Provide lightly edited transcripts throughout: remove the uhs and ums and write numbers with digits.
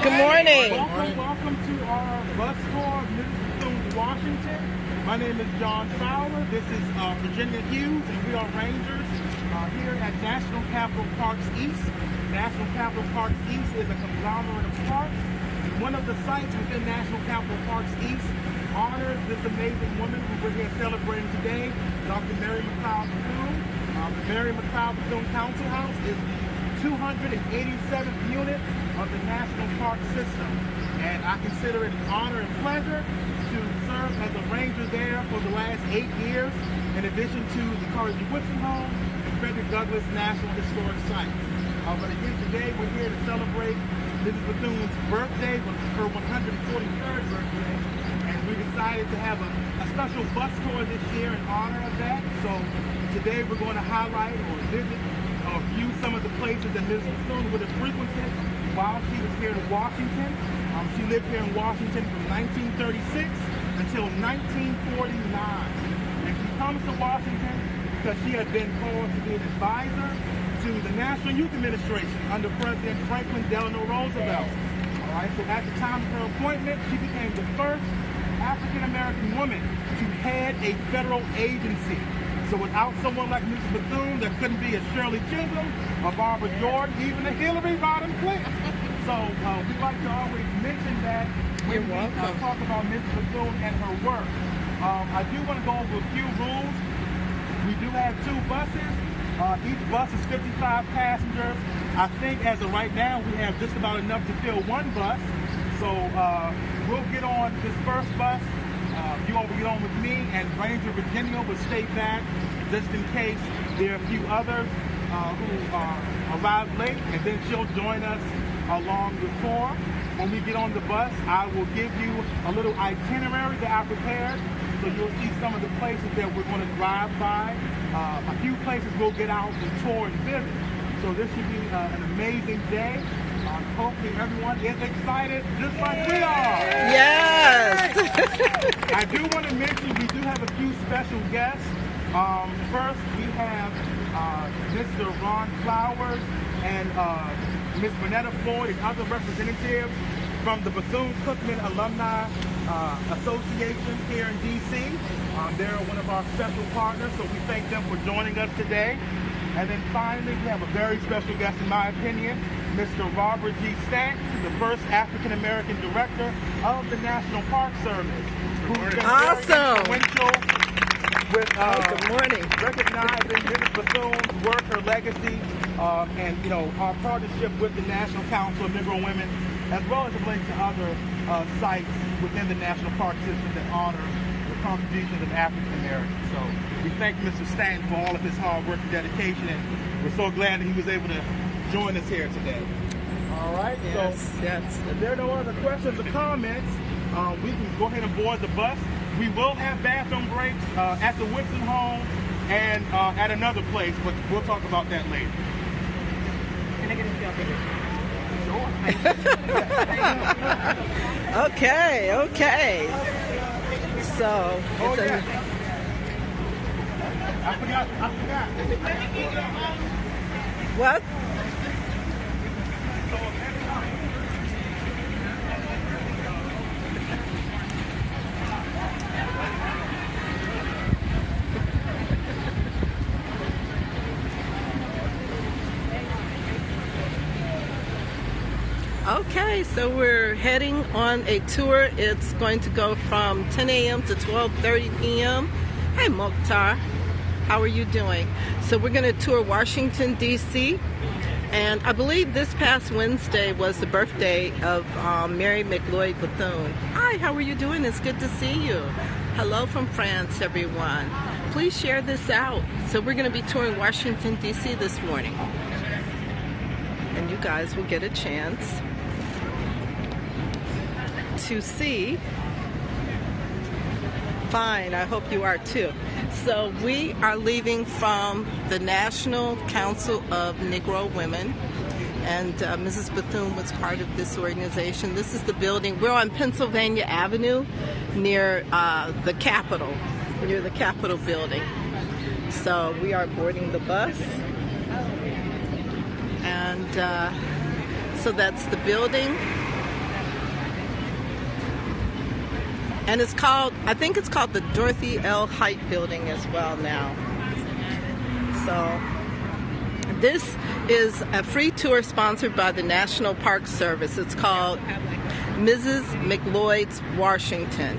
Good morning. Welcome to our bus tour of Bethune, Washington. My name is John Fowler. This is Virginia Hughes, and we are rangers here at National Capital Parks East. National Capital Parks East is a conglomerate of parks. One of the sites within National Capital Parks East honors this amazing woman who we're here celebrating today, Dr. Mary McLeod Bethune. The Mary McLeod Bethune Council House is the 287th unit of the National Park System. And I consider it an honor and pleasure to serve as a ranger there for the last 8 years, in addition to the Courage Woodson Home and Frederick Douglass National Historic Sites. But again, today we're here to celebrate Mrs. Bethune's birthday, her 143rd birthday, and we decided to have a special bus tour this year in honor of that. So today we're going to highlight or visit or view some of the places that Mrs. Bethune would have frequented while she was here in Washington. She lived here in Washington from 1936 until 1949. And she comes to Washington because she had been called to be an advisor to the National Youth Administration under President Franklin Delano Roosevelt. All right, so at the time of her appointment, she became the first African-American woman to head a federal agency. So without someone like Mrs. Bethune, there couldn't be a Shirley Chisholm, a Barbara Jordan, even a Hillary Rodham Clinton. So we like to always mention that when we talk about Mrs. Bethune and her work. I do want to go over a few rules. We do have 2 buses. Each bus is 55 passengers. I think as of right now, we have just about enough to fill 1 bus. So we'll get on this first bus. You all will get on with me, and Ranger Virginia will stay back just in case there are a few others who arrive late, and then she'll join us along the tour. When we get on the bus, I will give you a little itinerary that I prepared, so you'll see some of the places that we're going to drive by. A few places we'll get out and tour and visit. So this should be an amazing day. Hopefully everyone is excited just like we are. Yes. I do want to mention we do have a few special guests. First, we have Mr. Ron Flowers and Ms. Bernetta Floyd and other representatives from the Bethune-Cookman Alumni Association here in D.C. They're one of our special partners, so we thank them for joining us today. And then finally, we have a very special guest, in my opinion, Mr. Robert G. Stanton, the first African-American director of the National Park Service, who's been very influential with good morning. recognizing Mrs. Bethune's work, her legacy, and our partnership with the National Council of Negro Women, as well as a link to other sites within the National Park System that honor the contributions of African Americans. So we thank Mr. Stanton for all of his hard work and dedication, and we're so glad that he was able to join us here today. All right, yes. If there are no other questions or comments, we can go ahead and board the bus. We will have bathroom breaks at the Woodson home and at another place, but we'll talk about that later. Can I get a selfie? Sure. Okay. So, I forgot. What? Okay, so we're heading on a tour. It's going to go from 10 a.m. to 12:30 p.m. Hey, Mokhtar, how are you doing? So we're going to tour Washington, D.C., and I believe this past Wednesday was the birthday of Mary McLeod Bethune. Hi, how are you doing? It's good to see you. Hello from France, everyone. Please share this out. So we're going to be touring Washington, D.C. this morning. And you guys will get a chance to see. Fine, I hope you are too. So we are leaving from the National Council of Negro Women, and Mrs. Bethune was part of this organization. This is the building. We're on Pennsylvania Avenue near the Capitol, near the Capitol building. So we are boarding the bus, and so that's the building. And it's called, I think it's called the Dorothy L. Height Building as well now. So this is a free tour sponsored by the National Park Service. It's called Mrs. McLeod's Washington.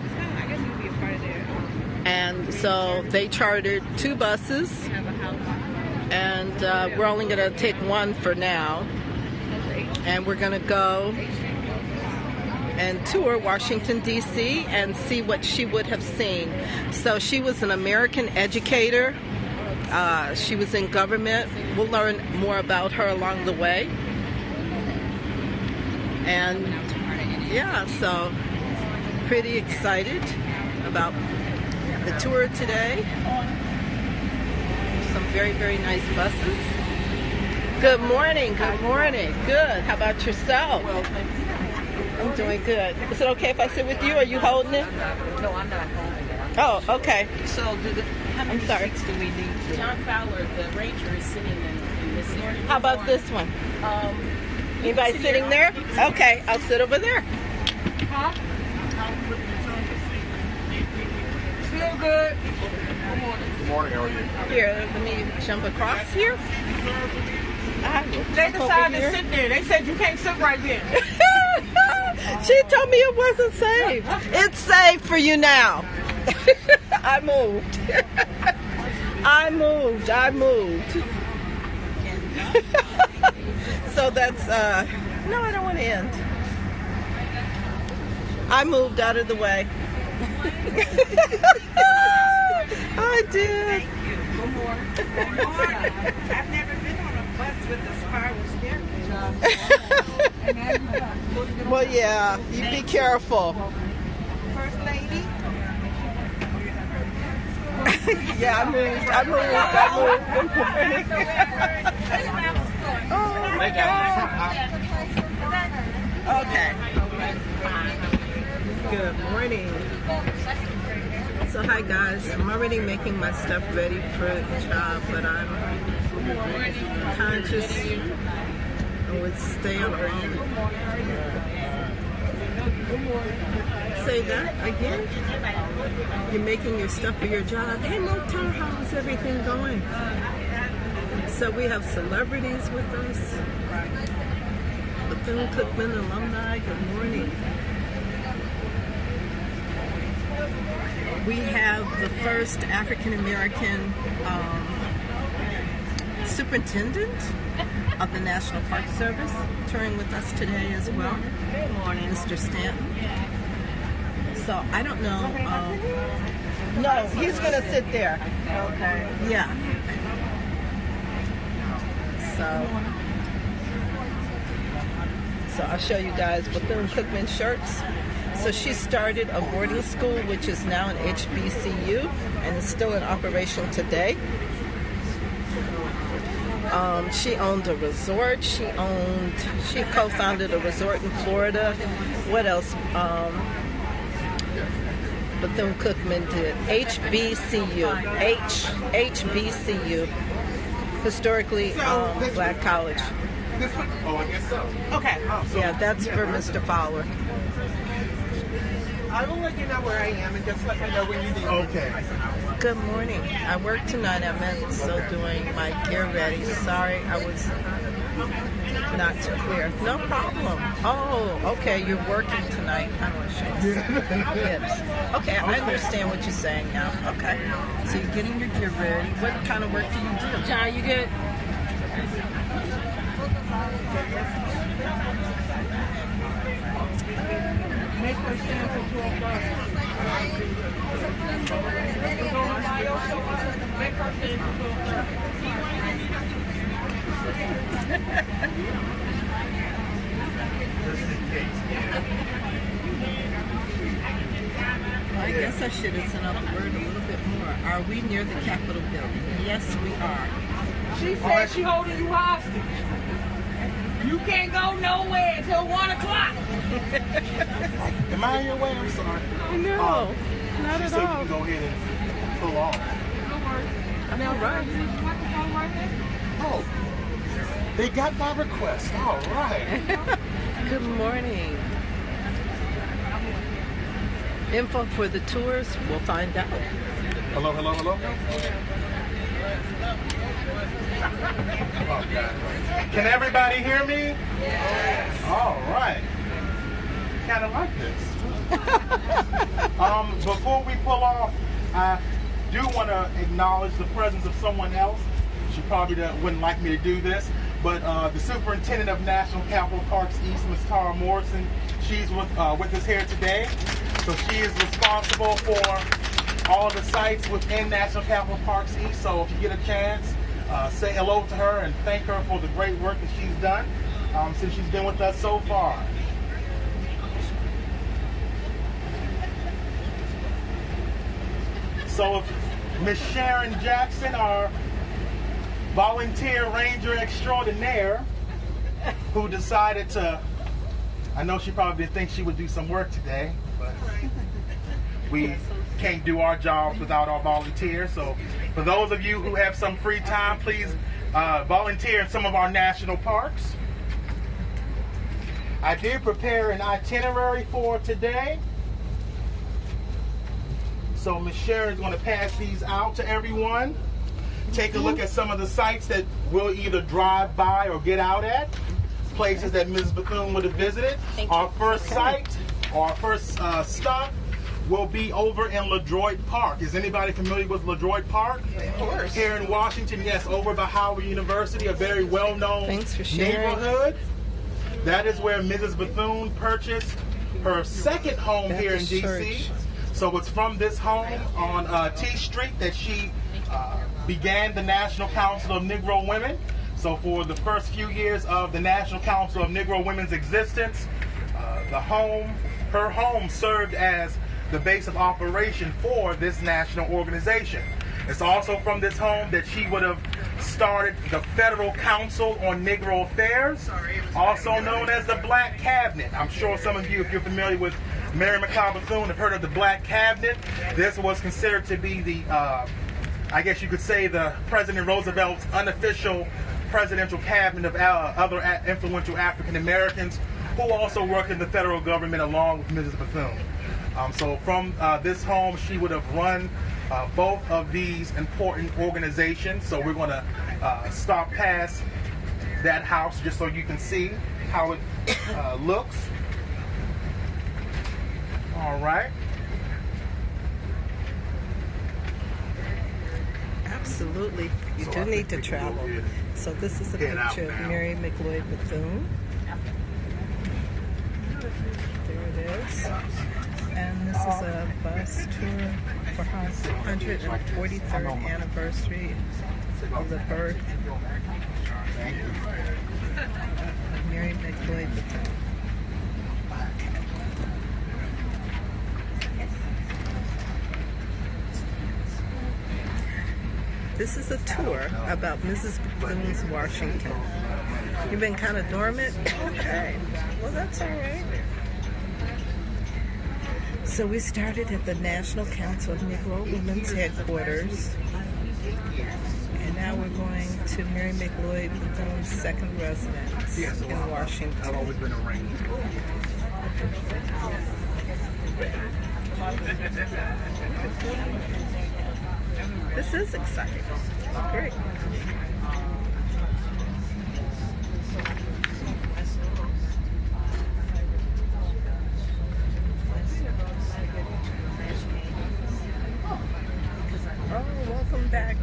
And so they chartered 2 buses, and we're only going to take one for now. And we're going to go and tour Washington, D.C. and see what she would have seen. So she was an American educator. She was in government. We'll learn more about her along the way. And yeah, so pretty excited about the tour today. Some very, very nice buses. Good morning, good morning. Good. How about yourself? Well, thank you. I'm doing good. Is it okay if I sit with you? Are you holding it? No, I'm not holding it. Oh, okay. So, how many sorry. seats do we need? John Fowler, the ranger, is sitting in this area. How about this one? Anybody sit sitting here. there? Okay, I'll sit over there. Huh? Feel good. Good morning. Good morning, how are you? Here, let me jump across here. They decided to sit there. They said you can't sit right there. She told me it wasn't safe. It's safe for you now. I moved. I moved. So that's, no, I don't want to end. I moved out of the way. I did. One more. I've never been on a bus with a spiral staircase. Well, yeah, you be careful. First lady. Yeah, I moved. Okay. Good morning. So hi guys, I'm already making my stuff ready for the job, but I'm conscious I would stay on a moment. Say that again? You're making your stuff for your job. Hey McLeod, how's everything going? So we have celebrities with us. Bethune Cookman alumni, good morning. We have the first African-American superintendent of the National Park Service touring with us today as well. Good morning, Mr. Stanton. So I don't know. No, he's going to sit there. Okay. Yeah. So I'll show you guys Bethune Cookman shirts. So she started a boarding school, which is now an HBCU, and is still in operation today. She owned a resort. She co-founded a resort in Florida. What else? Bethune Cookman did HBCU, historically black college. This one? Oh, I guess so. Okay. Yeah, that's for Mr. Fowler. I will let you know where I am and just let me know when you need me. Okay. Good morning. I work tonight. I'm still doing my gear ready. Sorry, I was not too clear. No problem. Oh, okay. You're working tonight. I don't want to show you. Yes. Okay, I understand what you're saying now. Okay. So you're getting your gear ready. What kind of work do you do? John, you good? Make her stand for 12 bucks. Make her stand for 12 bucks. I guess I should have sent out the word a little bit more. Are we near the Capitol building? Yes, we are. She said she holding you hostage. You can't go nowhere until 1 o'clock. Am I in your way? I'm sorry. No, not She at said all. you can go ahead and pull off. I'm all right. Oh, they got my request. All right. Good morning. info for the tours, we'll find out. Hello, hello, hello. Okay. Can everybody hear me? Yes. All right. Kind of like this. Before we pull off, I do want to acknowledge the presence of someone else. She probably wouldn't like me to do this, but the Superintendent of National Capital Parks East, Ms. Tara Morrison, she's with us here today. So she is responsible for all the sites within National Capital Parks East. So if you get a chance, say hello to her and thank her for the great work that she's done since she's been with us so far. So if Miss Sharon Jackson, our volunteer ranger extraordinaire, who decided to, I know she probably didn't think she would do some work today, but we can't do our jobs without our volunteers. So for those of you who have some free time, please volunteer in some of our national parks. I did prepare an itinerary for today. So Ms. Sharon's going to pass these out to everyone. Take a look at some of the sites that we'll either drive by or get out at. Places that Ms. Bethune would have visited. Our first site, or our first stop, will be over in LaDroit Park. Is anybody familiar with LaDroit Park? Of course. Here in Washington, yes, over by Howard University, a very well-known neighborhood. That is where Mrs. Bethune purchased her second home here in D.C. So it's from this home on T Street that she began the National Council of Negro Women. So for the first few years of the National Council of Negro Women's existence, her home served as the base of operation for this national organization. It's also from this home that she would have started the Federal Council on Negro Affairs, also known as the Black Cabinet. I'm sure some of you, if you're familiar with Mary McLeod Bethune, have heard of the Black Cabinet. This was considered to be the, I guess you could say, the President Roosevelt's unofficial presidential cabinet of other influential African Americans who also worked in the federal government along with Mrs. Bethune. So from this home, she would have run both of these important organizations. So we're going to stop past that house just so you can see how it looks. All right. Absolutely. You do need to travel. So this is a picture of Mary McLeod Bethune. There it is. And this is a bus tour for her 143rd anniversary of the birth of Mary McLeod Bethune. This is a tour about Mrs. Bethune's Washington. You've been kind of dormant? Okay. Well, that's all right. So we started at the National Council of Negro Women's headquarters. And now we're going to Mary McLeod Bethune's second residence in Washington. I've always been arranged. This is exciting. Great. Oh, welcome back,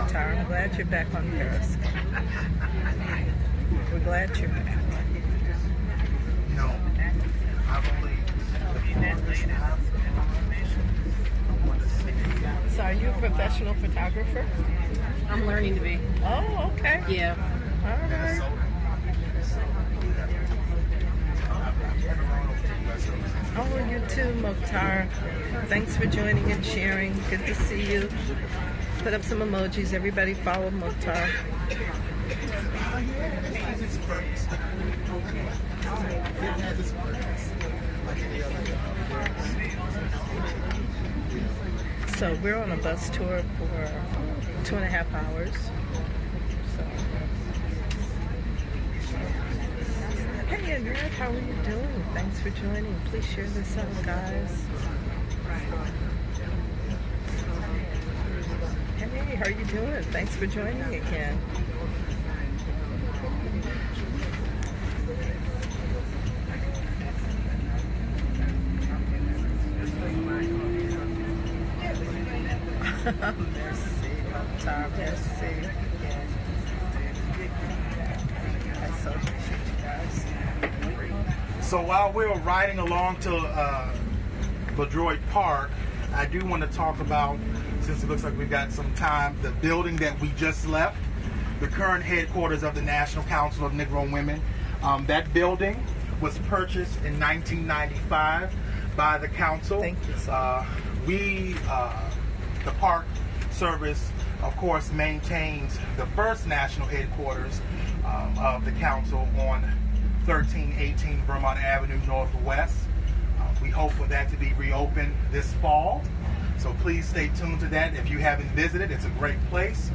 Tara. I'm glad you're back on Periscope. We're glad you're back. No, I've only So are you a professional photographer? I'm learning to be. Oh, okay. Yeah. All right. Oh, you too, Mokhtar. Thanks for joining and sharing. Good to see you. Put up some emojis. Everybody follow Mokhtar. So we're on a bus tour for 2.5 hours. So. Hey, Annette, how are you doing? Thanks for joining. Please share this out, guys. Hey, how are you doing? Thanks for joining again. Merci, Mokhtar, merci. I so appreciate you guys. So while we're riding along to LaDroit Park, I do want to talk about, since it looks like we've got some time, the building that we just left, the current headquarters of the National Council of Negro Women. That building was purchased in 1995 by the council. Thank you, sir. The Park Service, of course, maintains the first national headquarters of the council on 1318 Vermont Avenue Northwest. We hope for that to be reopened this fall. So please stay tuned to that. If you haven't visited, it's a great place.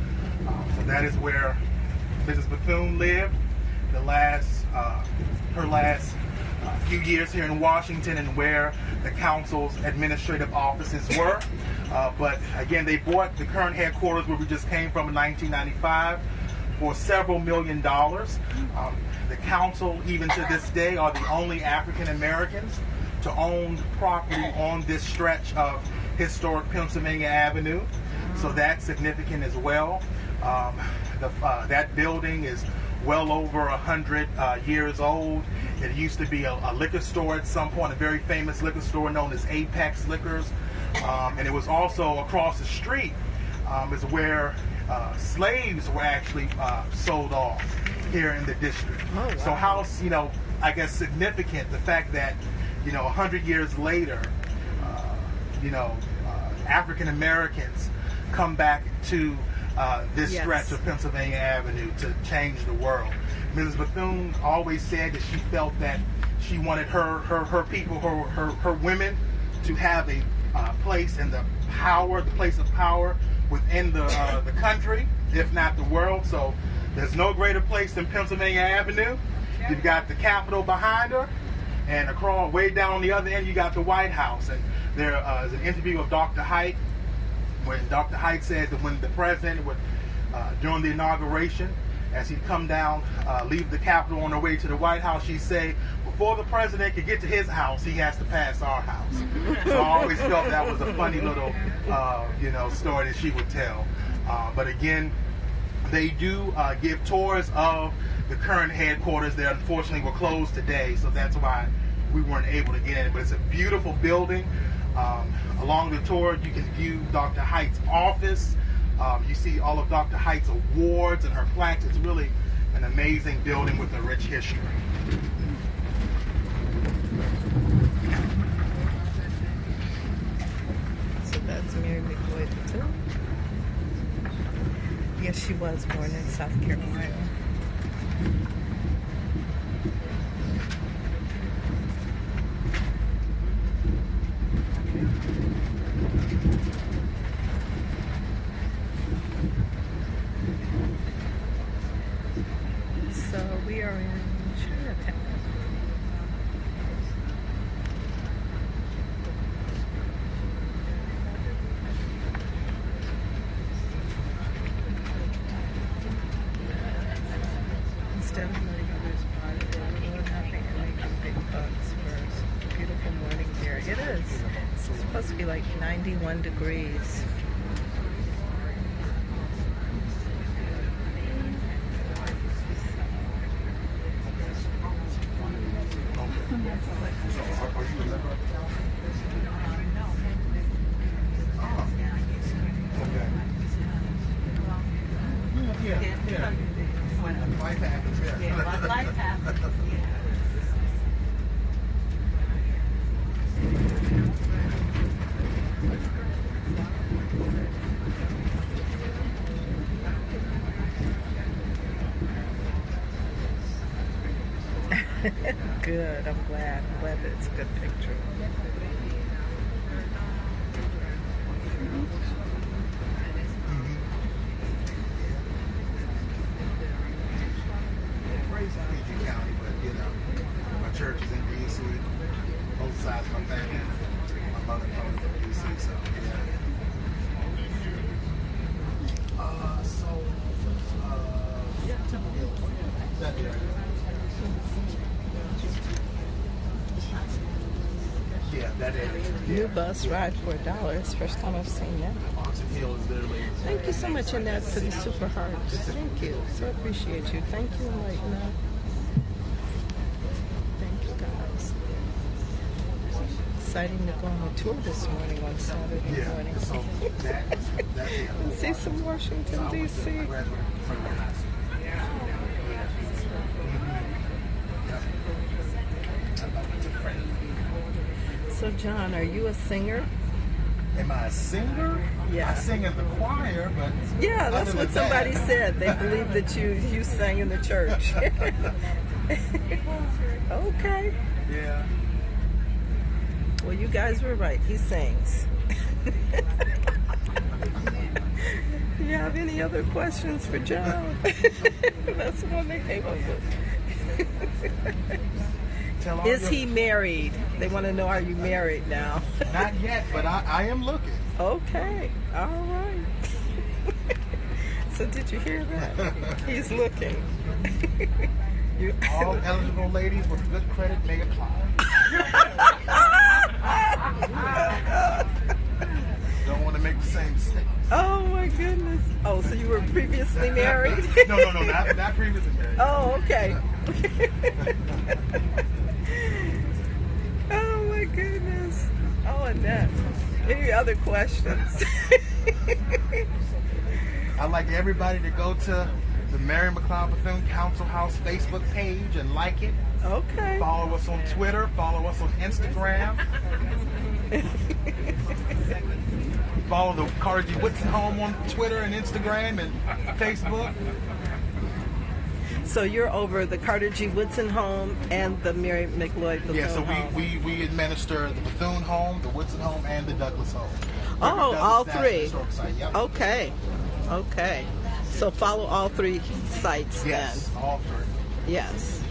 So that is where Mrs. Bethune lived her last few years here in Washington, and where the council's administrative offices were. But again, they bought the current headquarters where we just came from in 1995 for several $1 million. The council, even to this day, are the only African Americans to own property on this stretch of historic Pennsylvania Avenue. So that's significant as well. That building is well over 100 years old. It used to be a liquor store at some point, a very famous liquor store known as Apex Liquors. And it was also across the street is where slaves were actually sold off here in the district. Oh, wow. So how, I guess significant the fact that, 100 years later, African Americans come back to this Yes. stretch of Pennsylvania Avenue to change the world. Mrs. Bethune always said that she felt that she wanted her people, her women, to have a place in the place of power within the country, if not the world. So there's no greater place than Pennsylvania Avenue. You've got the Capitol behind her, and across way down on the other end you got the White House. And there is an interview of Dr. Height, when Dr. Height said that when the president would, during the inauguration, as he'd come down, leave the Capitol on their way to the White House, she'd say, before the president could get to his house, he has to pass our house. So I always felt that was a funny little, story that she would tell. But again, they do give tours of the current headquarters. They unfortunately were closed today, so that's why we weren't able to get in. But it's a beautiful building. Along the tour, you can view Dr. Height's office. You see all of Dr. Height's awards and her plaques. It's really an amazing building with a rich history. So that's Mary McLeod too. Yes, she was born in South Carolina. So we are in Chinatown. Instead of letting others buy doing nothing and making big bucks for a beautiful morning here. It is. It's supposed to be like 91 degrees. Good. I'm glad that it's a good picture. PG County, but my church is in DC. Both sides of my family. My mother comes from DC. see. So, that area. Yeah, that area. New bus ride for $1. It's the first time I've seen that. Oxon Hill is literally. Thank you so much, Annette, for the super hearts. Thank you. So appreciate you. Thank you, Enlighten. Thank you, guys. Exciting to go on a tour this morning on Saturday morning. So And see some Washington, D.C. So, John, are you a singer? Am I a singer? Yeah. I sing in the choir, but Yeah, that's other what than somebody that- said. They believe that you sang in the church. Okay. Yeah. Well, you guys were right. He sings. Do you have any other questions for John? That's the one they came up with. Tell all Is your- he married? They want to know, are you married now? Not yet, but I am looking. Okay. All right. So did you hear that? He's looking. You- All eligible ladies with good credit may apply. Don't want to make the same mistake. Oh my goodness. Oh, so you were previously married? No, not previously married. Oh, okay. Oh my goodness. Oh, Annette. Any other questions? I'd like everybody to go to the Mary McLeod Bethune Council House Facebook page and like it. Okay. Follow us on Twitter. Follow us on Instagram. Follow the Carter G. Whitson Home on Twitter and Instagram and Facebook. So you're over the Carter G. Woodson home and the Mary McLeod Bethune Yeah, so home. we administer the Bethune home, the Woodson home, and the Douglas home. Oh, Douglas all National three. Historic Site, yep. Okay. Okay. So follow all three sites Yes, all three. then. Yes.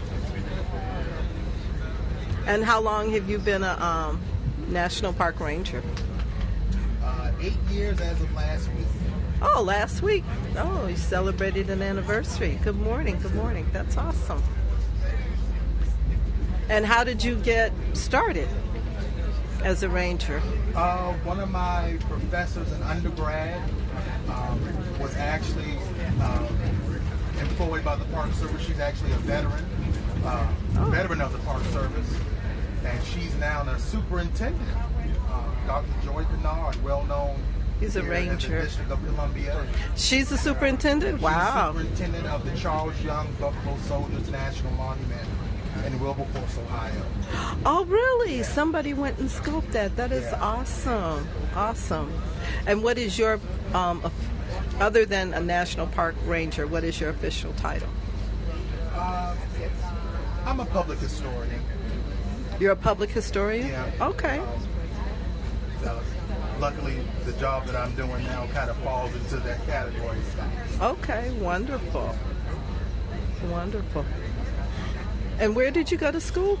And how long have you been a National Park Ranger? 8 years as of last week. Oh, last week. Oh, you celebrated an anniversary. Good morning. Good morning. That's awesome. And how did you get started as a ranger? One of my professors in undergrad was actually employed by the Park Service. She's actually a veteran, veteran of the Park Service, and she's now the superintendent. Dr. Joy Kennard, well-known. He's a here in ranger. the District of Columbia. She's the superintendent? She's Wow. superintendent of the Charles Young Buffalo Soldiers National Monument in Wilberforce, Ohio. Oh, really? Somebody went and scoped that. That is Yeah. awesome. Awesome. And what is your, other than a National Park Ranger, what is your official title? I'm a public historian. You're a public historian? Yeah. Okay. Luckily, the job that I'm doing now kind of falls into that category. Okay, wonderful. Wonderful. And where did you go to school?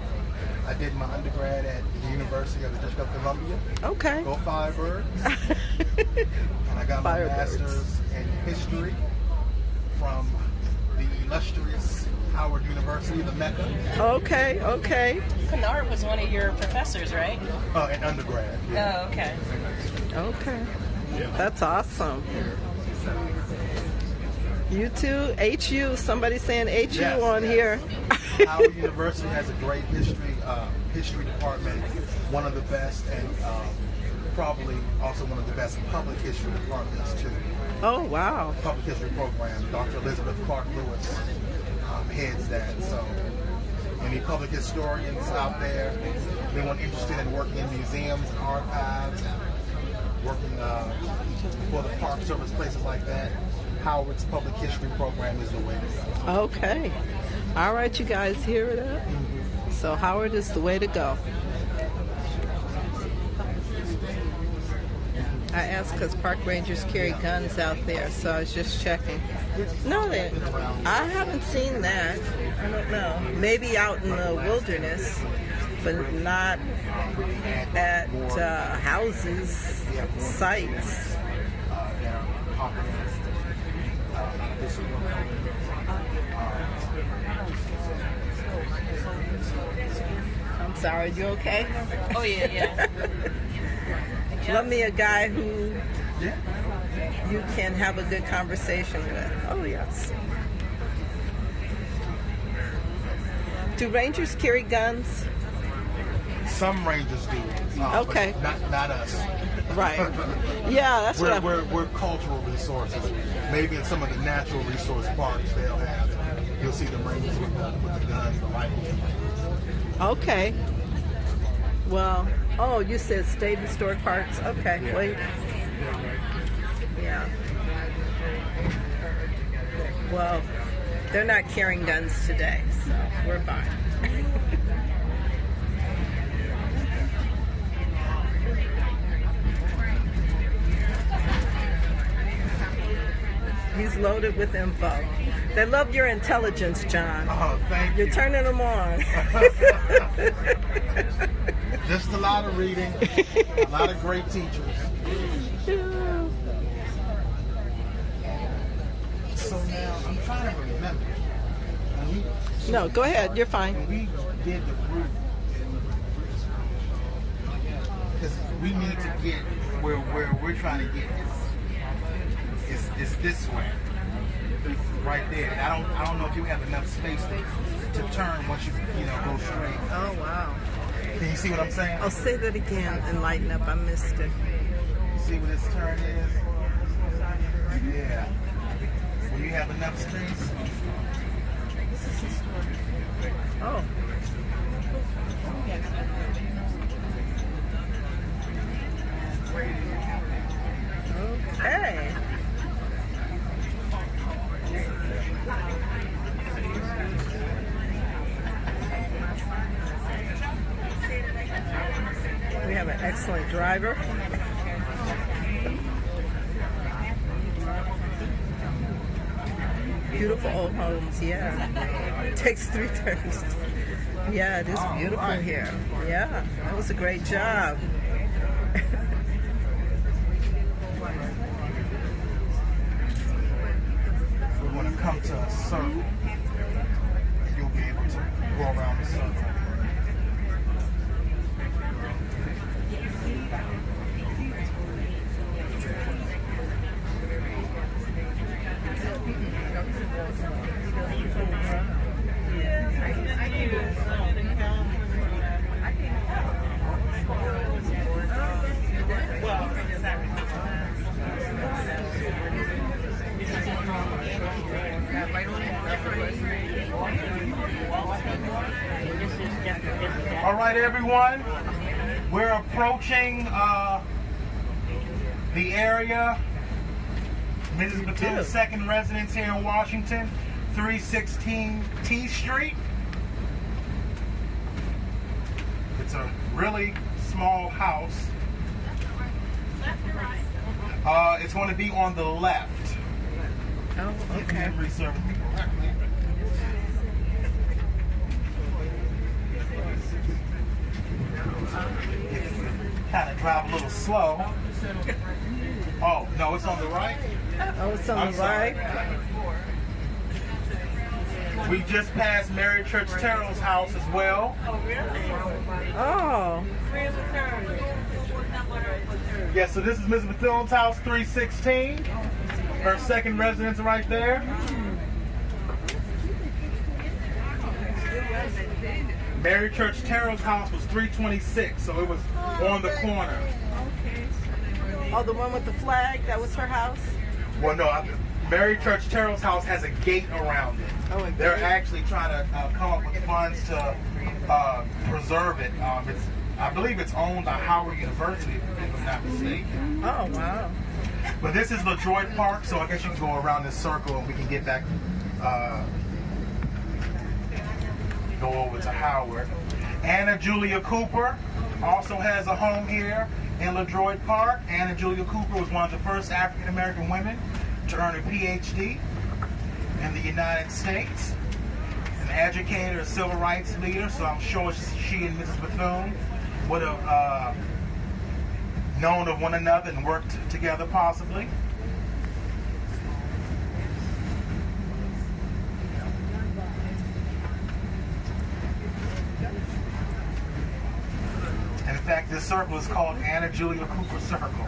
I did my undergrad at the University of the District of Columbia. Okay. Go Firebirds. And I got my Firebirds. master's in history from the illustrious Howard University, the Mecca, Okay, okay. Kennard was one of your professors, right? in undergrad. Yeah. Oh, okay. Okay. That's awesome. You too? HU, somebody saying HU Yes, on yes. here. Howard University has a great history department, one of the best, and probably also one of the best public history departments too. Oh, wow. Public history program. Dr. Elizabeth Clark Lewis heads that. So, any public historians out there, anyone interested in working in museums and archives, and working for the Park Service, places like that, Howard's public history program is the way to go. Okay. All right, you guys hear it? So Howard is the way to go. I asked because park rangers carry guns out there, so I was just checking. No, I haven't seen that. I don't know. Maybe out in the wilderness. but not at houses, sites. That are popular. This is I'm sorry, you okay? Oh, yeah. Love me a guy who you can have a good conversation with. Oh, yes. Do Rangers carry guns? Some Rangers do. Okay. But not us. Right. Yeah, that's what we're cultural resources. Maybe in some of the natural resource parks they'll have it. You'll see the Rangers with the guns, the rifles. Okay. Well, oh, you said state historic parks. Okay, Yeah. wait. Yeah. Well, they're not carrying guns today, so we're fine. He's loaded with info. They love your intelligence, John. Oh, thank you. You're turning them on. Just a lot of reading, a lot of great teachers. So now, I'm trying to remember. No, go ahead. You're fine. When we did the group, because we need to get where we're trying to get is this way, right there. And I don't know if you have enough space to turn once you go straight. Oh, wow. Can you see what I'm saying? I'll say that again and lighten up. I missed it. See what this turn is? Yeah. Will you have enough space? Oh. Okay. We have an excellent driver. Beautiful old homes, yeah. Takes 3 turns. Yeah, it is beautiful here. Yeah, that was a great job. We're going to come to a circle, and you'll be able to go around the circle. All right, everyone. We're approaching the area. Mrs. Bethune's second residence here in Washington, 316 T Street. It's a really small house. It's going to be on the left. Oh, okay. Kind of drive a little slow. Oh, no, it's on the right? Oh, it's on the right. We just passed Mary Church Terrell's house as well. Oh. Yeah, so this is Ms. Bethune's house, 316. Her second residence right there. Mary Church Terrell's house was 326, so it was on the corner. Oh, the one with the flag, that was her house? Well, no, Mary Church Terrell's house has a gate around it. Oh, they're actually trying to come up with funds to preserve it. I believe it's owned by Howard University, if I'm not mistaken. Oh, wow. But this is LaDroit Park, so I guess you can go around this circle and we can get back, go over to Howard. Anna Julia Cooper also has a home here in LaDroit Park. Anna Julia Cooper was one of the first African-American women to earn a PhD in the United States. And educator, a civil rights leader, so I'm sure she and Mrs. Bethune would have known of one another and worked together possibly. In fact, this circle is called Anna Julia Cooper Circle.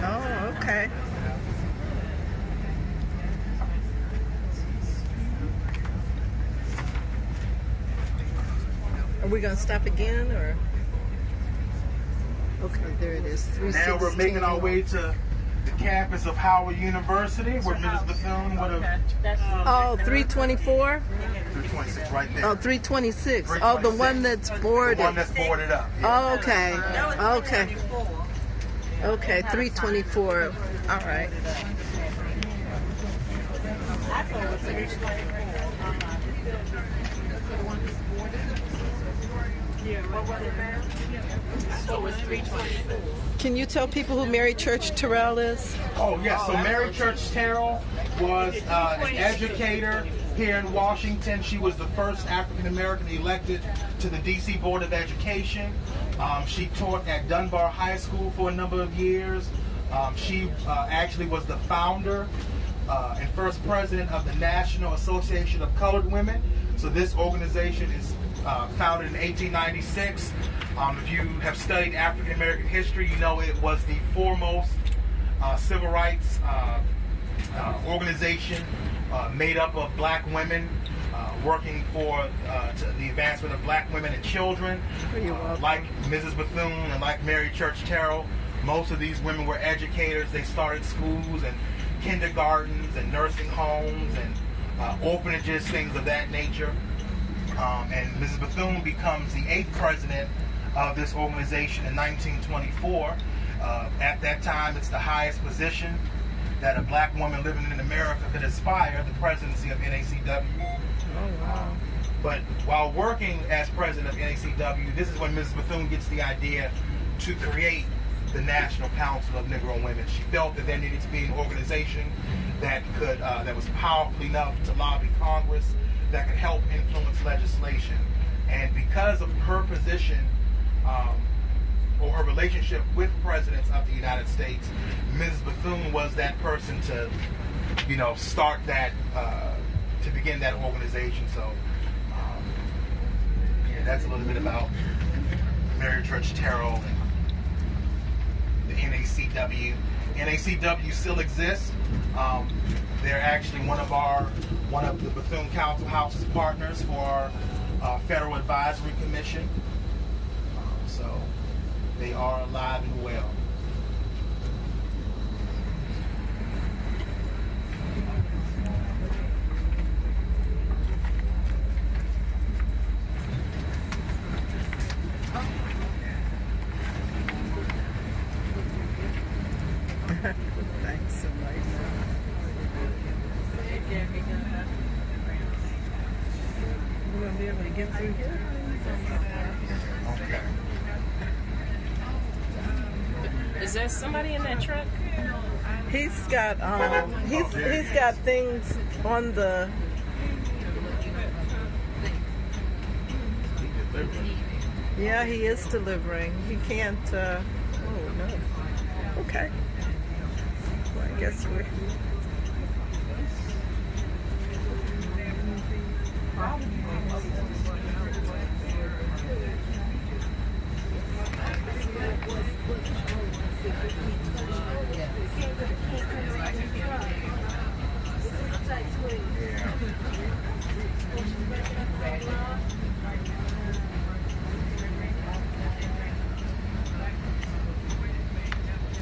Oh, okay. Are we going to stop again, or? Okay, there it is. Now we're making our way to the campus of Howard University, where Mrs. Bethune would have... Oh, 324? 326, right there. Oh, 326. Oh, the one that's boarded. The one that's boarded up. Oh, okay. Okay. Okay, 324. All right. Can you tell people who Mary Church Terrell is? Oh, yes. So Mary Church Terrell was an educator here in Washington. She was the first African-American elected to the D.C. Board of Education. She taught at Dunbar High School for a number of years. She actually was the founder and first president of the National Association of Colored Women. So this organization is founded in 1896. If you have studied African American history, you know it was the foremost civil rights organization made up of black women working for the advancement of black women and children. Like Mrs. Bethune and like Mary Church Terrell, most of these women were educators. They started schools and kindergartens and nursing homes and orphanages, things of that nature. And Mrs. Bethune becomes the 8th president of this organization in 1924. At that time, it's the highest position that a black woman living in America could aspire, the presidency of NACW. Oh, wow. But while working as president of NACW, this is when Mrs. Bethune gets the idea to create the National Council of Negro Women. She felt that there needed to be an organization that could that was powerful enough to lobby Congress, that could help influence legislation. And because of her position or her relationship with presidents of the United States, Mrs. Bethune was that person to, start that, to begin that organization. So, that's a little bit about Mary Church Terrell and the NACW. NACW still exists. They're actually one of the Bethune Council House's partners for our Federal Advisory Commission. So they are alive and well. Thanks so much. We're going to be able to get through here. Okay. Is there somebody in that truck? He's got he's got things on the. Yeah, he is delivering. He can't. Oh no. Okay. Well, I guess we're.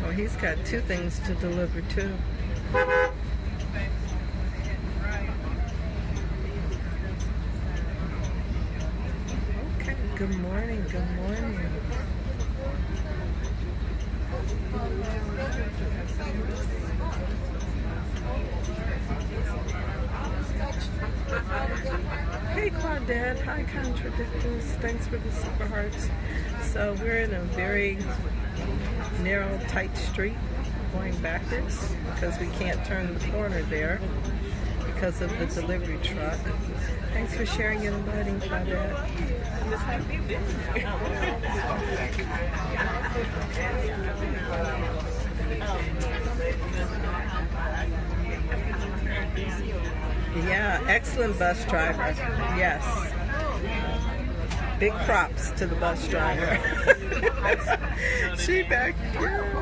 Well, he's got 2 things to deliver too. Okay, good morning, good morning. Hey Claudette, hi Contradictors, thanks for the super hearts. So we're in a very narrow, tight street going backwards because we can't turn the corner there because of the delivery truck. Thanks for sharing your loading, Claudette. Yeah, excellent bus driver. Yes. Big props to the bus driver. She backed nowhere.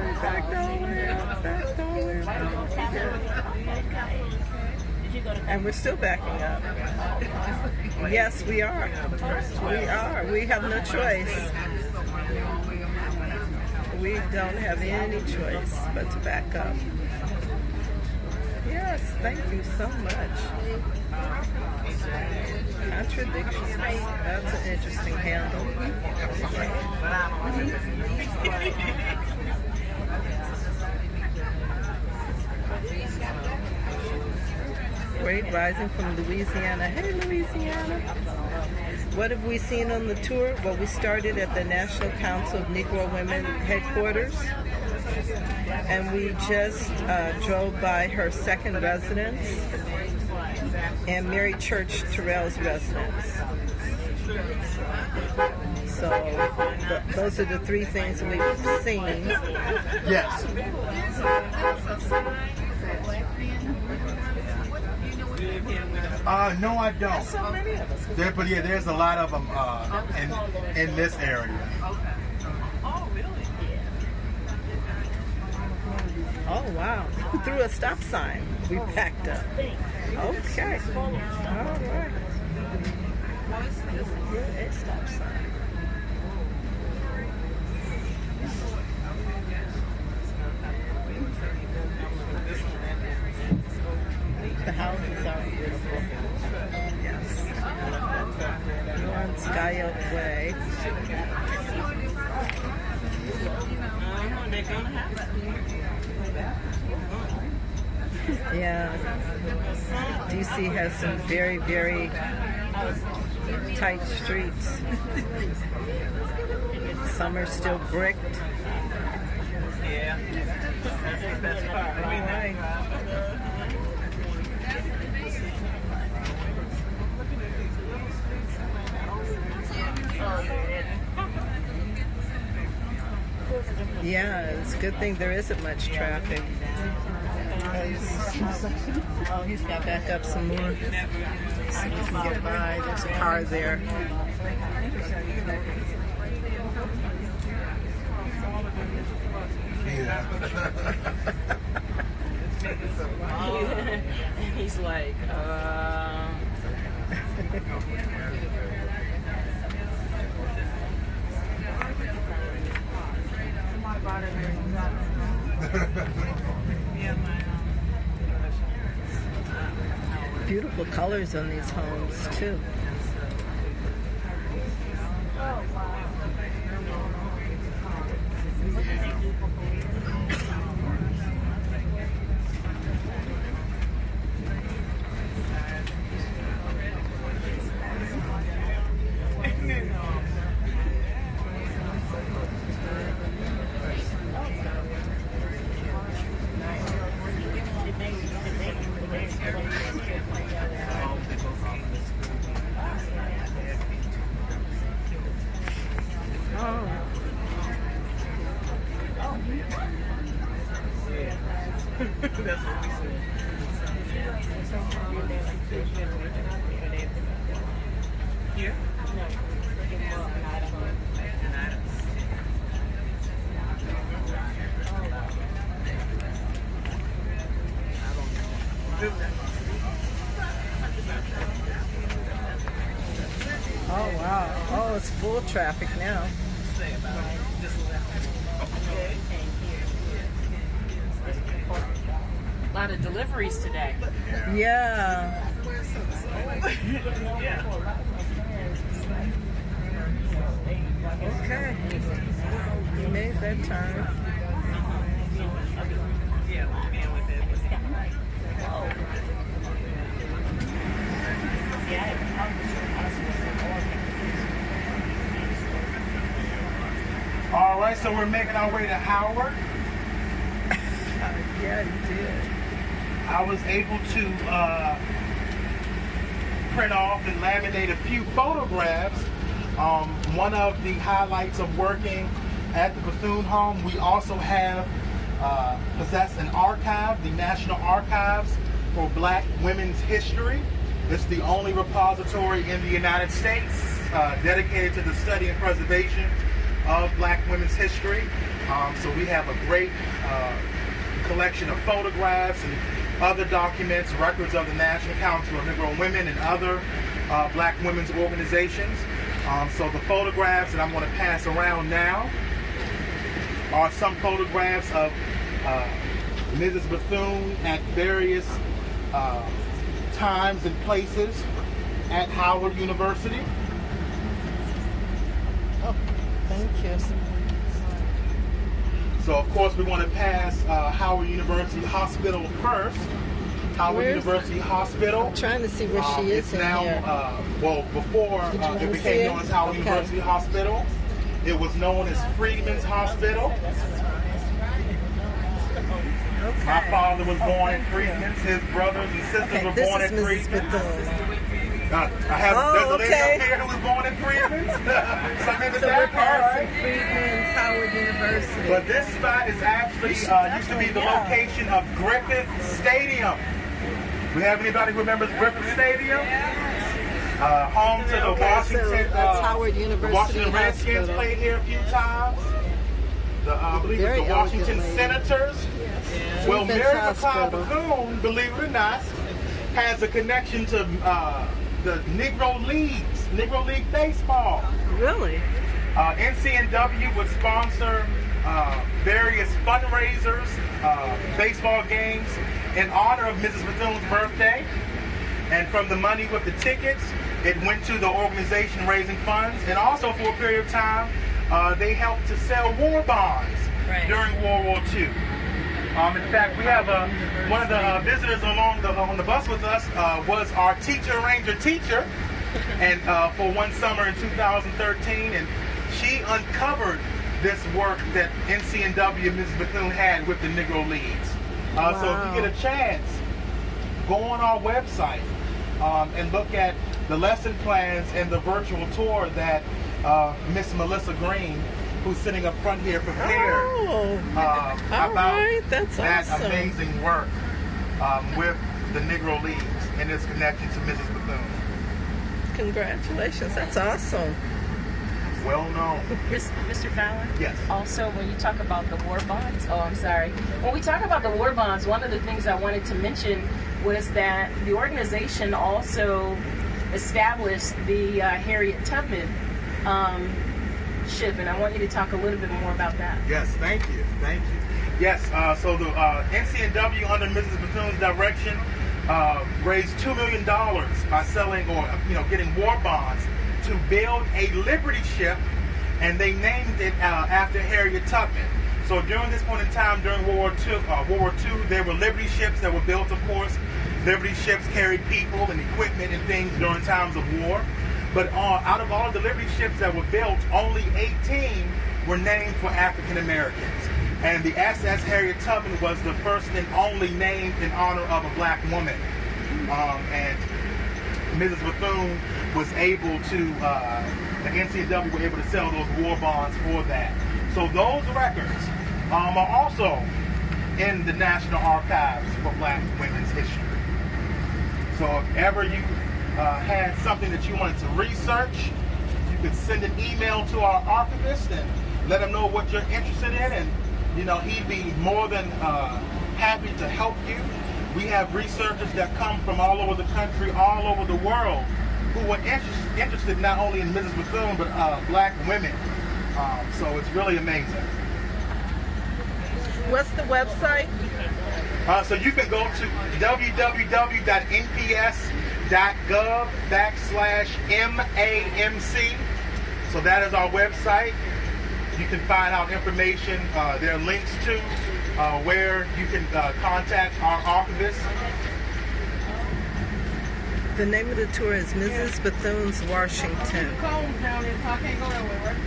And we're still backing up. Yes, we are. We are. We have no choice. We don't have any choice but to back up. Yes, thank you so much. Contradictions. That's an interesting handle. Great rising from Louisiana. Hey, Louisiana. What have we seen on the tour? Well, we started at the National Council of Negro Women headquarters, and we just drove by her second residence and Mary Church Terrell's residence. So those are the three things we've seen. Yes. No, I don't. So many of us. But yeah, there's a lot of them in this area. Oh, really? Oh, wow. Through a stop sign, we packed up. Okay. All right. A stop sign. The houses are beautiful. Yes. We're on Sky Oak Way. They're gonna have it. Yeah. DC has some very, very tight streets. Some are still bricked. Yeah. That's the best part. All right. Yeah, it's a good thing there isn't much traffic. Oh, he's got to back up some more so we can get by. There's a car there. He's like, Beautiful colors on these homes, too. here? Oh, wow. Oh, it's full traffic now. A lot of deliveries today. Yeah. Okay. You made that turn. All right, so we're making our way to Howard. Yeah, you did. I was able to print off and laminate a few photographs. One of the highlights of working at the Bethune home, we also have possess an archive, the National Archives for Black Women's History. It's the only repository in the United States dedicated to the study and preservation of Black women's history. So we have a great collection of photographs and other documents, records of the National Council of Negro Women and other Black women's organizations. So the photographs that I'm going to pass around now are some photographs of Mrs. Bethune at various times and places at Howard University. Oh, thank you. So of course we want to pass Howard University Hospital first. Howard University Hospital. I'm trying to see where she is it's in now, here. well, before it became known as Howard University Hospital, it was known as Freedman's Hospital. Okay. My father was born in Freedman's. His brothers and sisters were born in Freedman's. I have there's a lady up here who was born in Freedman's. So we're passing Freedman's, Howard University. But this spot is actually used to be the location of Griffith Stadium. We have anybody who remembers Griffith Stadium? Home to the Washington. That's Howard University. The Washington Redskins played here a few times. I believe it's the Washington Senators. Well, Mary McLeod Bethune, believe it or not, has a connection to the Negro Leagues, Negro League Baseball. Really? NCNW would sponsor various fundraisers, baseball games in honor of Mrs. Bethune's birthday. And from the money with the tickets, it went to the organization raising funds. And also for a period of time, they helped to sell war bonds during World War II. In fact, we have one of the visitors on the bus with us was our ranger teacher, and for one summer in 2013, and she uncovered this work that NCNW and Mrs. Bethune had with the Negro Leagues. So if you get a chance, go on our website and look at the lesson plans and the virtual tour that Miss Melissa Green, who's sitting up front here, prepared about that amazing work with the Negro Leagues and its connection to Mrs. Bethune. Congratulations, that's awesome. Well known. Mr. Fallon? Yes. Also, when you talk about the war bonds, when we talk about the war bonds, one of the things I wanted to mention was that the organization also established the Harriet Tubman ship, and I want you to talk a little bit more about that. Yes, thank you. Yes, so the NCNW under Mrs. Bethune's direction raised $2 million by selling or getting war bonds to build a Liberty ship, and they named it after Harriet Tubman. So during this point in time, during World War II, there were Liberty ships that were built, of course. Liberty ships carried people and equipment and things during times of war. But out of all the Liberty ships that were built, only 18 were named for African Americans. And the SS Harriet Tubman was the first and only named in honor of a black woman. And Mrs. Bethune was able to, the NCNW were able to sell those war bonds for that. So those records are also in the National Archives for Black Women's History. So if ever you had something that you wanted to research, you could send an email to our archivist and let him know what you're interested in, and he'd be more than happy to help you. We have researchers that come from all over the country, all over the world, who are interested not only in Mrs. Bethune, but black women. So it's really amazing. What's the website? So you can go to www.nps.gov/MAMC. So that is our website. You can find out information. There are links to where you can contact our archivist. The name of the tour is Mrs. Bethune's Washington. Combs down there, so I can't go that way, right?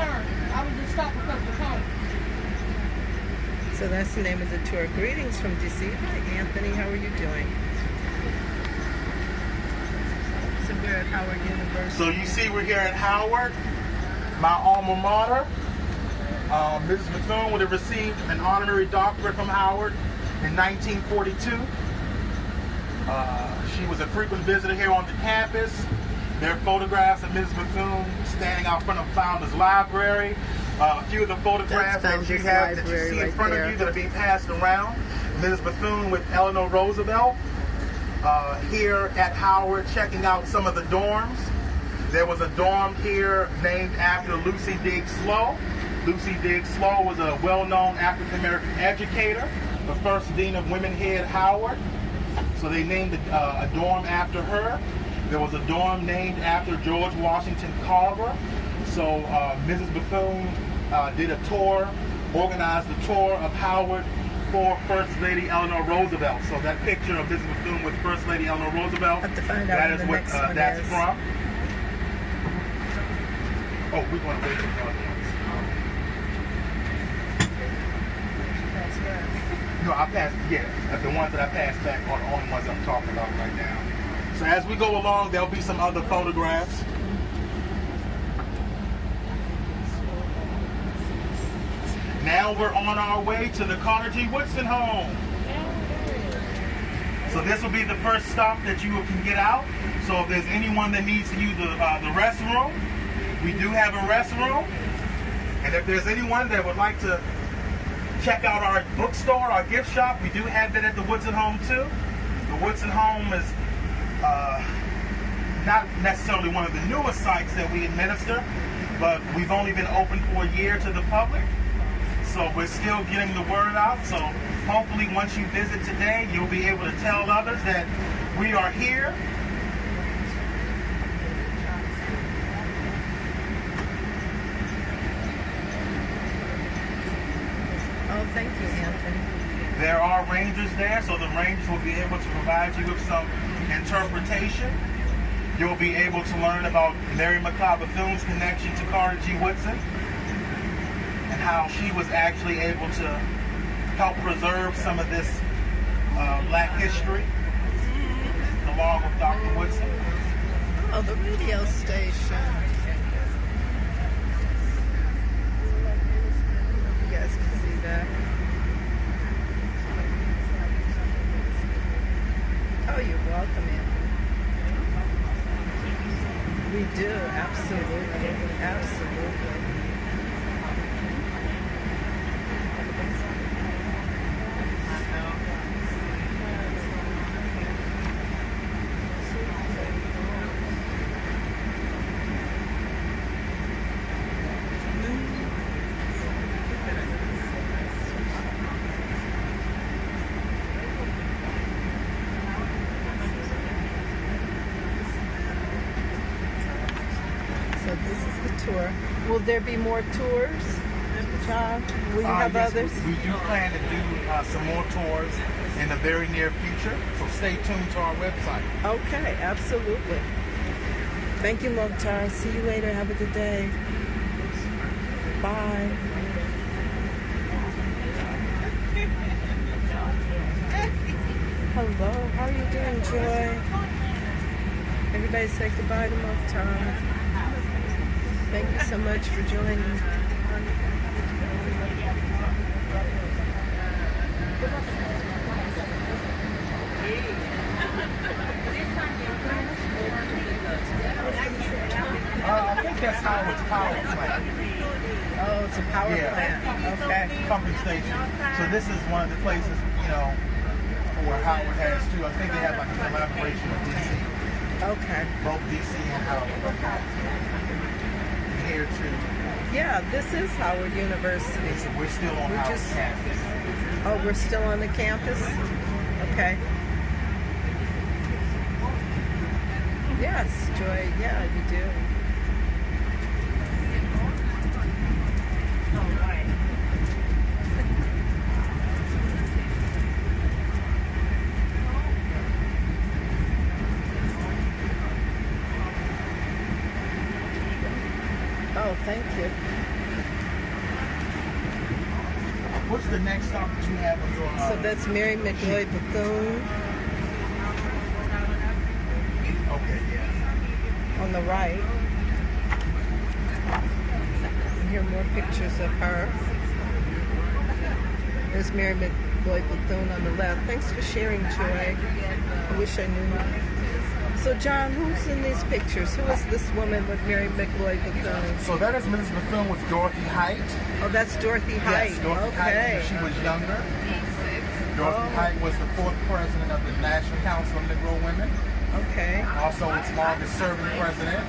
turn. I was just stopped because of the cone. So that's the name of the tour. Greetings from DC. Hi, Anthony. How are you doing? So we're at Howard University. So you see we're here at Howard, my alma mater. Mrs. Bethune would have received an honorary doctorate from Howard in 1942. She was a frequent visitor here on the campus. There are photographs of Mrs. Bethune standing out front of Founders Library. A few of the photographs that you have that you see in front of you that are being passed around. Mrs. Bethune with Eleanor Roosevelt here at Howard checking out some of the dorms. There was a dorm here named after Lucy Diggs Slough. Lucy Diggs Slough was a well-known African-American educator, the first dean of women here at Howard. So they named a dorm after her. There was a dorm named after George Washington Carver. So Mrs. Bethune did a tour, organized a tour of Howard for First Lady Eleanor Roosevelt. So that picture of Mrs. Bethune with First Lady Eleanor Roosevelt, Have to find out that what is the what next one that's is. from. Oh, we're going to wait for the audience. No, I passed, yeah, the ones that I passed back are the only ones I'm talking about right now. So as we go along, there'll be some other photographs. Now we're on our way to the Carter G. Woodson home. So this will be the first stop that you can get out. So if there's anyone that needs to use the restroom, we do have a restroom. And if there's anyone that would like to check out our bookstore, our gift shop, we do have that at the Woodson home too. The Woodson home is not necessarily one of the newest sites that we administer, but we've only been open for a year to the public. So we're still getting the word out. So hopefully once you visit today, you'll be able to tell others that we are here. Oh, thank you, Anthony. There are rangers there, so the rangers will be able to provide you with some interpretation. You'll be able to learn about Mary McLeod Bethune's connection to Carter G. Woodson and how she was actually able to help preserve some of this black history along with Dr. Woodson. Oh, the radio station. You guys can see that. Oh, you're welcome, Anthony. We do, absolutely, absolutely. So this is the tour. Will there be more tours, John? Will you have Yes, others? we do plan to do some more tours in the very near future, so stay tuned to our website. Okay, absolutely. Thank you, Mokhtar. See you later. Have a good day. Bye. Hello, how are you doing, Joy? Everybody say goodbye to Mokhtar. Thank you so much for joining. I think that's Howard's power plant. Oh, it's a power plant. Okay. Pumping station. So this is one of the places, you know, where Howard has too. I think they have like a collaboration with DC. Okay. Both DC and Howard. Here too. Yeah, this is Howard University. So we're still on Howard campus. Oh, we're still on the campus? Okay. Yes, Joy. Yeah, you do. Oh, thank you. What's the next stop that you have on your? So that's Mary McLeod Bethune Okay, yeah. on the right. And here are more pictures of her. There's Mary McLeod Bethune on the left. Thanks for sharing, Joy. I wish I knew. So, John, who's in these pictures? Who is this woman with Mary McLeod Bethune? So that is Mrs. Bethune with Dorothy Height. Oh, that's Dorothy Height. Yes, Dorothy Height when she was younger. Dorothy Height was the 4th president of the National Council of Negro Women. Okay. Also its longest serving president.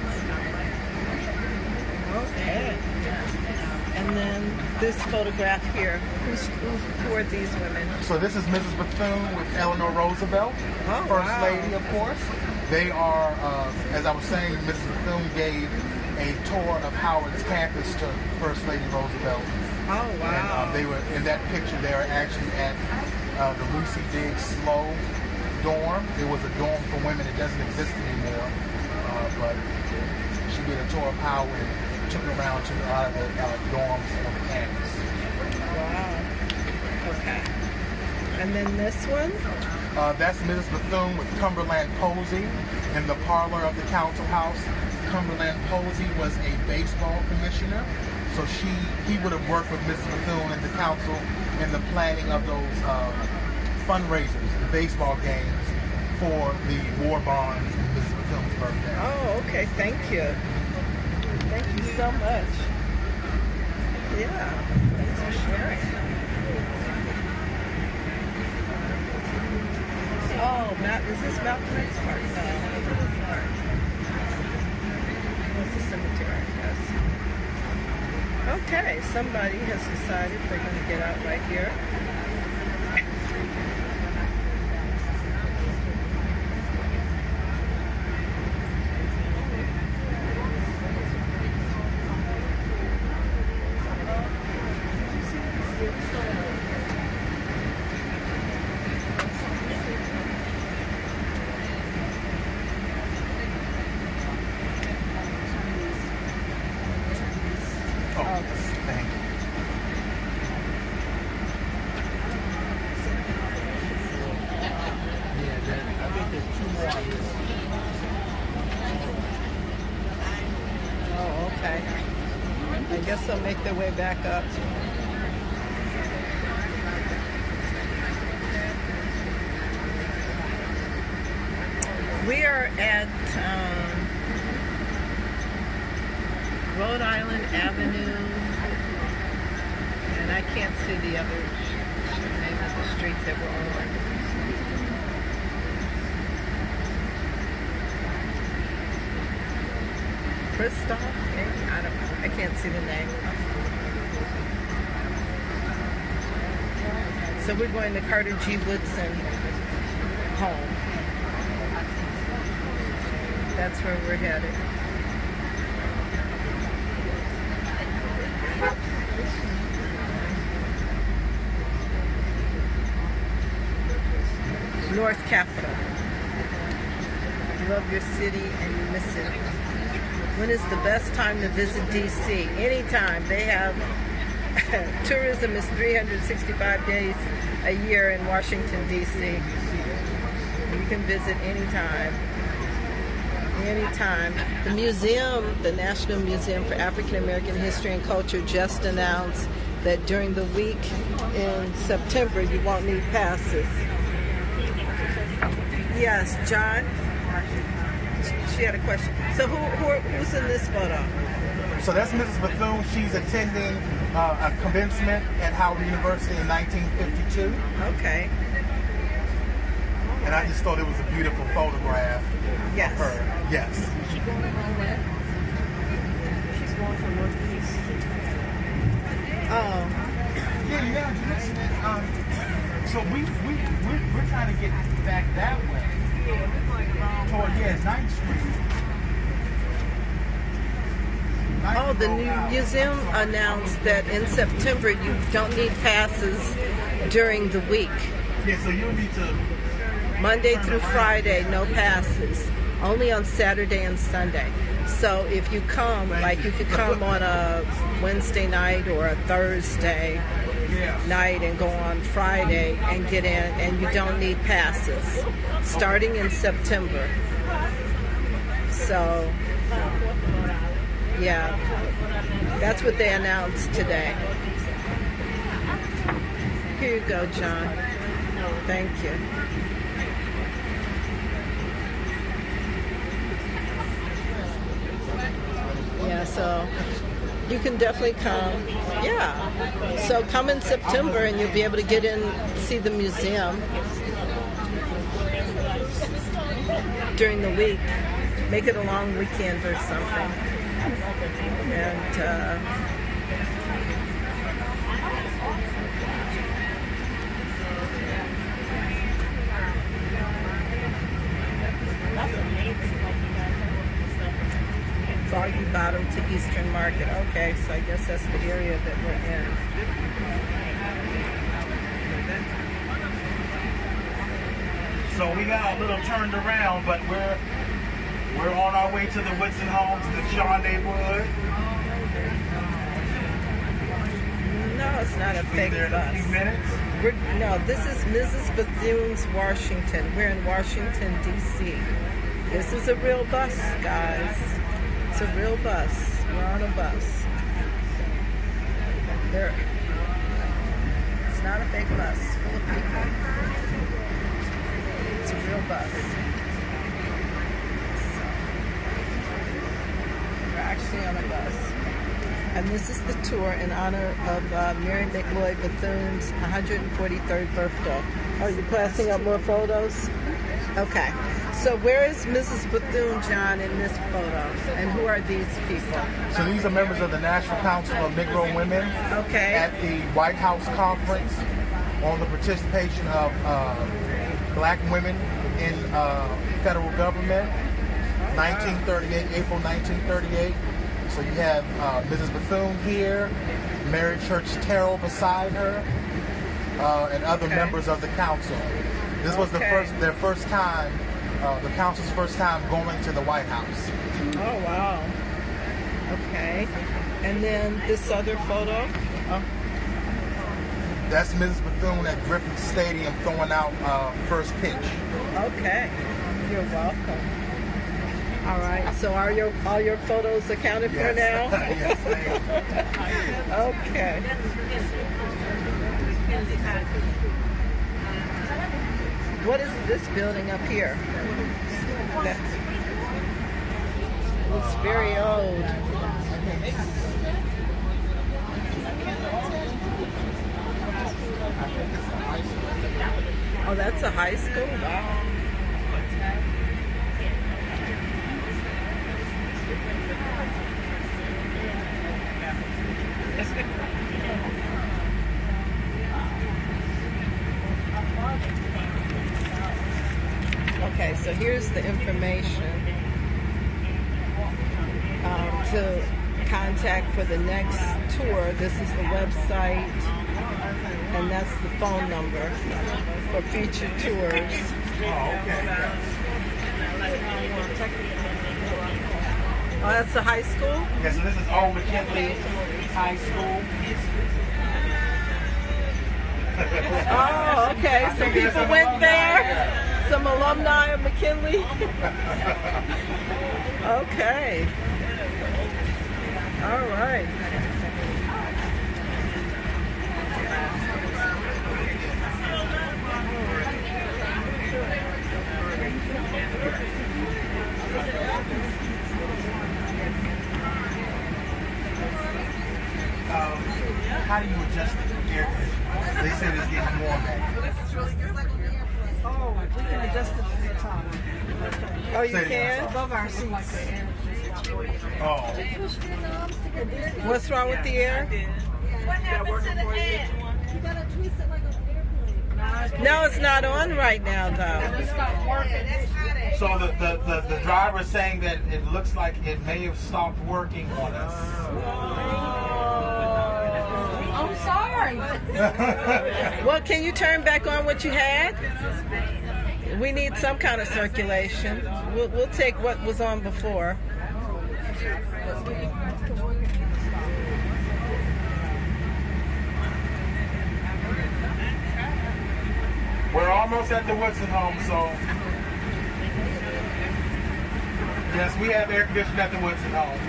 Okay. And then this photograph here. Who are these women? So this is Mrs. Bethune with Eleanor Roosevelt, Oh, First wow. Lady, of course. They are, as I was saying, Mrs. Bethune gave a tour of Howard's campus to First Lady Roosevelt. Oh, wow. And they were in that picture. They are actually at the Lucy Diggs Slow dorm. It was a dorm for women. It doesn't exist anymore. But she did a tour of Howard and took her around to a lot of the dorms on the campus. Wow. Okay. And then this one? That's Mrs. Bethune with Cumberland Posey in the parlor of the council house. Cumberland Posey was a baseball commissioner, so he would have worked with Mrs. Bethune and the council in the planning of those fundraisers, the baseball games for the war bonds and Mrs. Bethune's birthday. Oh, okay. Thank you. Thank you so much. Yeah. Thanks for sharing. Oh, is this Malcolm X Park? No. It's a cemetery, I guess. Okay, somebody has decided they're going to get out right here. Thank you. I think there's 2 more on this. Oh, okay. I guess they'll make their way back up. We are at Rhode Island Avenue, and I can't see the other name of the street that we're on. Christoph? Maybe? I don't know. I can't see the name. So we're going to Carter G. Woodson home. That's where we're headed. North Capitol. You love your city and you miss it. When is the best time to visit D.C.? Anytime. They have tourism is 365 days a year in Washington, D.C. You can visit anytime. Anytime. The museum, the National Museum for African American History and Culture, just announced that during the week in September you won't need passes. Yes, John? She had a question. So who's in this photo? So that's Mrs. Bethune. She's attending a commencement at Howard University in 1952. Okay. And I just thought it was a beautiful photograph Yes. of her. Yes. She's going the wrong way. She's going from northeast. Oh. Yeah, you mentioned it. So we're trying to get back that way. Yeah, we're going around. Toward 9th Street. Oh, the new museum announced that in September you don't need passes during the week. Yeah, so you'll need to. Monday through Friday, no passes. Only on Saturday and Sunday. So if you come, like you could come on a Wednesday night or a Thursday night and go on Friday and get in, and you don't need passes, starting in September. So, yeah, that's what they announced today. Here you go, John. Thank you. Yeah, so you can definitely come. Yeah. So come in September and you'll be able to get in, see the museum during the week. Make it a long weekend or something. And Foggy Bottom to Eastern Market. Okay, so I guess that's the area that we're in. So we got a little turned around, but we're on our way to the Woodson Homes, the Shaw neighborhood. No, it's not a fake There in a bus. few minutes. No, this is Mrs. Bethune's Washington. We're in Washington, D.C. This is a real bus, guys. It's a real bus. We're on a bus. It's not a fake bus full of people. It's a real bus. So, we're actually on a bus. And this is the tour in honor of Mary McLeod Bethune's 143rd birthday. Oh, you're passing up more photos? Okay. So where is Mrs. Bethune, John, in this photo? And who are these people? So these are members of the National Council of Negro Women Okay. at the White House Conference on the participation of black women in federal government, 1938, April 1938. So you have Mrs. Bethune here, Mary Church Terrell beside her, and other members of the council. This was their first time, the council's first time going to the White House. Oh, wow. Okay. And then this other photo. Oh. That's Mrs. Bethune at Griffith Stadium throwing out first pitch. Okay. You're welcome. All right. So are all your photos accounted for now? Yes, ma'am. Okay. What is this building up here? That looks very old. Oh, that's a high school? Wow. Okay, so here's the information to contact for the next tour. This is the website, and that's the phone number for future tours. Oh, that's the high school? Okay, so this is Old McKinley High School. Oh, okay. Some people went there. Some alumni of McKinley. Okay. All right. How do you adjust the air conditioning? They said it's getting warm. Oh, we can adjust it to the top. Oh, you can? Above our seats. Oh. What's wrong with the air? What happened to the air? You gotta twist it like an airplane. No, it's not on right now, though. It stopped working. So the driver is saying that it looks like it may have stopped working on us. I'm sorry. Well, can you turn back on what you had? We need some kind of circulation. We'll take what was on before. We're almost at the Woodson home, so yes, we have air conditioning at the Woodson home.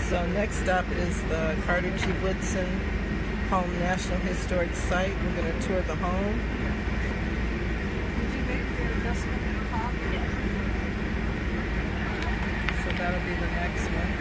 So next up is the Carter G. Woodson Home National Historic Site. We're going to tour the home. So that'll be the next one.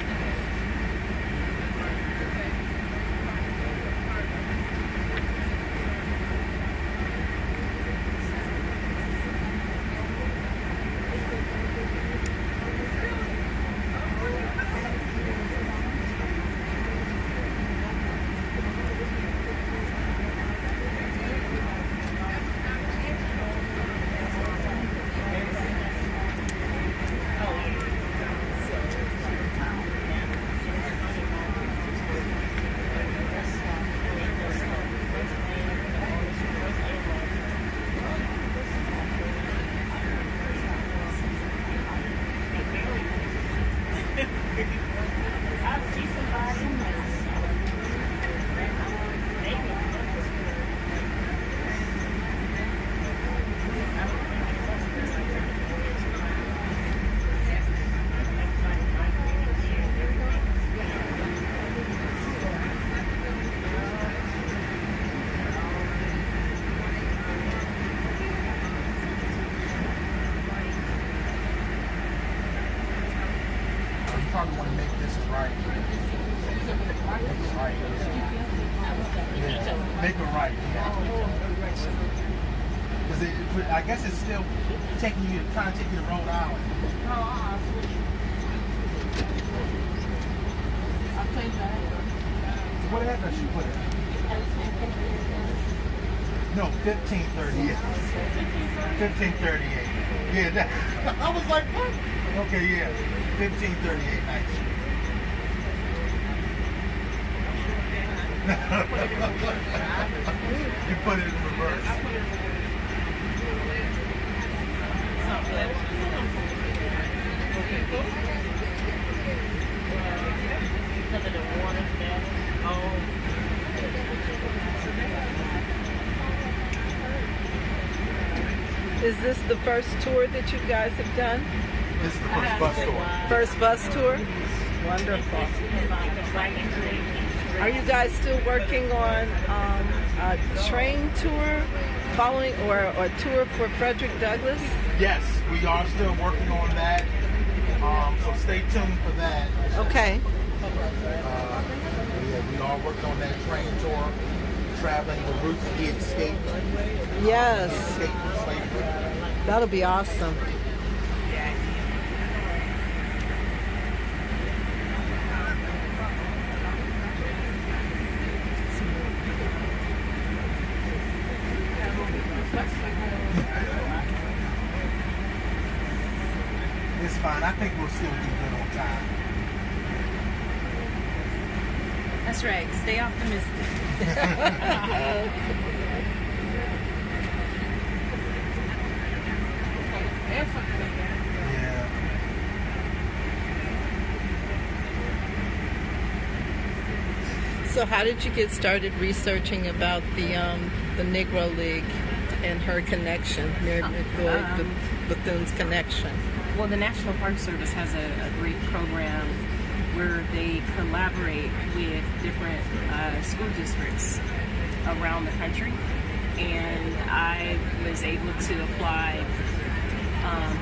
Probably want to make this right. Make it right. Yeah. Make it right. Because I guess it's still trying to take you to Rhode Island. What address you put it? No, 1538. 1538. Yeah, that, I was like, what? Okay, yeah. 1538 night. You put it in reverse. Is this the first tour that you guys have done? This is the first bus tour. First bus tour? Wonderful. Are you guys still working on a train tour following or a tour for Frederick Douglass? Yes, we are still working on that. So stay tuned for that. Okay. Yeah, we are working on that train tour, traveling the routes he escaped. Yes. Escaped from slavery. That'll be awesome. It's fine. I think we'll still do good on time. That's right. Stay optimistic. Yeah. So how did you get started researching about the Negro League and her connection, Mary McLeod, Bethune's connection? Well, the National Park Service has a great program where they collaborate with different school districts around the country, and I was able to apply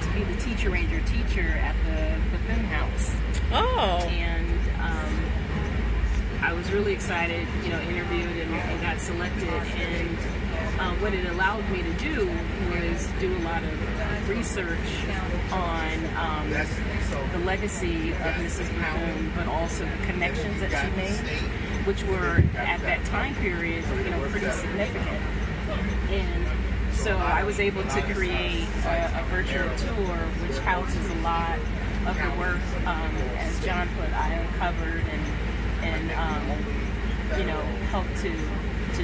to be the teacher ranger teacher at the Bethune house. Oh. And I was really excited, interviewed and got selected, and what it allowed me to do was do a lot of research on the legacy of Mrs. Bethune, but also the connections that she made, which were at that time period, pretty significant. And so I was able to create a virtual tour, which houses a lot of the work, as John put, I uncovered and and help to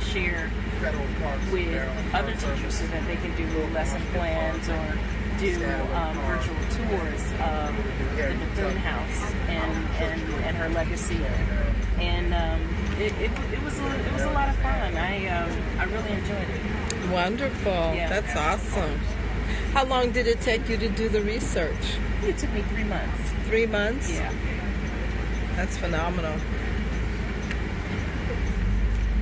share with other teachers so that they can do lesson plans or do virtual tours of the Bethune house and her legacy. And it was a lot of fun. I really enjoyed it. Wonderful. Yeah. That's awesome. How long did it take you to do the research? It took me 3 months. 3 months? Yeah. That's phenomenal.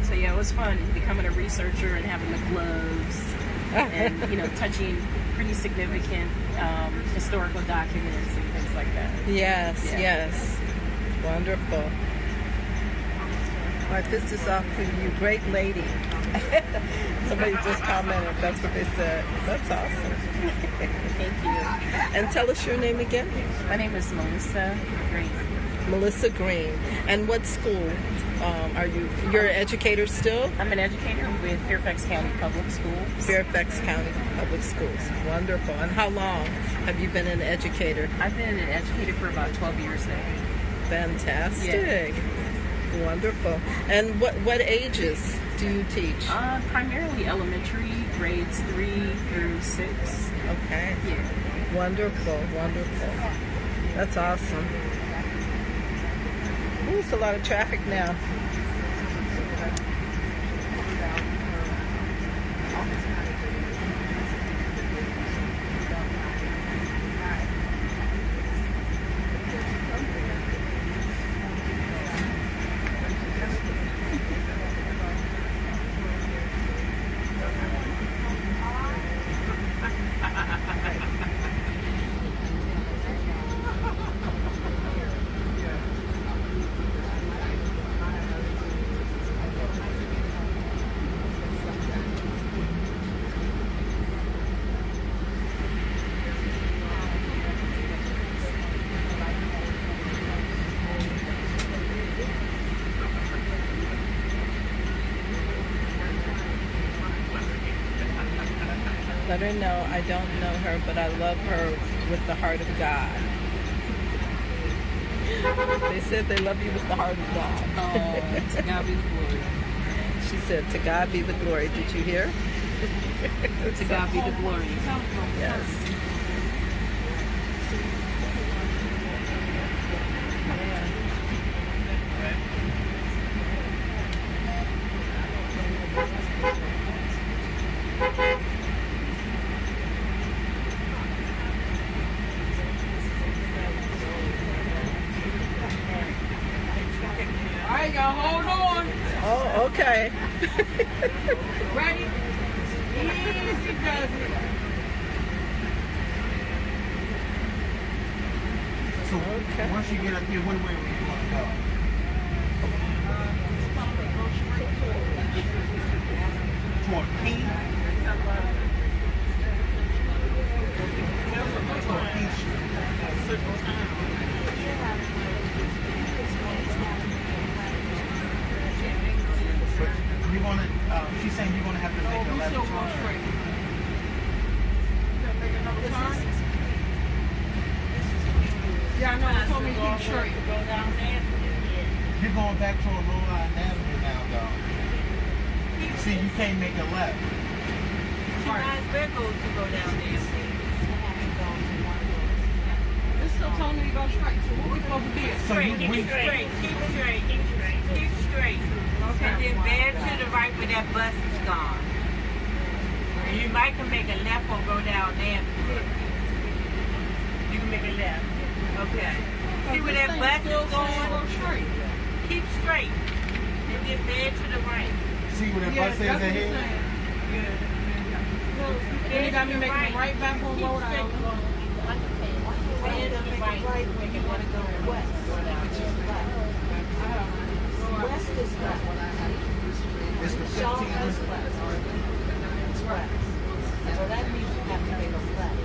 So yeah, it was fun becoming a researcher and having the gloves and touching pretty significant historical documents and things like that. Yes, Yeah. yes. Wonderful. My fist is off for you, great lady. Somebody just commented, that's what they said. That's awesome. Thank you. And tell us your name again. My name is Melissa Green. Melissa Green. And what school are you? You're an educator still? I'm an educator with Fairfax County Public Schools. Fairfax County Public Schools. Wonderful. And how long have you been an educator? I've been an educator for about 12 years now. Fantastic. Wonderful. And what ages do you teach? Primarily elementary, grades 3 through 6. Okay. Yeah. Wonderful, wonderful. That's awesome. Ooh, it's a lot of traffic now. Let her know I don't know her, but I love her with the heart of God. They said they love you with the heart of God. Oh, to God be the glory. She said, to God be the glory. Did you hear? To God be the glory. Yes. All right, y'all, hold on. Oh, okay. Ready? Easy does it. So Okay. once you get up here, what way are you want to go? Toward King? Toward King Street. But you're gonna, she's saying you're gonna have to make a left Still going turn. straight. Make another turn? Yeah, I know. They told me to keep straight. You're going back toward Long Island Avenue now, though. See, you can't make a left. It's still telling me to go straight. So what we supposed to be at? So you, we, Keep straight. Okay. And then bear to the right where that bus is gone. You might can make a left or go down there. You can make a left. Okay. See where that bus Still is saying go going? straight. Keep straight. And then bear to the right. see where that Yeah, bus that's is what you're ahead? saying. Then you got me making a right back on road out. Bear to the right. When you want to go west. West is left. It's the Shaw 15th. is west. It's west. So that means you have to make a left.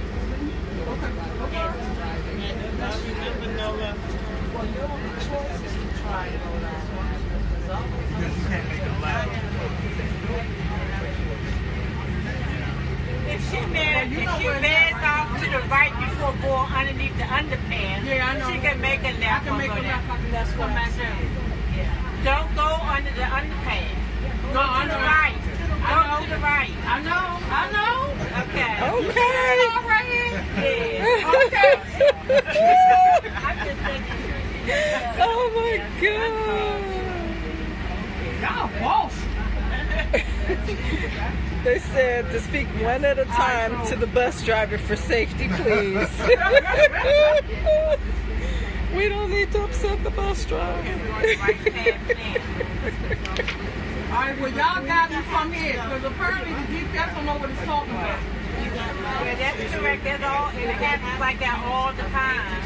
Well, your only choice is to try and go that way. Because you can't make a left. If she bears off to the right before going underneath the underpass, Yeah, I know. she can make a I left can or make go a down. left. I can just come back down. Yeah. Don't go under the underpass. Go to the right. Go to the right. I know. Okay. Okay. All right here. Yeah. Okay. I'm just thinking. Oh my God. Y'all boss. They said to speak one at a time to the bus driver for safety, please. We don't need to upset the bus driver. Right past them. All right, well, y'all got me from here, because apparently the GPS don't know what it's talking about. Yeah, that's correct. That's all. It happens like that all the time.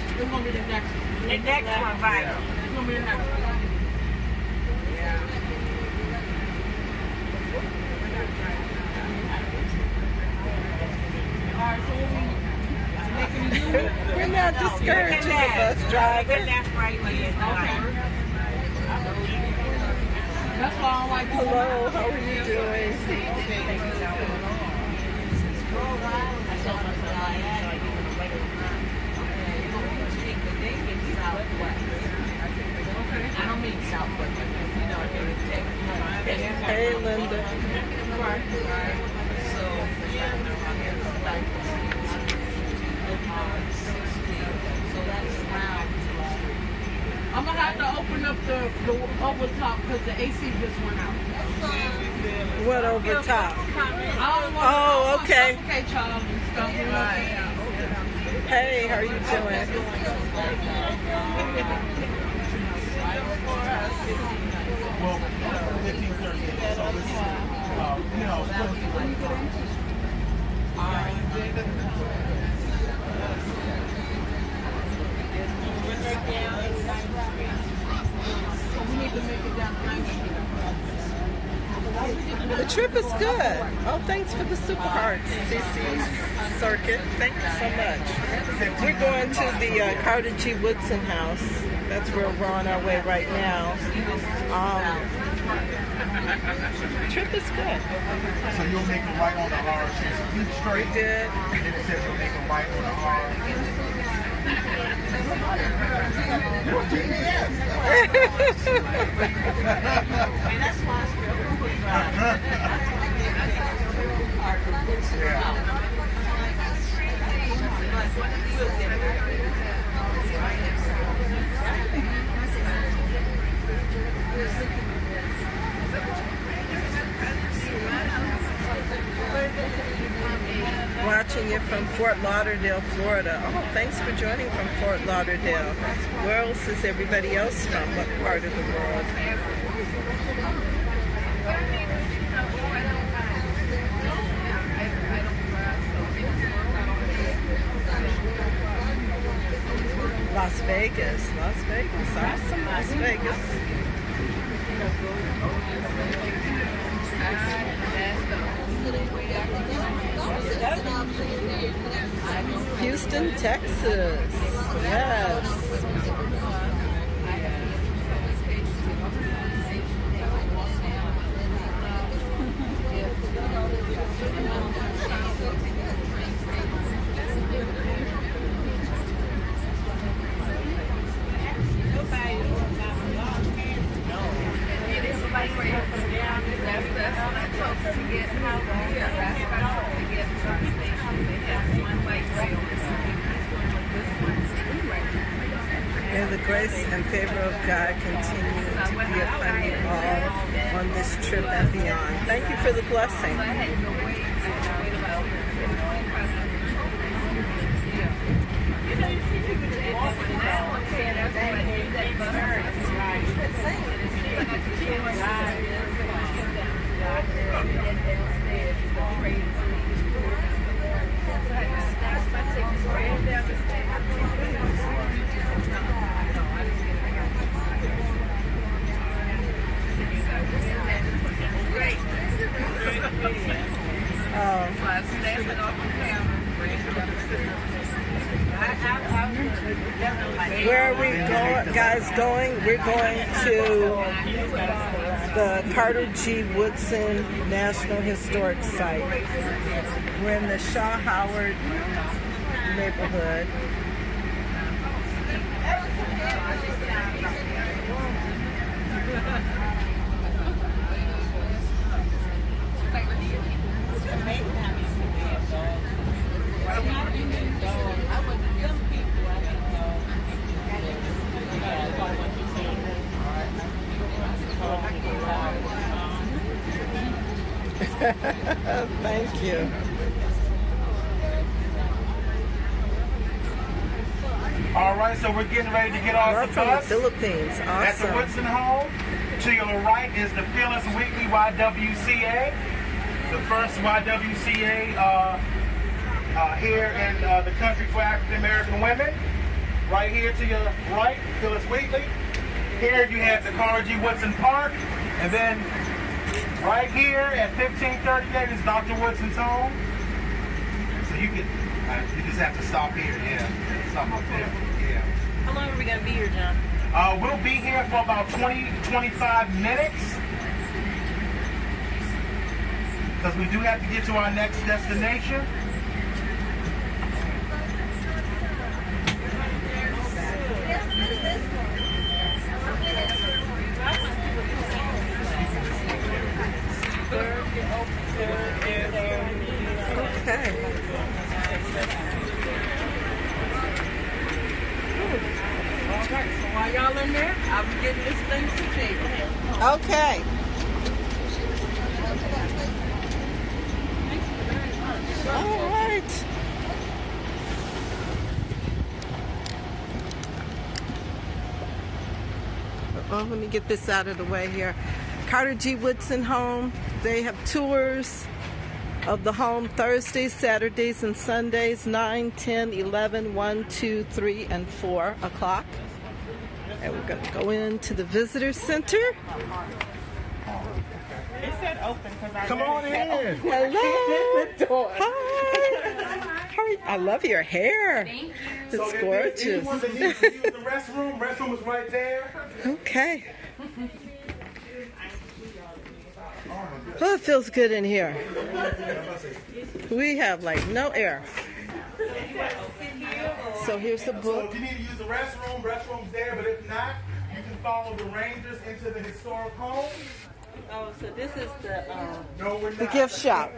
It's going to be the next one. The next one, right? It's going to be the next one. All right, so what we making you? We're not discouraging the bus driver. That's right here. Okay. That's why I don't like Hello, how are you doing? I don't mean south, but you know, Hey, Linda. so that's round. I'm going to have to open up the over top because the AC just went out. What over top? Oh, okay. Okay, child and stuff. You know? Hey, how are you doing? Well, 15:30. So this, you know, So we need to make it down 9th Street. The trip is good. Oh, thanks for the Super Hearts, CC Circuit. Thank you so much. We're going to the Carter G. Woodson House. That's where we're on our way right now. The trip is good. So you'll make a right on the R. So keep straight. We did. And then it says you'll make a right on the R. You're a genius. Watching it from Fort Lauderdale, Florida. Oh, thanks for joining from Fort Lauderdale. Where else is everybody else from? What part of the world? Las Vegas. Awesome, Las Vegas. Houston, Texas. Yes. May the grace and favor of God continue to be upon you all on this trip and beyond. Thank you for the blessing. Where are we going? We're going to the Carter G. Woodson National Historic Site. We're in the Shaw Howard neighborhood. Thank you. All right, so we're getting ready to get off We're the from the bus. Philippines. That's the Awesome. Woodson home. To your right is the Phyllis Wheatley YWCA, the first YWCA here in the country for African American women. Right here to your right, Phyllis Wheatley. Here you have the Carter G. Woodson Park, and then right here at 1538 is Dr. Woodson's home. So you can, you just have to stop here, yeah. Stop up there, yeah. How long are we going to be here, John? We'll be here for about 20-25 minutes because we do have to get to our next destination. Okay. Okay, so while y'all in there, I'll be getting this thing situated. Okay. All right. Well, let me get this out of the way here. Carter G. Woodson home. They have tours of the home Thursdays, Saturdays, and Sundays, 9, 10, 11, 1, 2, 3, and 4 o'clock. And we're going to go into the visitor center. It said open because I Come on in. Hello. Hi. Hi. I love your hair. Thank you. It's So if gorgeous. there's anyone that needs to use the restroom is right there. Okay. Oh, it feels good in here. We have like no air. So here's the So book. if you need to use the restroom's there, but if not, you can follow the Rangers into the historic home. Oh, so this is the, No, we're not. The gift shop.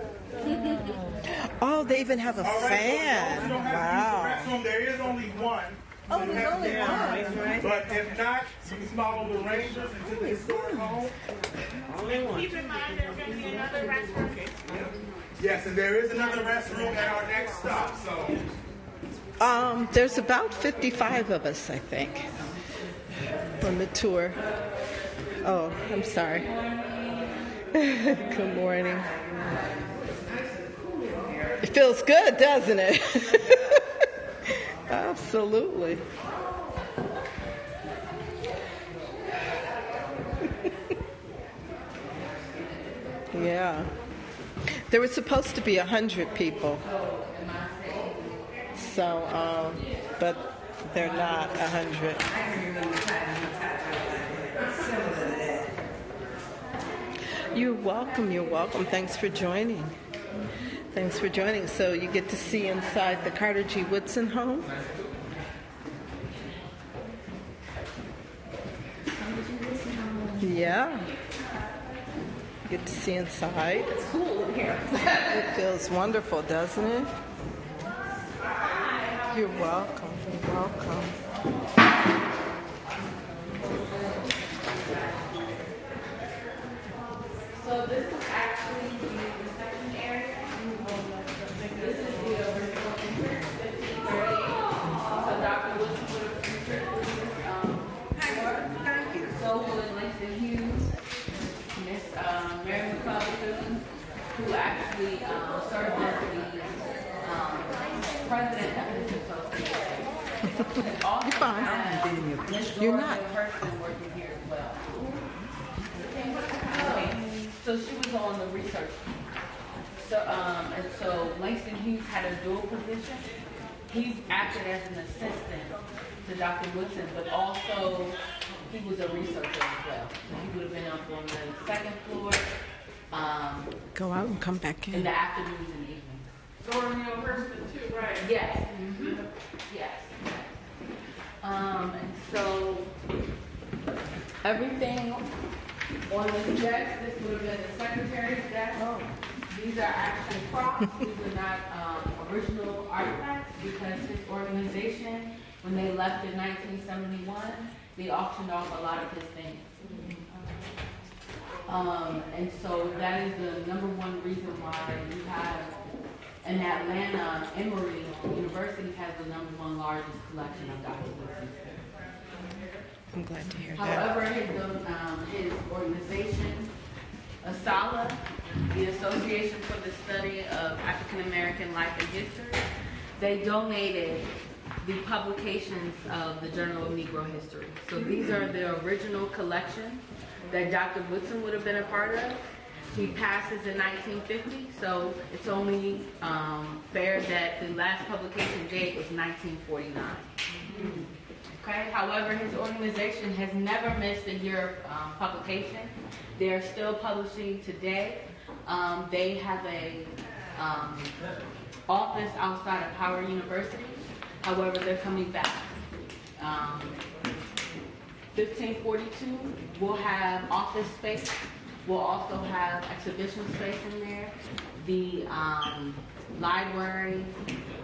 Oh, they even have a All right, fan. so you don't have Wow. to use the restroom. There is only one. oh, there's only one. But if not, you can follow the Rangers into the historic home. keep in mind there's going to be another restroom. Yes, and there is another restroom at our next stop. So There's about 55 of us, I think, on the tour. Oh, I'm sorry. Good morning. It feels good, doesn't it? Absolutely. Yeah. There were supposed to be 100 people. So, but they're not 100. You're welcome. You're welcome. Thanks for joining. Thanks for joining. So you get to see inside the Carter G. Woodson home. Yeah. You get to see inside. It's cool in here. It feels wonderful, doesn't it? You're welcome. You're welcome. So this is actually the reception area. This is the original entrance, 1538. So Dr. Woodson would have featured this. So would Langston Hughes, Miss Mary McLeod, Bethune, who actually served as the president of this association. You're fine. You're not. Person working here as well. So she was on the research team. So, and so Langston Hughes had a dual position. He acted as an assistant to Dr. Woodson, but also he was a researcher as well. So he would have been up on the second floor Go out and come back in in. the afternoons and evenings. So are you a person too, right? Yes. Yes. And so everything On this desk, this would have been the secretary's desk. These are actually props. These are not original artifacts because his organization, when they left in 1971, they auctioned off a lot of his things. And so that is the number one reason why you have in Atlanta, Emory University has the number one largest collection of Dr. Woodson's. I'm glad to hear that. However, his organization, ASALA, the Association for the Study of African American Life and History, they donated the publications of the Journal of Negro History. So these are the original collection that Dr. Woodson would have been a part of. He passes in 1950, so it's only fair that the last publication date was 1949. Okay. However, his organization has never missed a year of publication. They are still publishing today. They have a office outside of Howard University. However, they're coming back. 1542 will have office space. We'll also have exhibition space in there. The library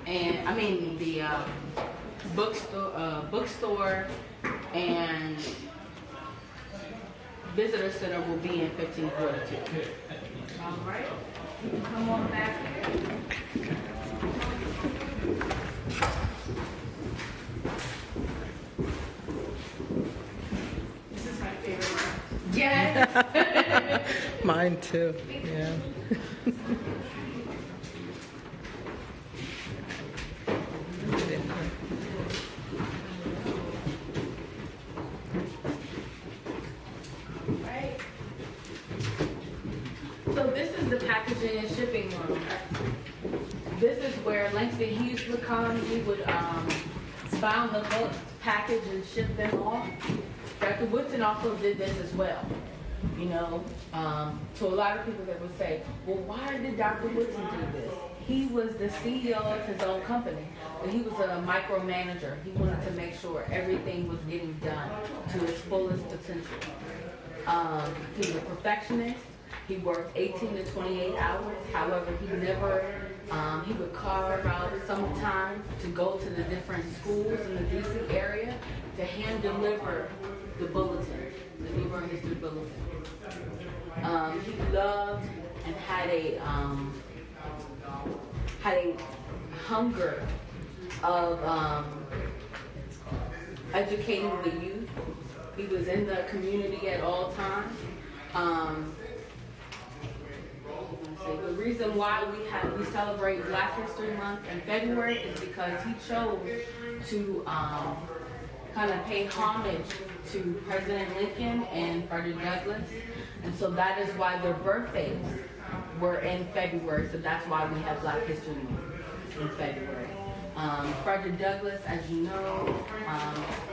and the bookstore and visitor center will be in 1542. All right, come on back here. This is my favorite one. Yes. Mine too. Yeah. Right. So this is the packaging and shipping room. This is where Langston Hughes would come. He would bound the books, package and ship them off. Dr. Woodson also did this as well. You know, to a lot of people that would say, well, why did Dr. Woodson do this? He was the CEO of his own company, but he was a micromanager. He wanted to make sure everything was getting done to its fullest potential. He was a perfectionist. He worked 18 to 28 hours. However, he would carve out some time to go to the different schools in the DC area to hand deliver the bulletin, the Negro History Bulletin. He loved and had a hunger of educating the youth. He was in the community at all times. The reason why we celebrate Black History Month in February is because he chose to kind of pay homage to President Lincoln and Frederick Douglass, and so that is why their birthdays were in February. So that's why we have Black History Month in February. Frederick Douglass, as you know,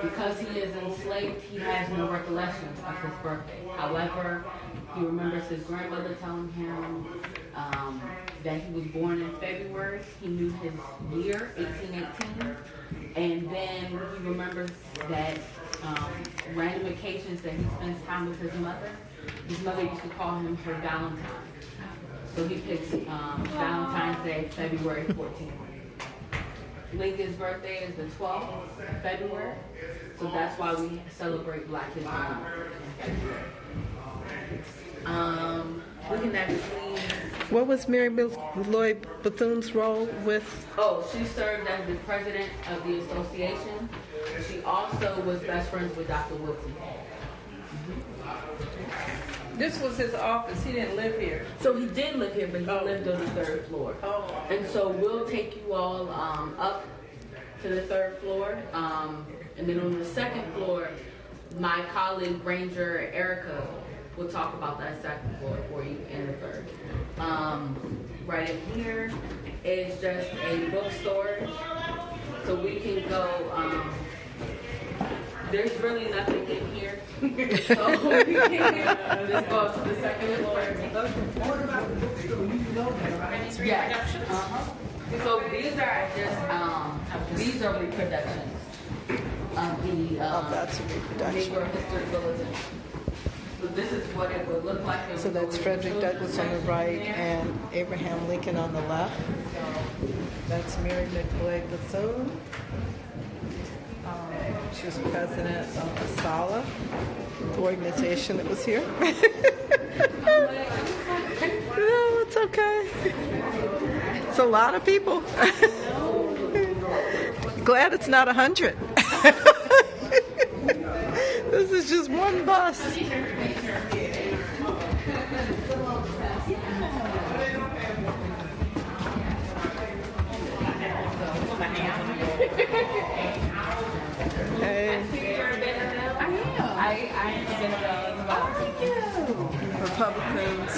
because he is enslaved, he has no recollection of his birthday. However, he remembers his grandmother telling him that he was born in February. He knew his year, 1818. And then he remembers that random occasions that he spends time with his mother. His mother used to call him her Valentine. So he picks Valentine's Day, February 14th. Lincoln's birthday is the 12th of February. So that's why we celebrate Black History Month in February. Looking at the What was Mary Lloyd Bethune's role with? Oh, she served as the president of the association. She also was best friends with Dr. Woodson. This was his office. He didn't live here. So he did live here, but he lived on the third floor. Oh. And so we'll take you all up to the third floor. And then on the second floor, my colleague, Ranger Erica, will talk about that second floor for you in the third. Right in here is just a bookstore. So we can go, there's really nothing in here. So we can just go up to the second floor. What about the bookstore? You know that, right? Yes. So these are just, these are reproductions of the That's a reproduction. Negro History Bulletin. So this is what it would look like. So that's Frederick Douglass on the right and Abraham Lincoln on the left. That's Mary McLeod Bethune. She was president of ASALA, the organization that was here. No, it's okay. It's a lot of people. Glad it's not 100. This is just one bus. Hey. Republicans.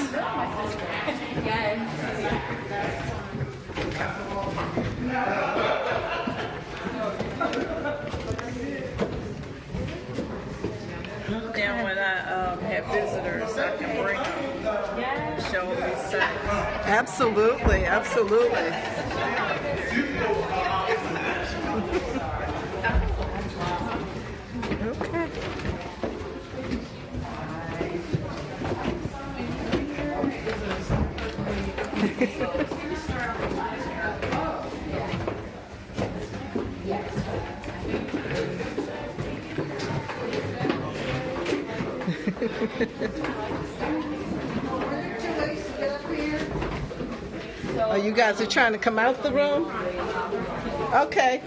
Then when I have visitors, I can bring them, show them these sites. Absolutely, absolutely. Okay. Oh, you guys are trying to come out the room? Okay.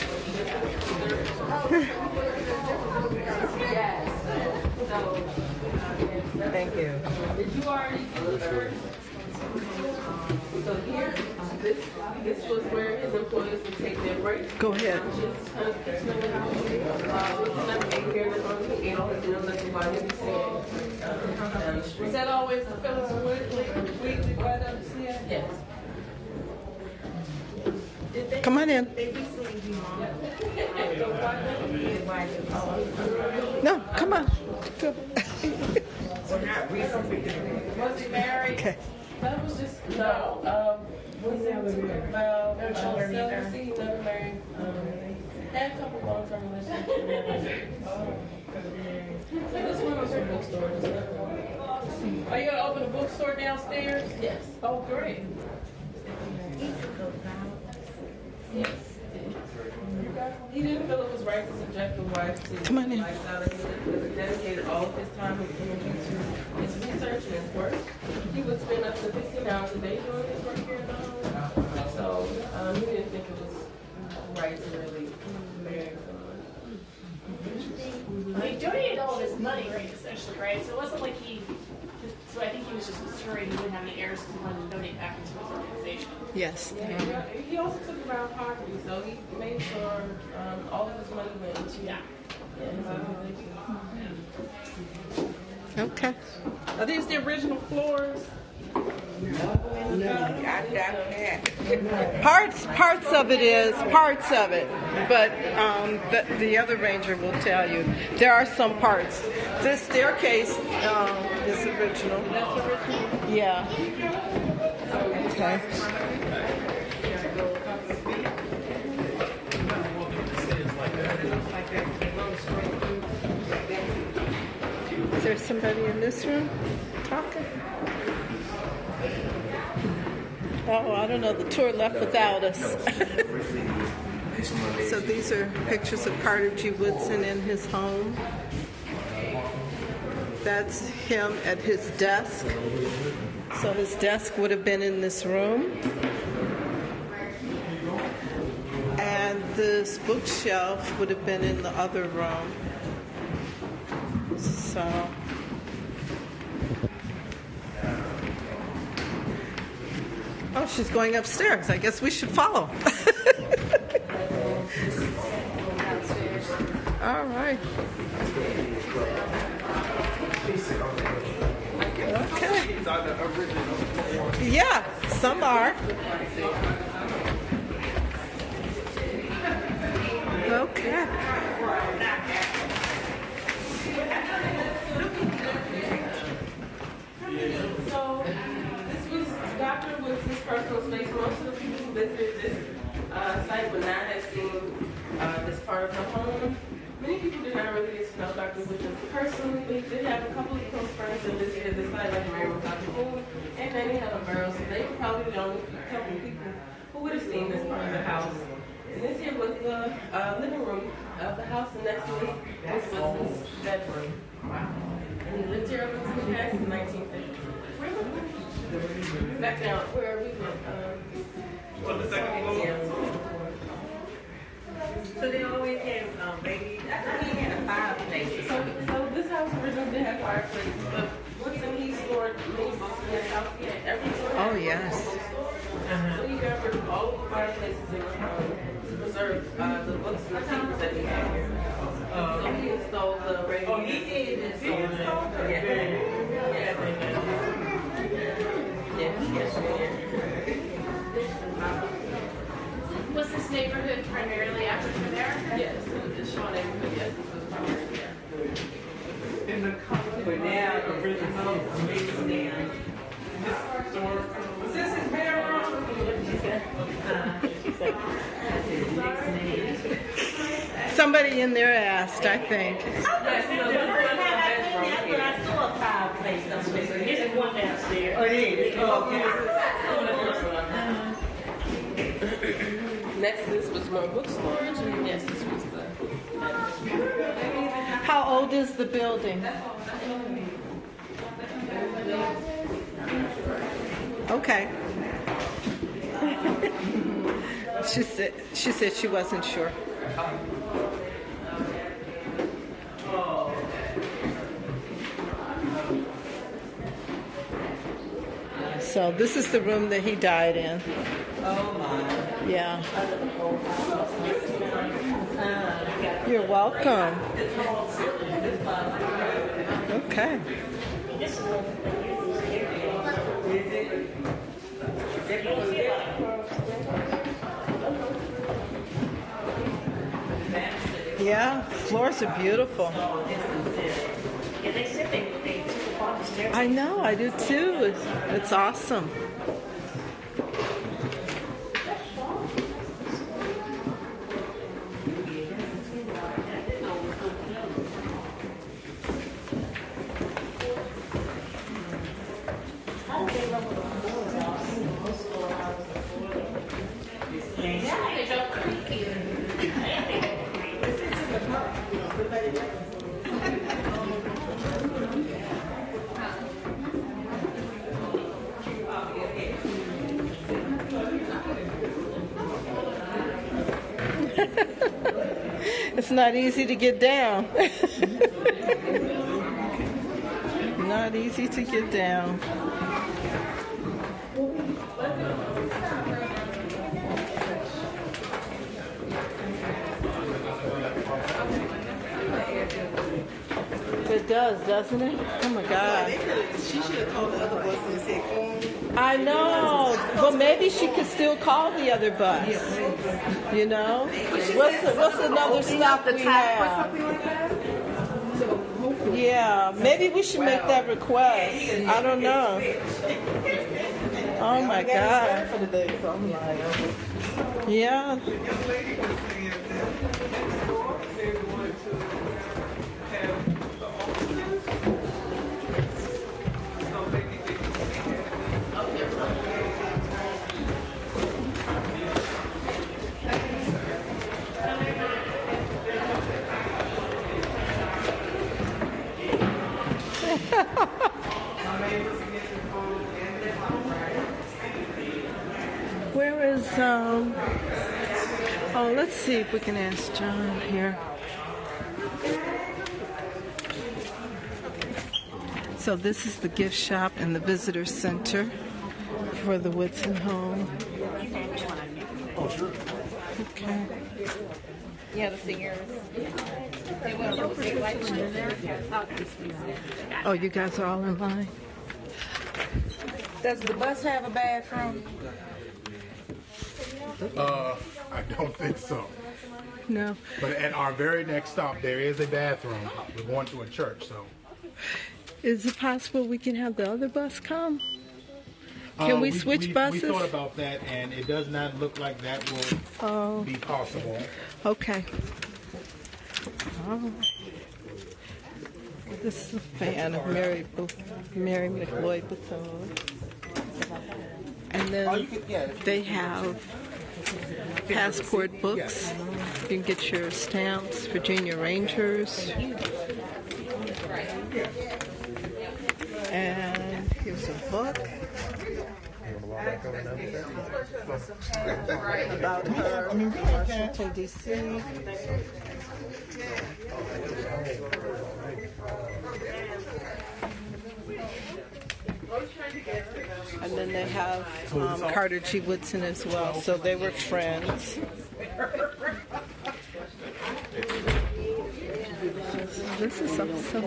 Thank you. Did you already do the third? So here, this was where his employees would take their break. Go ahead. Was that always the Phillips weekly right up here? Yes. Come on in. No, come on. Go. Was he married? Okay. That was just no. Was it about never married. Had a couple long-term relationships. This one was her bookstore. Are you gonna open a bookstore downstairs? Yes. Oh, great. Yes. He didn't feel it was right to subject the wife to Come on in. lifestyle that he dedicated all of his time and energy to his research and his work. He would spend up to 15 hours a day doing his work here at the home. So he didn't think it was right to really marry someone. He donated all of his money, right, essentially, right? So it wasn't like so I think he was just ensuring he wouldn't have any heirs who wanted to donate back into his organization. Yes. Yeah, he also took around poverty, so he made sure all of his money went into his organization. Okay. Are these the original floors? Parts of it is, parts of it. But the other ranger will tell you. There are some parts. This staircase is original. That's original? Yeah. Okay. Is there somebody in this room talking? Oh, I don't know. The tour left without us. So these are pictures of Carter G. Woodson in his home. That's him at his desk. So his desk would have been in this room. And this bookshelf would have been in the other room. So... Oh, she's going upstairs. I guess we should follow. All right. Okay. Yeah, some are. Okay. So this was Dr. Woods' personal space. Most of the people who visited this site would not have seen this part of the home. Many people did not really get to know Dr. Woodson personally, but he did have a couple of close friends that visited the site, like Mary with Dr. Bethune and Nanny Helen Burroughs. So they were probably the only couple of people who would have seen this part of the house. And this here was the living room of the house, and next to it was Woodson's bedroom. And he lived here up until he passed in 1950. Back down where we went. On the second floor? Yeah. So they always have babies. I thought he had a fireplace. So this house originally did have fireplaces, but Woodson, he stored many books in his house. He had everything. Oh, yes. So he got rid of all of the fireplaces in the house to preserve the books and the papers that he had here. So he installed the radio. Oh, he did this. He installed it? Was this neighborhood primarily African American? Yes, it's Shaw neighborhood. Yes, this was primarily African. But now the original is down. Was this his bedroom? Somebody in there asked, I think. Yes, no, but I saw a fireplace upstairs. This is one downstairs. Oh, it is. Next, this was more book storage, and yes, this was the. How old is the building? Okay. She said she wasn't sure. So this is the room that he died in. Oh, my. Yeah. You're welcome. Okay. Yeah, floors are beautiful. Yeah, they said they took apart the stairs. I know, I do too. It's awesome. It's not easy to get down. Not easy to get down. It does, doesn't it? Oh my God. She should have called the other bus and said, I know, but maybe she could still call the other bus. You know, what's another stop we have? Yeah, maybe we should make that request. I don't know. Oh my God. Yeah. Where is, oh, let's see if we can ask John here. So this is the gift shop and the visitor center for the Woodson home. Oh, sure. Okay. Yeah, the singers. Oh, you guys are all in line? does the bus have a bathroom? I don't think so. No. But at our very next stop, there is a bathroom. We're going to a church, so. Is it possible we can have the other bus come? Can we switch buses? We thought about that, and it does not look like that will be possible. Okay. This is a fan of Mary McLeod Bethune. And then they have passport books. You can get your stamps, Virginia Rangers. And here's a book about her, Washington, D.C. And then they have Carter G. Woodson as well, so they were friends. This is awesome.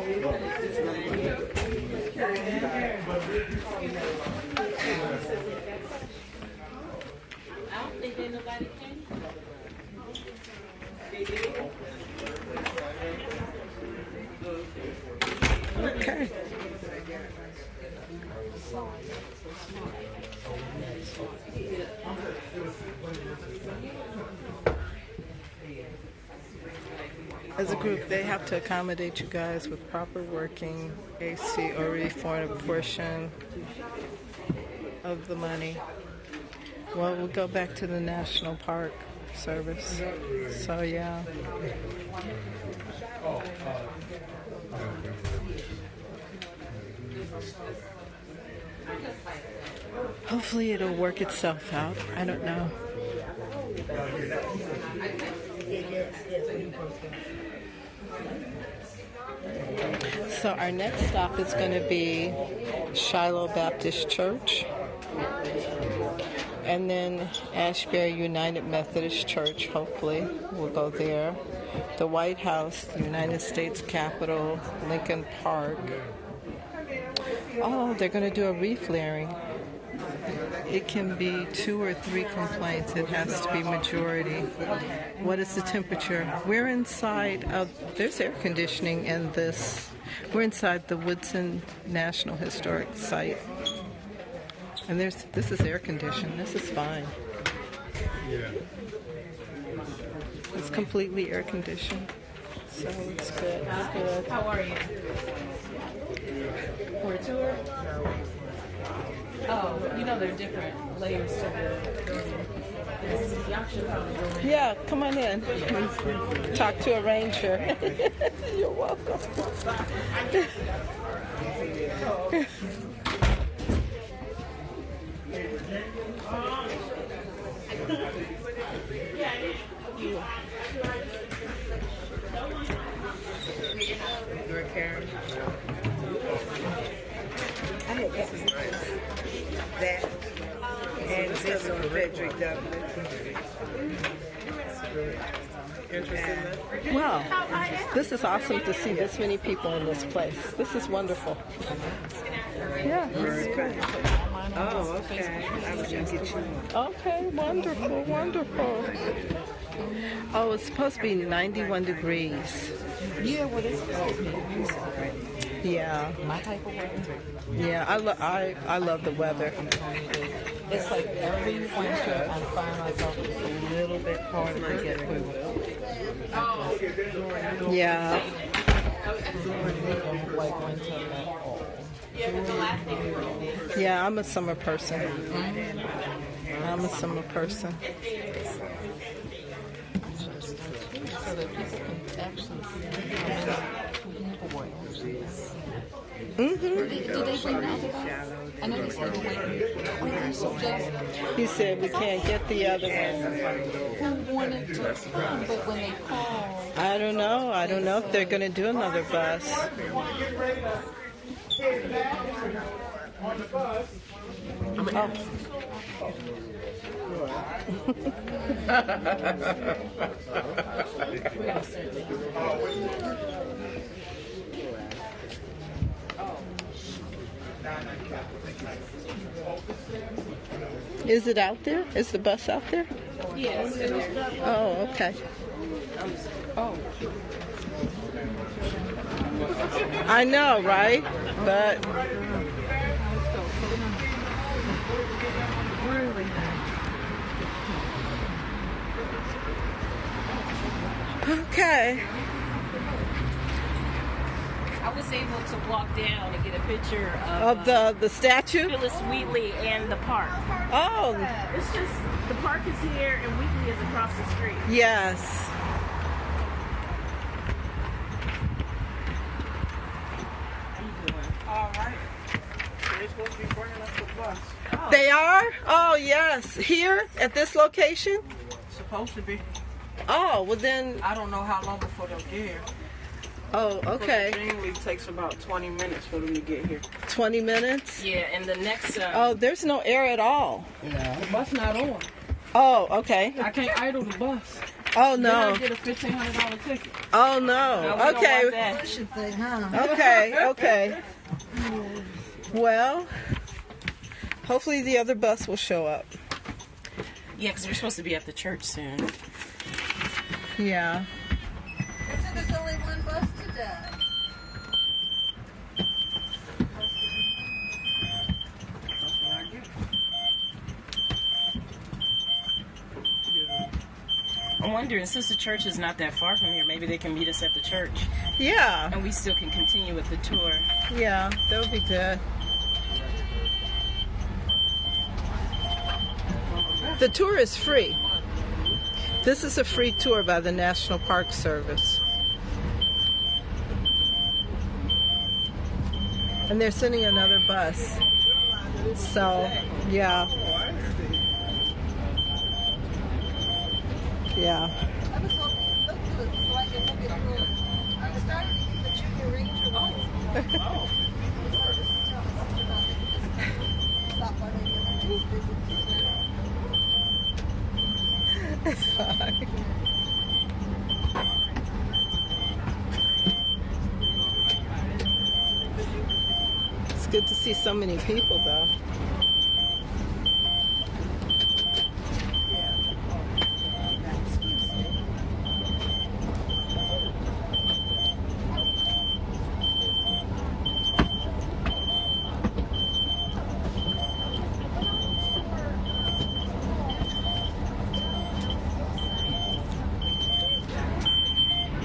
Okay. As a group, they have to accommodate you guys with proper working AC or refund a portion of the money. Well, we'll go back to the National Park Service. So, yeah. Hopefully it'll work itself out. I don't know. So our next stop is going to be Shiloh Baptist Church, and then Ashbury United Methodist Church, hopefully. We'll go there. The White House, the United States Capitol, Lincoln Park. Oh, they're going to do a reflaring. It can be 2 or 3 complaints. It has to be majority. What is the temperature? We're inside of, there's air conditioning in this. We're inside the Woodson National Historic Site. And this is air conditioned. This is fine. Yeah. It's completely air conditioned. So it's good. It's good. How are you? For a tour? Oh, you know there are different layers to the... Yeah, come on in. Talk to a ranger. You're welcome. You're Karen. I had that and this on Frederick Douglass. Wow, this is awesome to see this many people in this place. This is wonderful. Yeah, this is good. Oh, okay. I was going to get you one. Okay, wonderful, wonderful. Oh, it's supposed to be 91 degrees. Yeah, well, it's supposed to be. Yeah. My type of weather. Yeah, I love the weather. It's like every winter I find myself it's a little bit harder to get through. Yeah. Like winter at all. Yeah, I'm a summer person. I'm a summer person. So that people can actually see how many people were actually. Mm-hmm. Did they bring the other one? I know they said wait. So just He said we can't get the other one. who wanted to come, but when they called. I don't know. I don't know if they're going to do another bus. On the bus. Oh. Is it out there? Is the bus out there? Yes. Oh, okay. Oh. I know, right? But okay. was able to walk down and get a picture of the statue? Phyllis Wheatley and the park. Oh. It's just, the park is here and Wheatley is across the street. Yes. All right. They're supposed to be bringing us the bus. Oh. They are? Oh, yes. Here at this location? Supposed to be. Oh, well then. I don't know how long before they'll get here. Oh, okay. It generally takes about 20 minutes for them to get here. 20 minutes? Yeah, and the next... oh, there's no air at all. Yeah. The bus not on. Oh, okay. I can't idle the bus. Oh, no. Then I get a $1,500 ticket. Oh, no. Okay. Okay. Well, hopefully the other bus will show up. Yeah, because we're supposed to be at the church soon. Yeah. So there's only one bus today. I'm wondering, since the church is not that far from here, maybe they can meet us at the church. Yeah. And we still can continue with the tour. Yeah, that would be good. The tour is free. This is a free tour by the National Park Service. And they're sending another bus. So, yeah. Yeah. I was hoping to look to it so I could look at the. I was starting to get the Junior Ranger one. Stop by maybe on the next visit. It's fine. It's good to see so many people, though.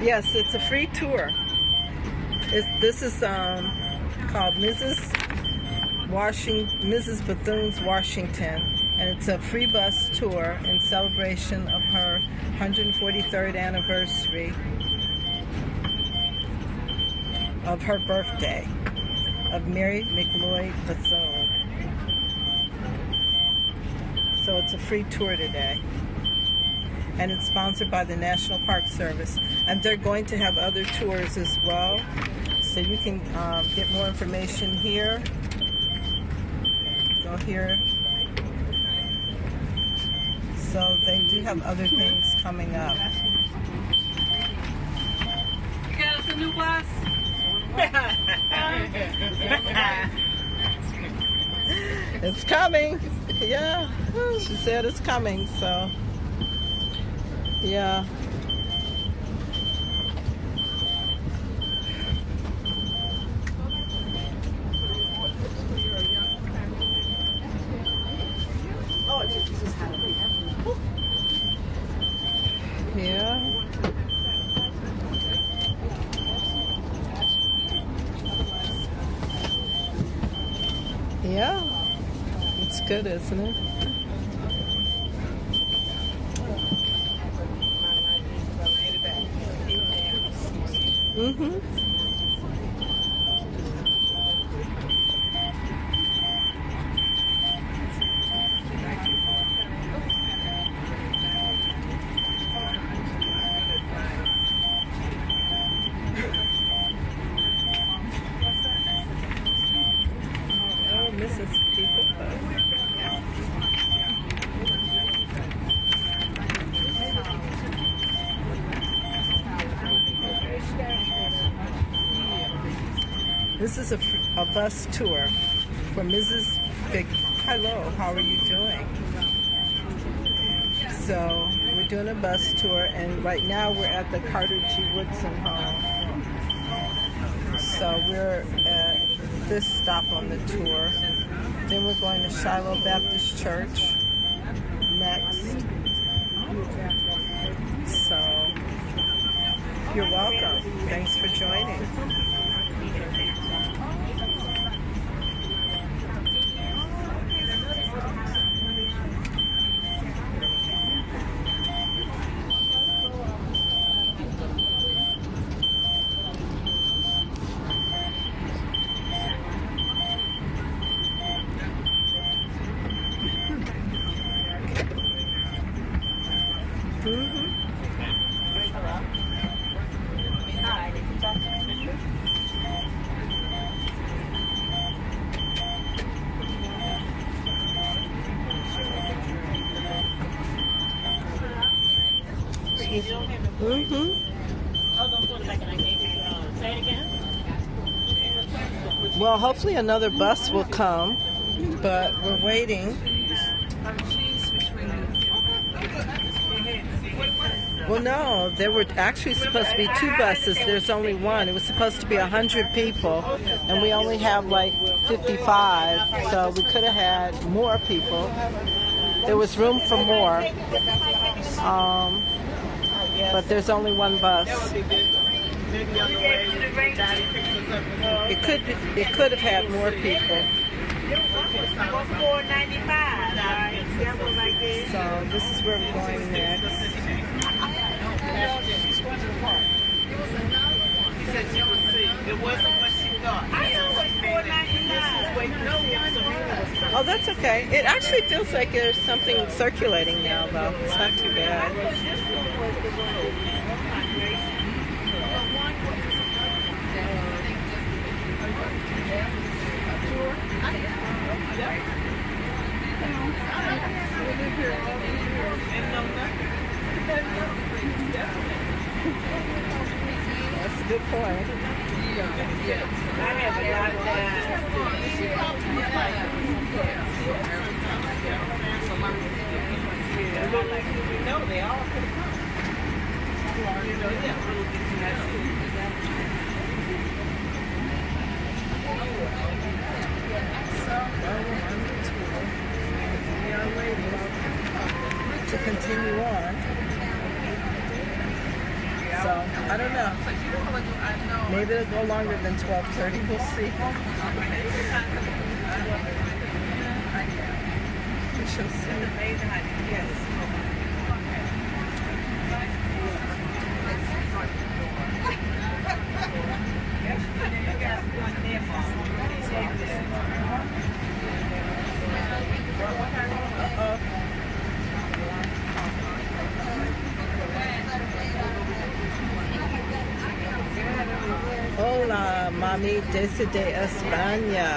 Yes, it's a free tour. This is called Mrs. Bethune's Washington, and it's a free bus tour in celebration of her 143rd anniversary of her birthday, of Mary McLeod Bethune. So it's a free tour today. And it's sponsored by the National Park Service. And they're going to have other tours as well. So you can get more information here. Go here. So they do have other things coming up. You got us a new bus? It's coming. Yeah. She said it's coming, so. Yeah. Yeah. Yeah. It's good, isn't it? Mm-hmm. Oh, Mrs. People. This is a bus tour for Mrs. Big. Hello, how are you doing? So we're doing a bus tour, and right now we're at the Carter G. Woodson home. So we're at this stop on the tour. Then we're going to Shiloh Baptist Church next. So you're welcome. Thanks for joining. Mm-hmm. Say it again. Well, hopefully another bus will come, but we're waiting. Well, no, there were actually supposed to be 2 buses. There's only one. It was supposed to be 100 people, and we only have like 55, so we could have had more people. There was room for more, but there's only one bus. It could have had more people. So this is where we're going next. It wasn't what she thought. I know it was $4.99. Oh, that's okay. It actually feels like there's something circulating now, though. It's not too bad. That's a good point. I have a lot of they all could have come. We are waiting to continue on. So, I don't know. Maybe it'll go longer than 12:30. We'll see. We shall see. Hola, mami, desde España.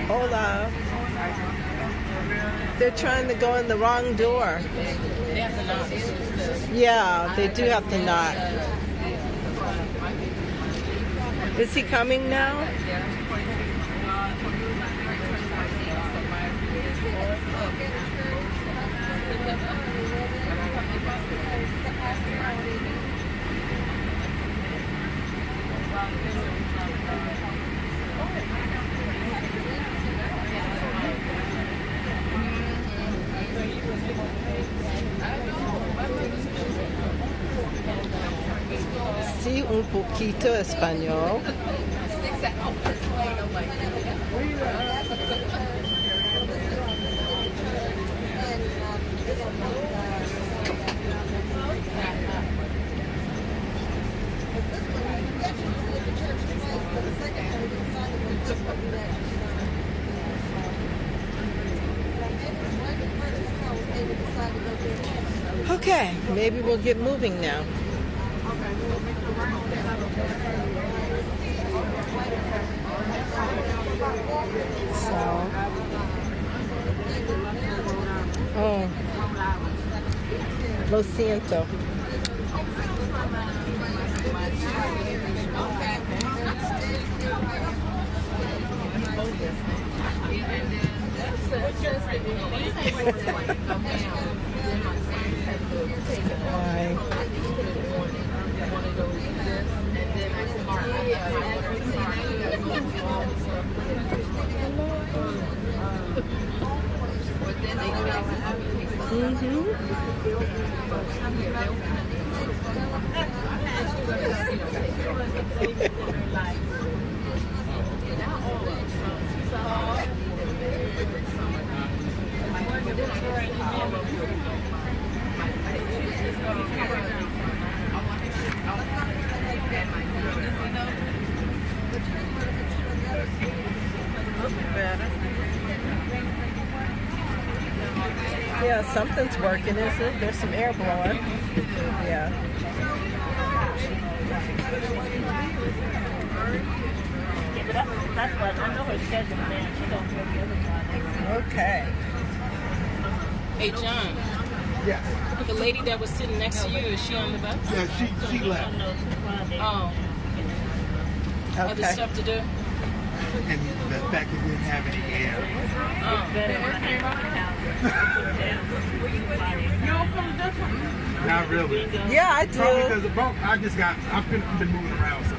Hola. They're trying to go in the wrong door. They have to knock. Yeah, they do have to knock. Is he coming now? Sí, un poquito español. Okay, maybe we'll get moving now. So, oh, lo siento. Yeah, something's working, isn't it? There's some air blowing. Yeah. That's what I know her schedule, man. She don't feel the other one. Okay. Hey, John. Yes. The lady that was sitting next to you, is she on the bus? Yeah, she left. Oh. Other Okay. stuff to do? And the fact that we didn't have any air. You don't feel different? Not really. Yeah, I do. Probably because the bump, I've been moving around some.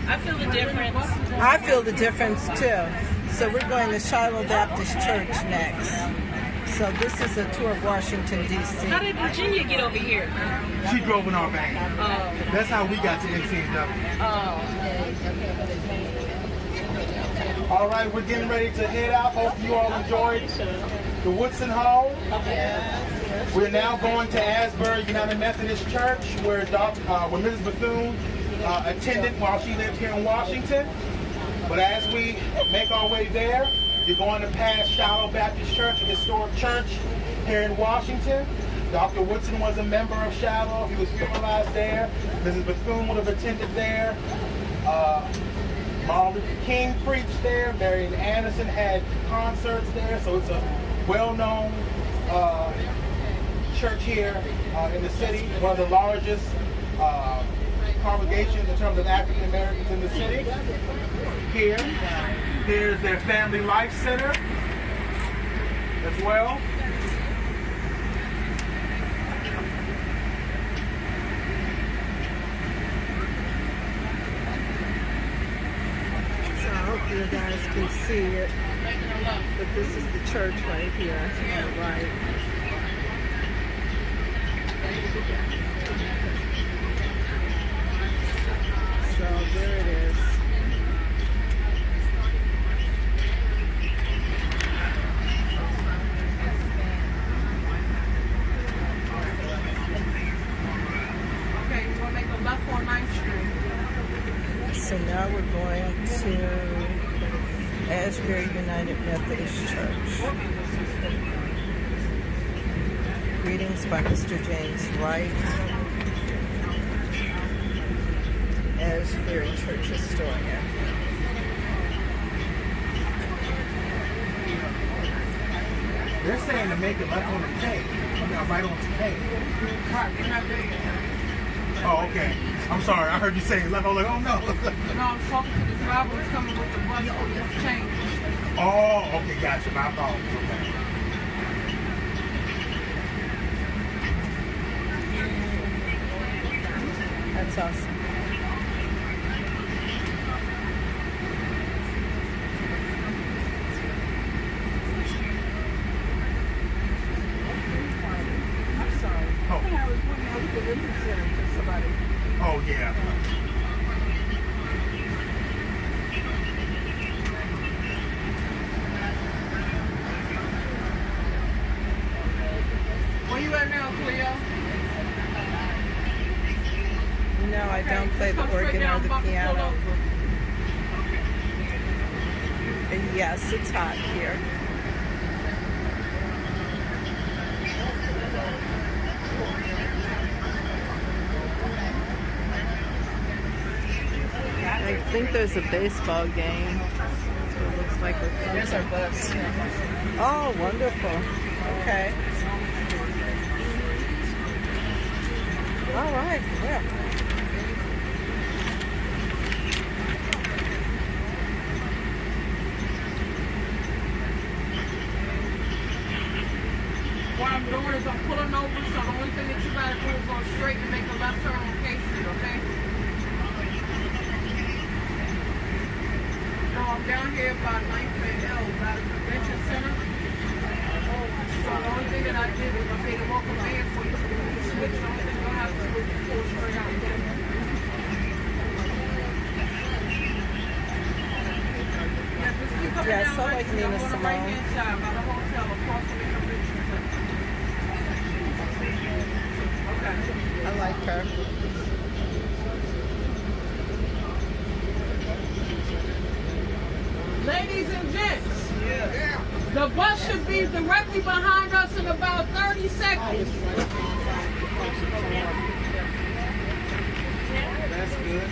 I feel the difference. I feel the difference too. So we're going to Shiloh Baptist Church next. So this is a tour of Washington, D.C. How did Virginia get over here? She drove in our van. Oh. That's how we got to NCW. Oh. All right, we're getting ready to head out. Hope you all enjoyed the Woodson Hall. We're now going to Asbury United Methodist Church, where Mrs. Bethune attended while she lived here in Washington. But as we make our way there, you're going to pass Shiloh Baptist Church, a historic church here in Washington. Dr. Woodson was a member of Shiloh. He was funeralized there. Mrs. Bethune would have attended there. Martin Luther King preached there. Marian Anderson had concerts there. So it's a well-known church here in the city. One of the largest congregations in terms of African Americans in the city. Here's their Family Life Center as well. So I hope you guys can see it. But this is the church right here. Right. So there it is. Okay, you want to make a left on 9th Street. So now we're going to Asbury United Methodist Church. Greetings by Mr. James Wright, Asbury Church historian. They're saying to make it left on the K. Right on the K. Right, we're not there yet. Oh, okay. I'm sorry. I heard you say left. I was like, oh no. No, I'm talking to the driver who's coming with the bus for this change. Oh, okay, gotcha. My apologies. Okay. That's awesome. I'm sorry. Oh. I think I was wondering if the Living Center for somebody. Oh, yeah. Where you at now, Cleo? No, I don't play the organ or the piano. Yes, it's hot here. I think there's a baseball game. That's what it looks like. There's our bus. Oh, wonderful. Okay. All right. Yeah. What I'm doing is I'm pulling over, so the only thing that you gotta do is go straight and make a left turn on K Street, okay? No, I'm down here by 9th and L, by the convention center. So the only thing that I did was I made a local van for you. You switch, the only thing you'll have to do is pull straight out. Yeah, I saw like Nina Simone. Right-hand side by the hotel across from the convention center. Okay. I like her. Ladies and gents, the bus should be directly behind us in about 30 seconds. That's good.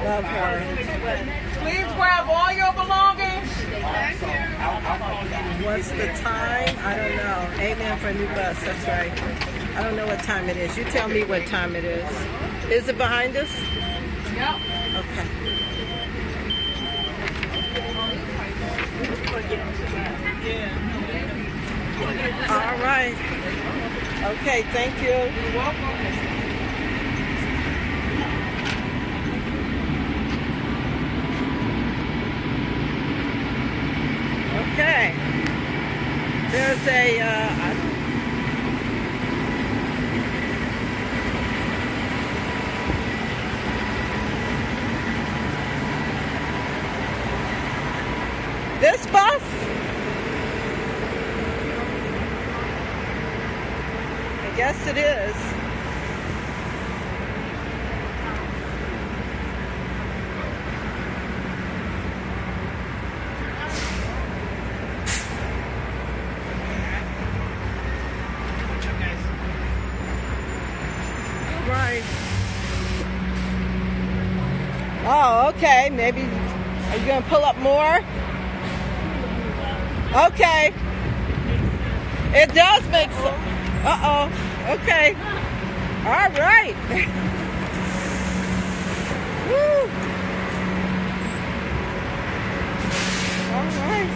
Love her. Please grab all your belongings. I'll What's the time? I don't know. 8 a.m. for a new bus. That's right. I don't know what time it is. You tell me what time it is. Is it behind us? Yep. Okay. All right. Okay, thank you. You're welcome. Okay. There's a, this bus? I guess it is. Right. Oh, okay. Maybe, are you going to pull up more? Okay. It does make sense. Uh-oh. Okay. All right. Woo. All right.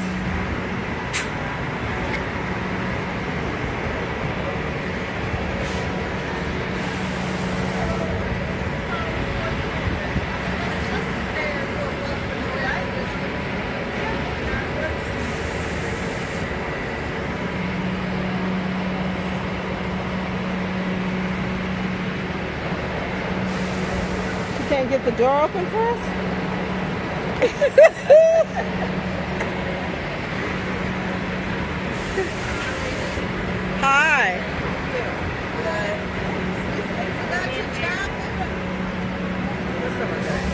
Can't get the door open for us? Hi.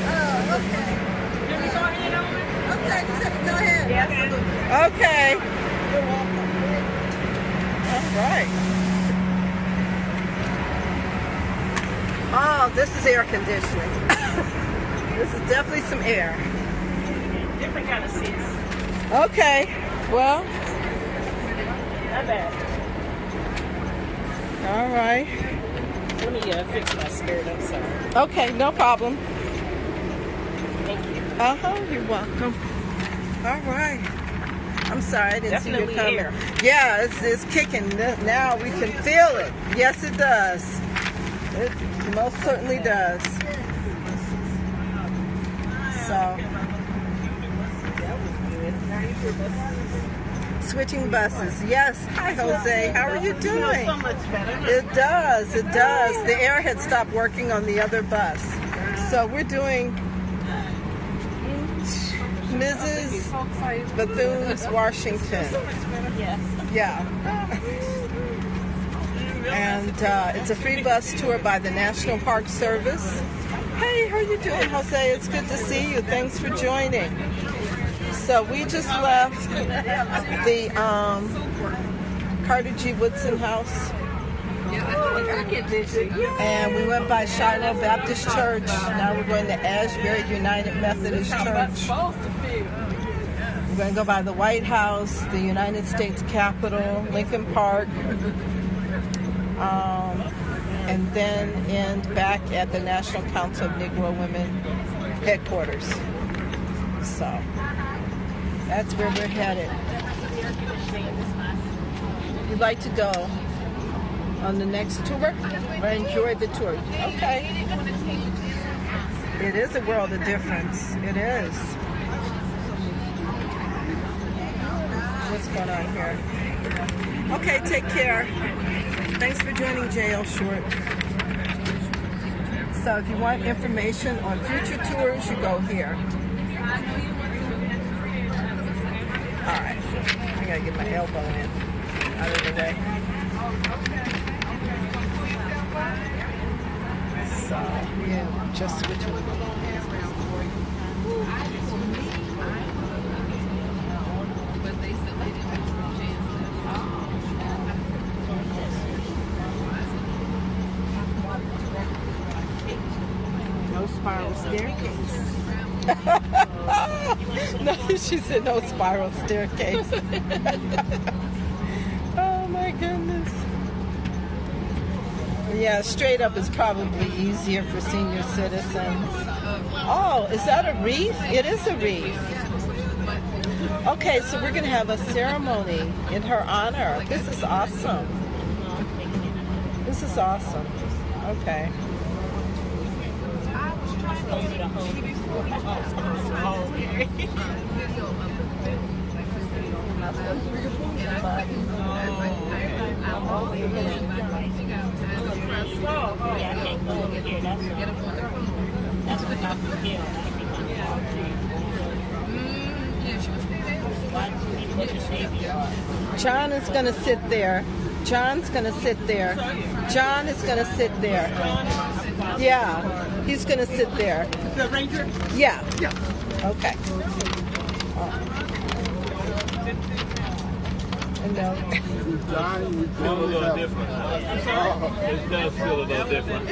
Oh, okay. Can we go ahead on it? Okay, just have to go ahead. Yes. Okay. You're welcome. All right. Oh, this is air conditioning. This is definitely some air. Different kind of seats. Okay. Well. Not bad. All right. Let me fix my skirt. I'm sorry. Okay, no problem. Thank you. Uh-huh, you're welcome. All right. I'm sorry, I didn't Definitely see you coming. air. Yeah, it's kicking. Now we can feel it. Yes, it does. It most certainly does. So, switching buses. Yes. Hi, Jose. How are you doing? So much better. It does. It does. The air had stopped working on the other bus. So we're doing Mrs. Bethune's Washington. Yes. Yeah. And it's a free bus tour by the National Park Service. Hey, how are you doing, Jose? It's good to see you. Thanks for joining. So we just left the Carter G. Woodson House. And we went by Shiloh Baptist Church. Now we're going to Ashbury United Methodist Church. We're going to go by the White House, the United States Capitol, Lincoln Park, and then end back at the National Council of Negro Women headquarters. So that's where we're headed. You'd like to go on the next tour or enjoy the tour? Okay. It is a world of difference. It is. What's going on here? Okay, take care. Thanks for joining JL Short. So if you want information on future tours, you go here. All right. I gotta get my elbow in out of the way. So yeah, just switching. No spiral staircase. No, she She said no spiral staircase. Oh my goodness. Yeah, straight up is probably easier for senior citizens. Oh, is that a wreath? It is a wreath. Okay, so we're going to have a ceremony in her honor. This is awesome. This is awesome. Okay. John is going to sit there. John's going to sit there. John is going to sit there. Yeah, he's going to sit there. The ranger? Yeah. Yeah. Okay. No. Feel a little different. It does feel a little different.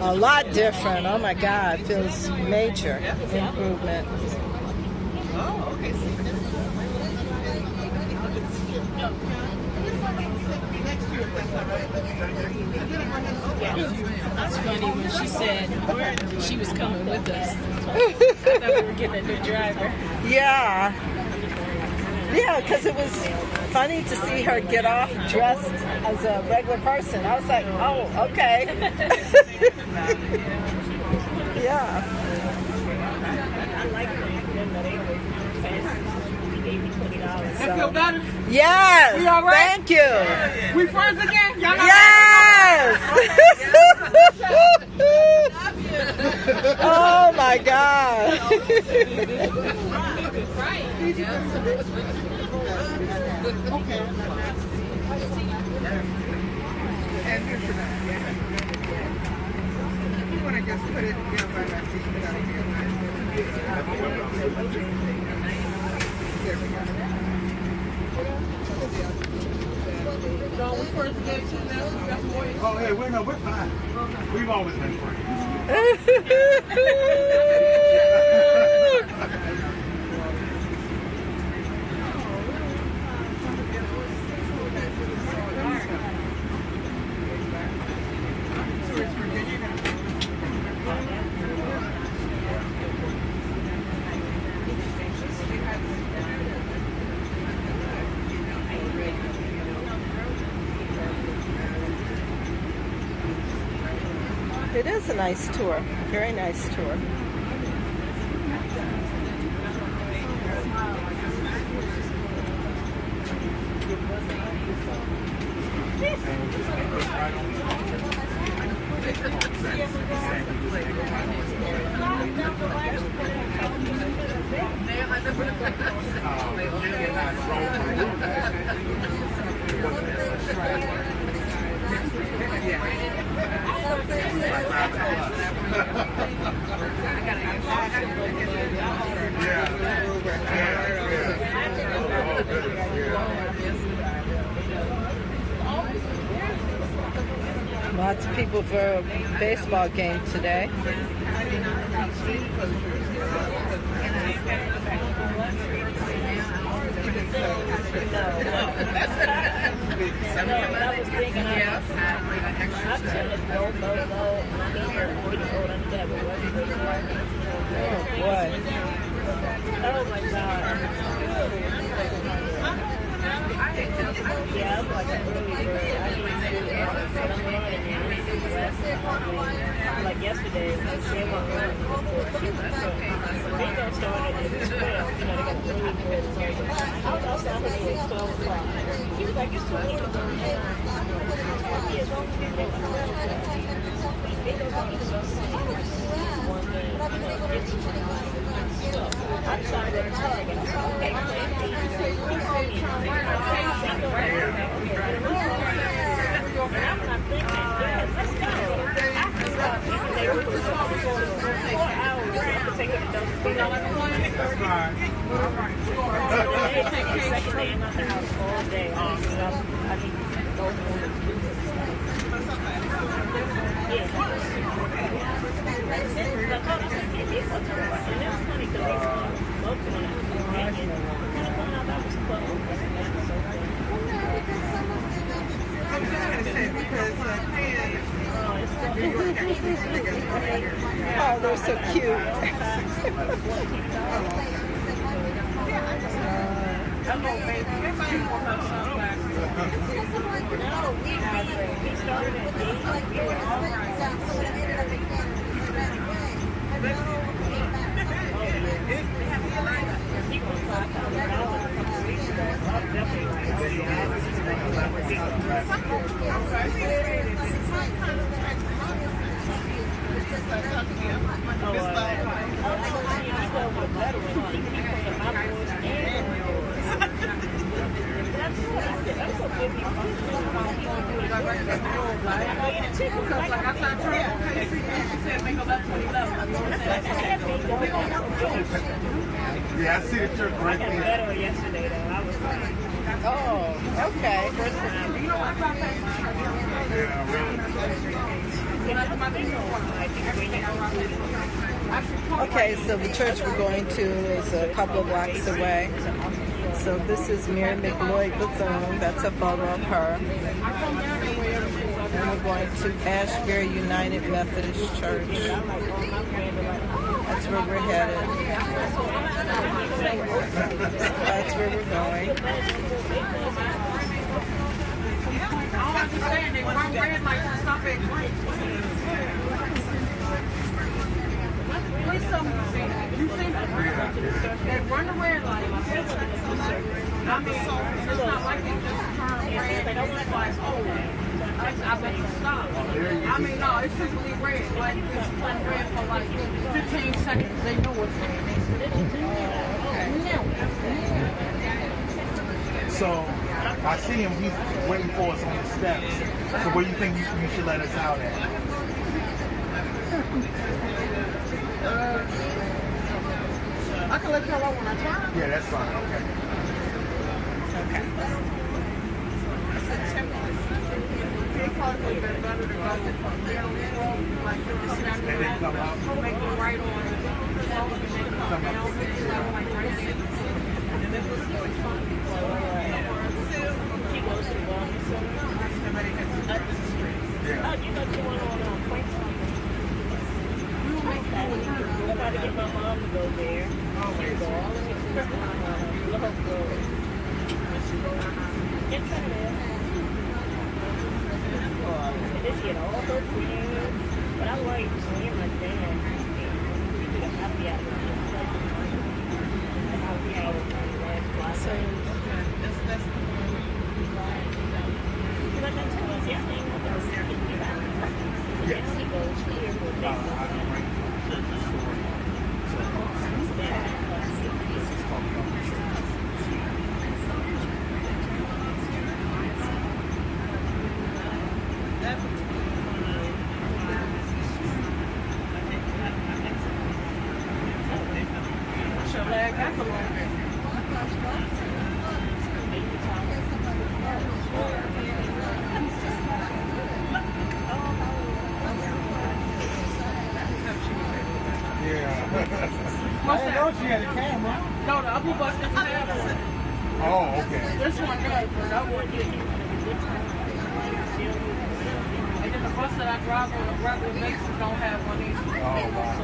A lot different. Oh my God, feels major improvement. Oh, okay. It's funny when she said she was coming with us. I thought we were getting a new driver. Yeah. Yeah, because it was funny to see her get off dressed as a regular person. I was like, oh, okay. Yeah. I like them, but they were fast. He gave me $20. That feel better? Yes. We all right? Thank you. We friends again? Y'all Yes. Oh my God. You want to just put it down by that seat. Oh, hey, we're fine. We've always been friends. It is a nice tour. Very nice tour. Lots of people for a baseball game today. Oh boy. Oh my God. Yeah, I'm like a really good. I need to like yesterday, I said my run was they got started at 12. You know, they got a really good schedule. I was outside for at 12 o'clock. He was like, it's too late to go. Yeah, as long as we get to 12. They don't want to go one thing. I'm trying to target. Okay, I'm not thinking, yes, let's go. They were supposed to go 4 hours to take it to those people. That's fine. They take the second day in the house all day. I need to go home and do this. Yeah. That's it. And it was funny because Oh, they're so cute. Yeah, I see that you're great. Oh, okay. Okay, so the church we're going to is a couple of blocks away. So this is Mary McLeod Bethune. That's a photo of her. And we're going to Ashbury United Methodist Church. That's where we're headed. That's where we're going. I don't understand. They run red lights and stop at green. Please tell me you seen that. They run the red lights. I mean, it's not like they just turn red and it's like, oh, I better stop. I mean, no, it's simply red. Like, it's red for like 15 seconds. They know what's red. So I see him, he's waiting for us on the steps. So where do you think you should let us out at? I can let you know when I turn. Yeah, that's fine. Okay. It probably would have been better to go down the road, like just snap it back, make it right on the road, and then come down, like right there. And then just go fun. She goes to the wellness center. Somebody has to touch the street. Oh, you know the one on Point Street. I'm about to get my mom to go there. Oh, wait. Go all the way to Love Road. It's in there. This get all her friends, but I like seeing my dad. He did a happy hour. So that's but then tell us yesterday what the second year out. Yes, he goes here for I didn't know she had a camera. No, the other bus doesn't have one. Oh, okay. This one does, but that one didn't. And then the bus that I drive on a regular basis don't have one either. Oh, wow.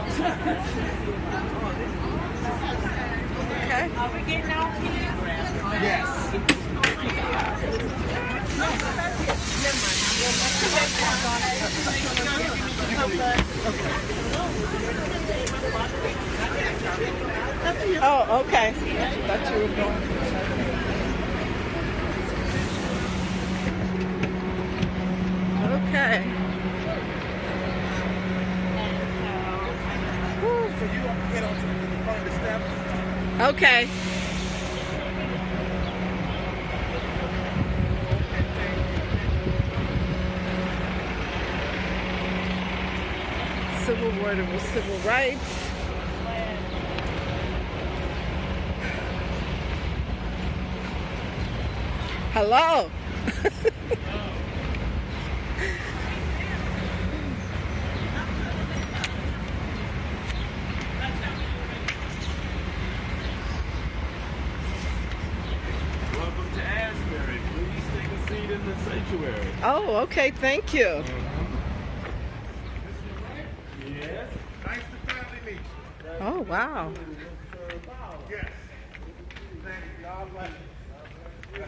Okay. Are we getting out here? Yes. Oh, okay. Thought you were going. Okay. So you get on to the front of the steps? Okay. Civil War to civil rights. Hello. in the sanctuary. Oh, okay. Thank you. Yes. Nice to finally meet you. Oh, wow. Yes. Thank you. God bless you.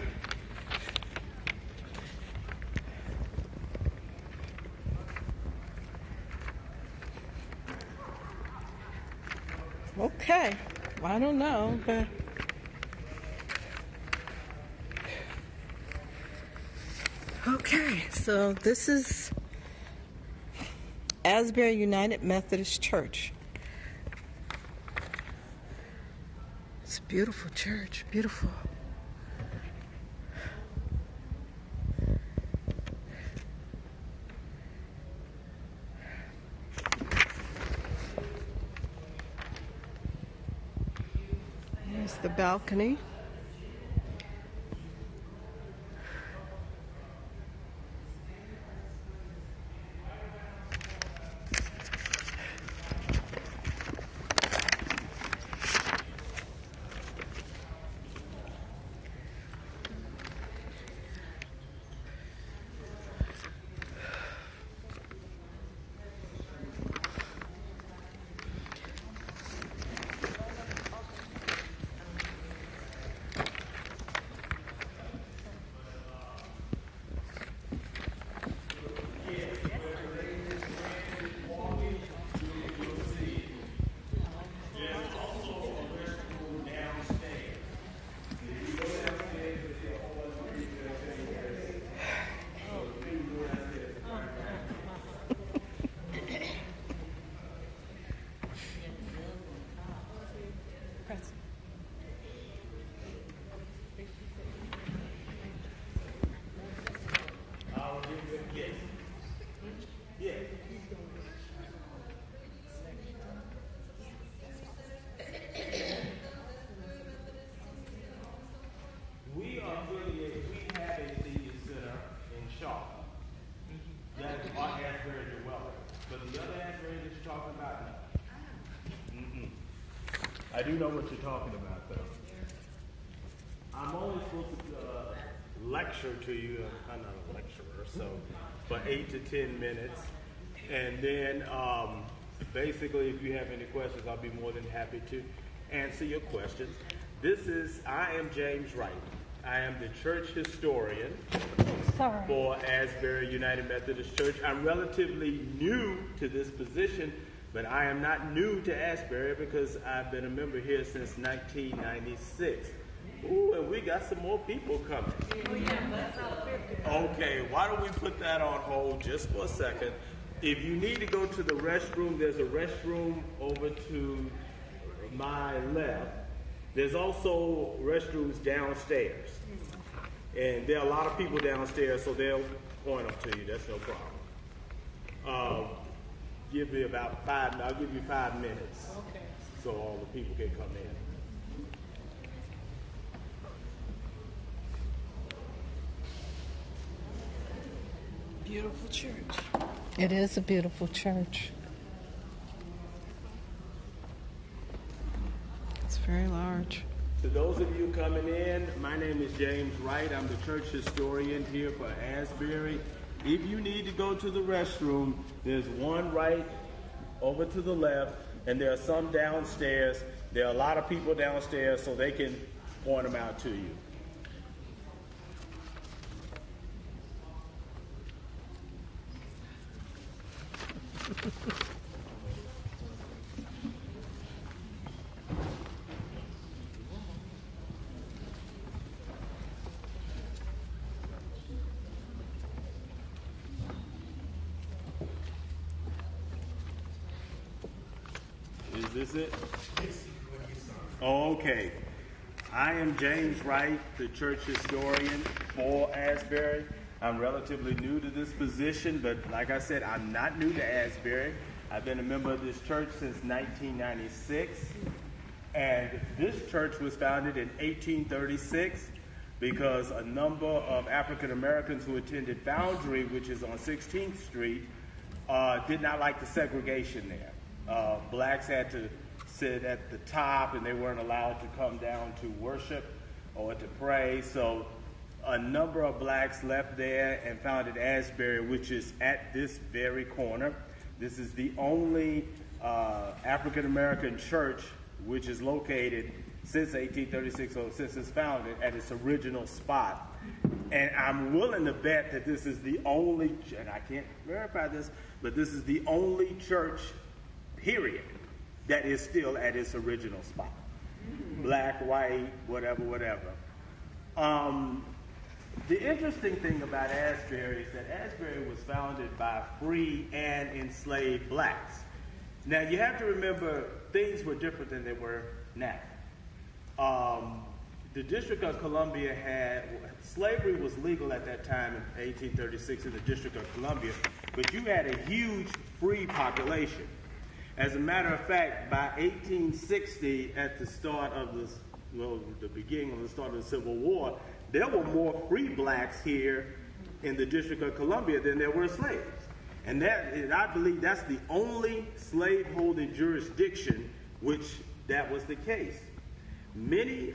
Okay. I don't know, but okay. So this is Asbury United Methodist Church. It's a beautiful church. Beautiful. There's the balcony. We are affiliated. We have a senior center in Shaw. That is our Asbury development. But the other Asbury that you're talking about, no. I do know what you're talking about, though. I'm only supposed to lecture to you. I'm not a lecturer, so for 8 to 10 minutes. And then basically, if you have any questions, I'll be more than happy to answer your questions. I am James Wright. I am the church historian for Asbury United Methodist Church. I'm relatively new to this position, but I am not new to Asbury because I've been a member here since 1996. Ooh, and we got some more people coming. Okay, why don't we put that on hold just for a second? If you need to go to the restroom, there's a restroom over to my left. There's also restrooms downstairs. And there are a lot of people downstairs, so they'll point them to you. That's no problem. Give me about 5, I'll give you 5 minutes. Okay. So all the people can come in. Beautiful church. It is a beautiful church. It's very large. To those of you coming in, my name is James Wright. I'm the church historian here for Asbury. If you need to go to the restroom, there's one right over to the left, and there are some downstairs. There are a lot of people downstairs, so they can point them out to you. Is this it? Oh, okay. I am James Wright, the church historian for Asbury. I'm relatively new to this position, but like I said, I'm not new to Asbury. I've been a member of this church since 1996. And this church was founded in 1836 because a number of African Americans who attended Foundry, which is on 16th Street, did not like the segregation there. Blacks had to sit at the top and they weren't allowed to come down to worship or to pray. So a number of blacks left there and founded Asbury, which is at this very corner. This is the only African-American church which is located since 1836, or since it's founded, at its original spot. And I'm willing to bet that this is the only, and I can't verify this, but this is the only church, period, that is still at its original spot. Black, white, whatever. The interesting thing about Asbury is that Asbury was founded by free and enslaved blacks. Now, you have to remember, things were different than they were now. The District of Columbia slavery was legal at that time in 1836 in the District of Columbia, but you had a huge free population. As a matter of fact, by 1860, at the start of the beginning of the start of the Civil War, there were more free blacks here in the District of Columbia than there were slaves. And I believe that's the only slave-holding jurisdiction which that was the case. Many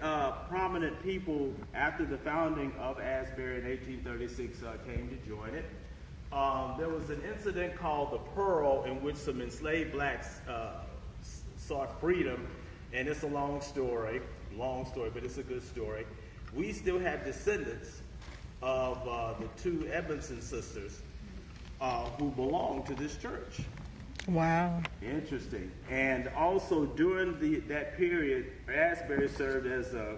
prominent people after the founding of Asbury in 1836 came to join it. There was an incident called the Pearl in which some enslaved blacks sought freedom, and it's a long story, but it's a good story. We still have descendants of the two Edmondson sisters who belong to this church. Wow. Interesting. And also during that period, Asbury served as a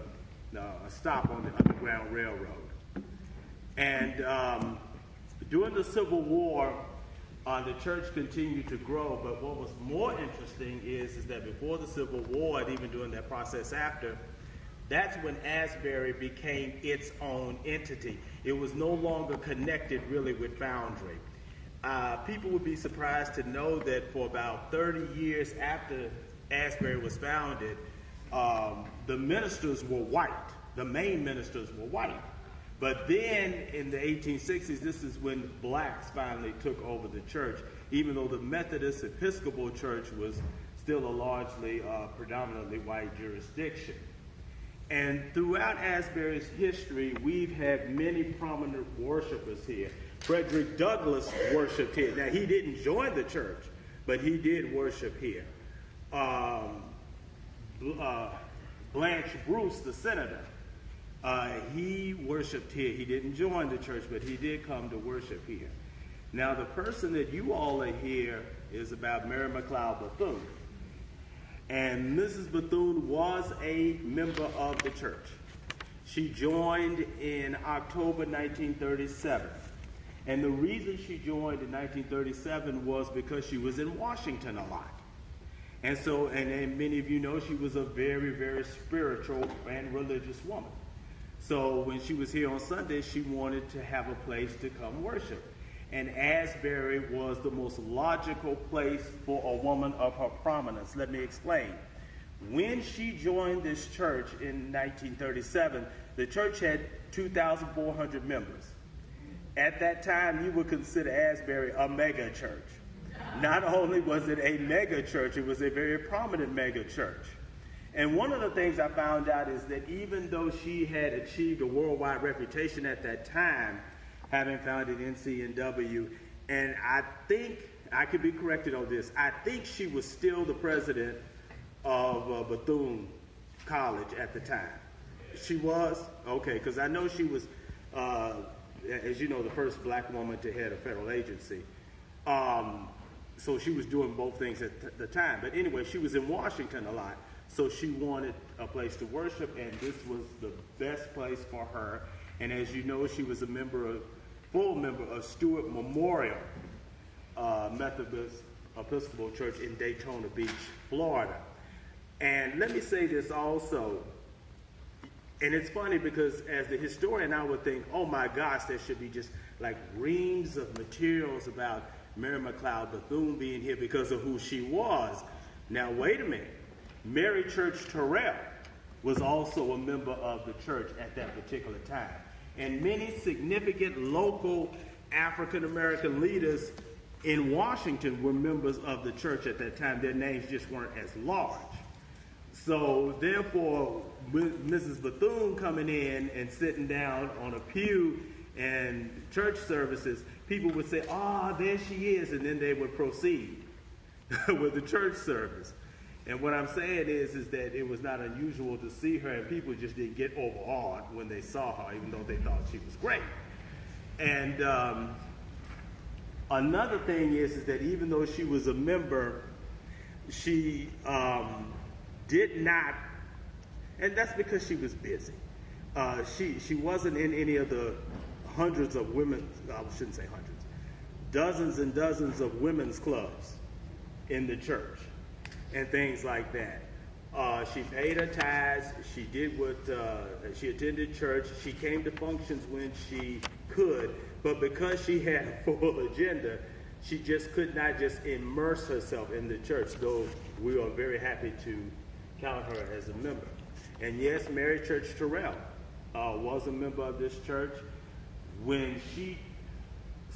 stop on the Underground Railroad. And during the Civil War, the church continued to grow, but what was more interesting is that before the Civil War, and even during that process after, that's when Asbury became its own entity. It was no longer connected really with Foundry. People would be surprised to know that for about 30 years after Asbury was founded, the ministers were white. The main ministers were white. But then in the 1860s, this is when blacks finally took over the church, even though the Methodist Episcopal Church was still a largely, predominantly white jurisdiction. And throughout Asbury's history, we've had many prominent worshipers here. Frederick Douglass worshiped here. Now, he didn't join the church, but he did worship here. Blanche Bruce, the senator, he worshiped here. He didn't join the church, but he did come to worship here. Now, the person that you all are here is about Mary McLeod Bethune. And Mrs. Bethune was a member of the church. She joined in October 1937. And the reason she joined in 1937 was because she was in Washington a lot. And so, and many of you know, she was a very, very spiritual and religious woman. So when she was here on Sunday, she wanted to have a place to come worship. And Asbury was the most logical place for a woman of her prominence. Let me explain. When she joined this church in 1937, the church had 2,400 members. At that time, you would consider Asbury a mega church. Not only was it a mega church, it was a very prominent mega church. And one of the things I found out is that even though she had achieved a worldwide reputation at that time, having founded NCNW, and I think, I could be corrected on this, I think she was still the president of Bethune College at the time. She was? Okay, because I know she was, as you know, the first black woman to head a federal agency. So she was doing both things at the time. But anyway, she was in Washington a lot, so she wanted a place to worship, and this was the best place for her. And as you know, she was a full member of Stewart Memorial Methodist Episcopal Church in Daytona Beach, Florida. And let me say this also, and it's funny because as the historian, I would think, oh my gosh, there should be just like reams of materials about Mary McLeod Bethune being here because of who she was. Now, wait a minute. Mary Church Terrell was also a member of the church at that particular time. And many significant local African-American leaders in Washington were members of the church at that time. Their names just weren't as large. So therefore, with Mrs. Bethune coming in and sitting down on a pew and church services, people would say, "Ah, there she is," and then they would proceed with the church service. And what I'm saying is that it was not unusual to see her, and people just didn't get overawed when they saw her, even though they thought she was great. And another thing is that even though she was a member, she did not, and that's because she was busy. She wasn't in any of the hundreds of women, I shouldn't say hundreds, dozens and dozens of women's clubs in the church and things like that. She paid her tithes. She did what, she attended church. She came to functions when she could, but because she had a full agenda, she just could not just immerse herself in the church, though we are very happy to count her as a member. And yes, Mary Church Terrell was a member of this church. When she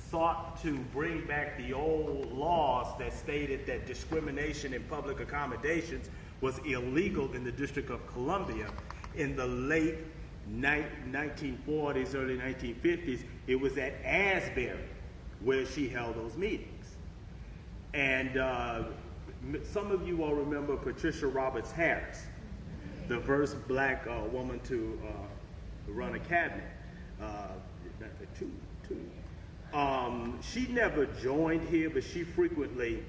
sought to bring back the old laws that stated that discrimination in public accommodations was illegal in the District of Columbia in the late 1940s, early 1950s, it was at Asbury where she held those meetings. And some of you all remember Patricia Roberts Harris, the first black woman to run a cabinet. She never joined here, but she frequently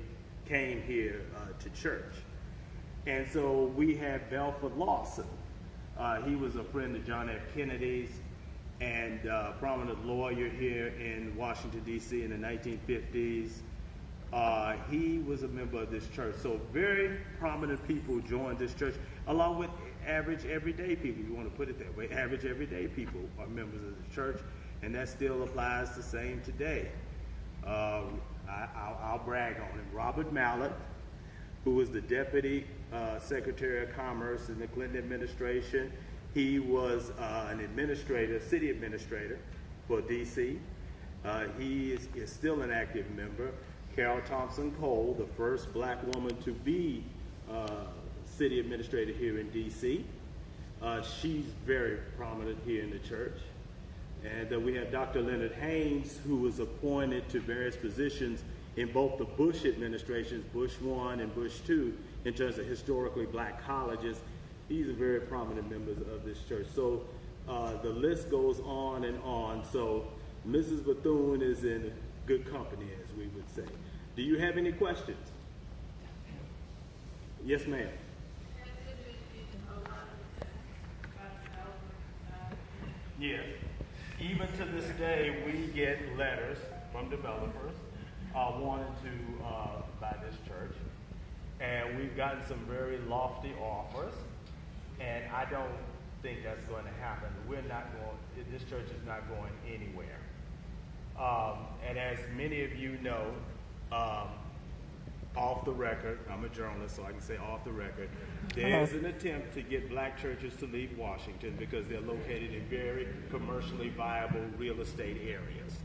came here to church. And so we have Belford Lawson. He was a friend of John F. Kennedy's and a prominent lawyer here in Washington, D.C. in the 1950s. He was a member of this church. So very prominent people joined this church, along with average everyday people. You want to put it that way. Average everyday people are members of the church, and that still applies the same today. I'll brag on him. Robert Mallett, who was the Deputy Secretary of Commerce in the Clinton administration. He was an administrator, city administrator for D.C. He is still an active member. Carol Thompson Cole, the first black woman to be city administrator here in D.C. She's very prominent here in the church. And we have Dr. Leonard Haynes, who was appointed to various positions in both the Bush administrations, Bush 1 and Bush 2, in terms of historically black colleges. These are very prominent members of this church. So the list goes on and on. So Mrs. Bethune is in good company, as we would say. Do you have any questions? Yes, ma'am. Yes. Even to this day, we get letters from developers wanting to buy this church. And we've gotten some very lofty offers. And I don't think that's going to happen. This church is not going anywhere. And as many of you know, off the record, I'm a journalist, so I can say off the record, there's an attempt to get black churches to leave Washington because they're located in very commercially viable real estate areas.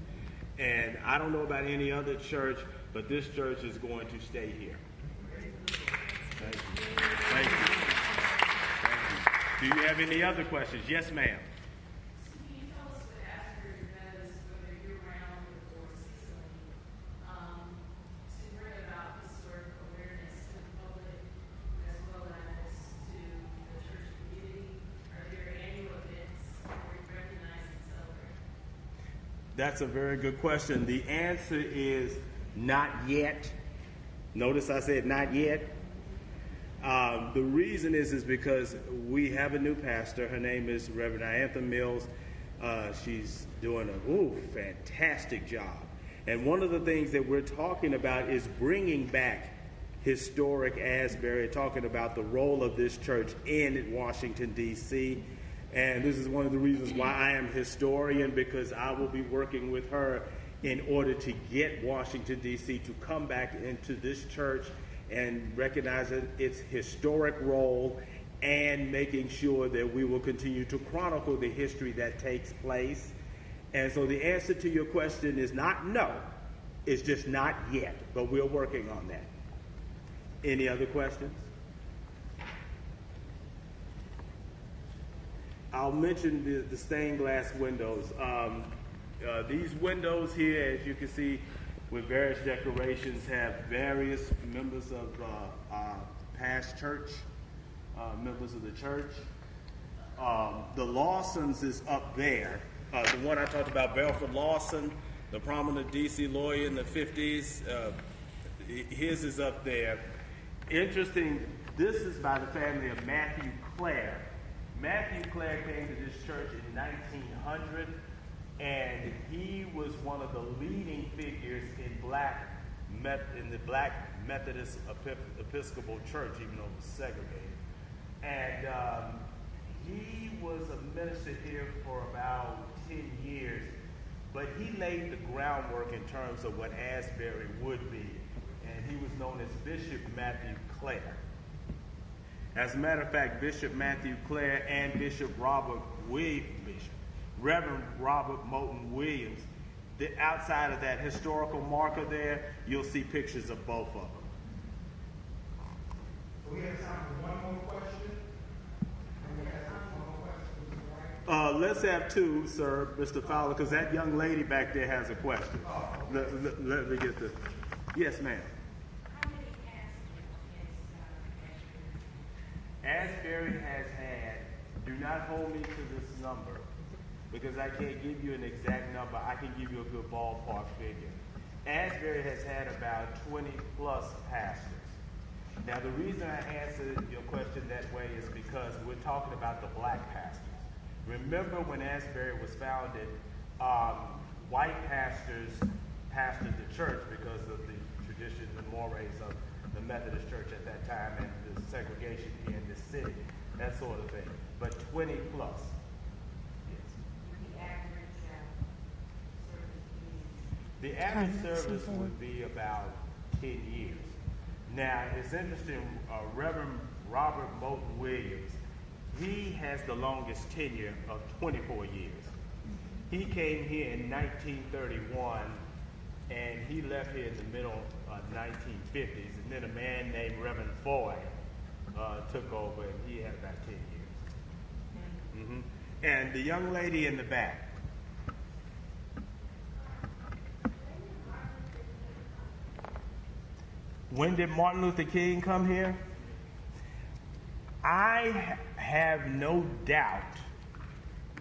And I don't know about any other church, but this church is going to stay here. Thank you. Thank you. Thank you. Do you have any other questions? Yes, ma'am. That's a very good question. The answer is not yet. Notice I said not yet. The reason is because we have a new pastor. Her name is Reverend Iantha Mills. She's doing a fantastic job. And one of the things that we're talking about is bringing back historic Asbury, talking about the role of this church in Washington, D.C., and this is one of the reasons why I am historian, because I will be working with her in order to get Washington, D.C. to come back into this church and recognize its historic role and making sure that we will continue to chronicle the history that takes place. And so the answer to your question is not no. It's just not yet, but we're working on that. Any other questions? I'll mention the stained glass windows. These windows here, as you can see, with various decorations, have various members of past church, members of the church. The Lawsons is up there. The one I talked about, Belford Lawson, the prominent D.C. lawyer in the 50s, his is up there. Interesting, this is by the family of Matthew Clare. Matthew Clare came to this church in 1900, and he was one of the leading figures in the Black Methodist Episcopal Church, even though it was segregated. And he was a minister here for about 10 years, but he laid the groundwork in terms of what Asbury would be, and he was known as Bishop Matthew Clare. As a matter of fact, Bishop Matthew Clare and Reverend Robert Moulton Williams, outside of that historical marker there, you'll see pictures of both of them. We have time for one more question. Let's have two, sir, Mr. Fowler, because that young lady back there has a question. Let me get the... Yes, ma'am. Asbury has had, do not hold me to this number, because I can't give you an exact number. I can give you a good ballpark figure. Asbury has had about 20 plus pastors. Now, the reason I answered your question that way is because we're talking about the black pastors. Remember when Asbury was founded, white pastors pastored the church because of the traditions and mores of the Methodist Church at that time and the segregation here in the city, that sort of thing. But 20 plus. Yes. The average service would be about 10 years. Now, it's interesting, Reverend Robert Moulton Williams, he has the longest tenure of 24 years. He came here in 1931, and he left here in the middle of 1950s, and then a man named Reverend Foy took over, and he had about 10 years. Mm-hmm. And the young lady in the back. When did Martin Luther King come here? I have no doubt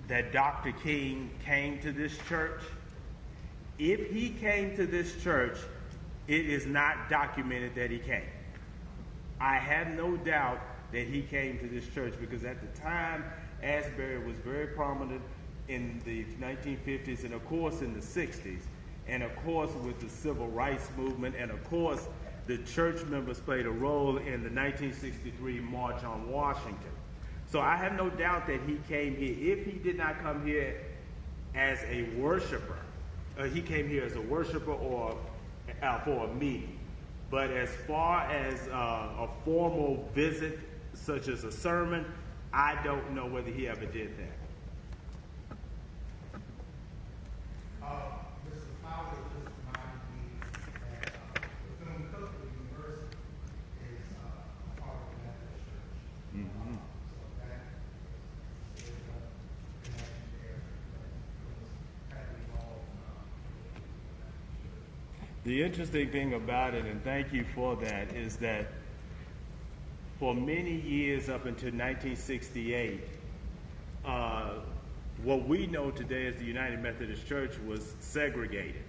that Dr. King came to this church. If he came to this church, it is not documented that he came. I have no doubt that he came to this church because at the time, Asbury was very prominent in the 1950s and of course in the 60s, and of course with the civil rights movement, and of course the church members played a role in the 1963 March on Washington. So I have no doubt that he came here. If he did not come here as a worshiper, he came here as a worshiper or for a meeting. But as far as a formal visit, such as a sermon, I don't know whether he ever did that. Mr. Fowler just reminded me that Bethune University is a part of the Methodist Church. Mm-hmm. So that is a connection there. Kind of involved. The interesting thing about it, and thank you for that, is that for many years up until 1968, what we know today as the United Methodist Church was segregated.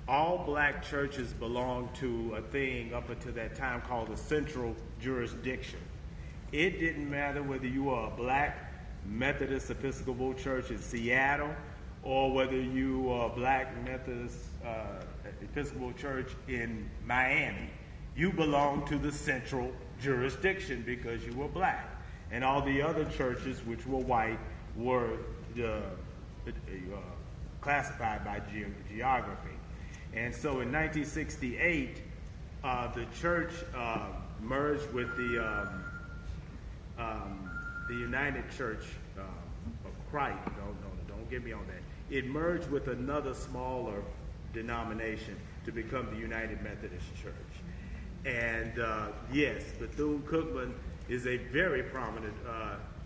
All black churches belonged to a thing up until that time called the central jurisdiction. It didn't matter whether you were a black Methodist Episcopal Church in Seattle or whether you were a black Methodist Episcopal Church in Miami. You belonged to the central jurisdiction because you were black. And all the other churches, which were white, were classified by geography. And so in 1968, the church merged with the United Church of Christ. Don't get me on that. It merged with another smaller denomination to become the United Methodist Church. And yes, Bethune-Cookman is a very prominent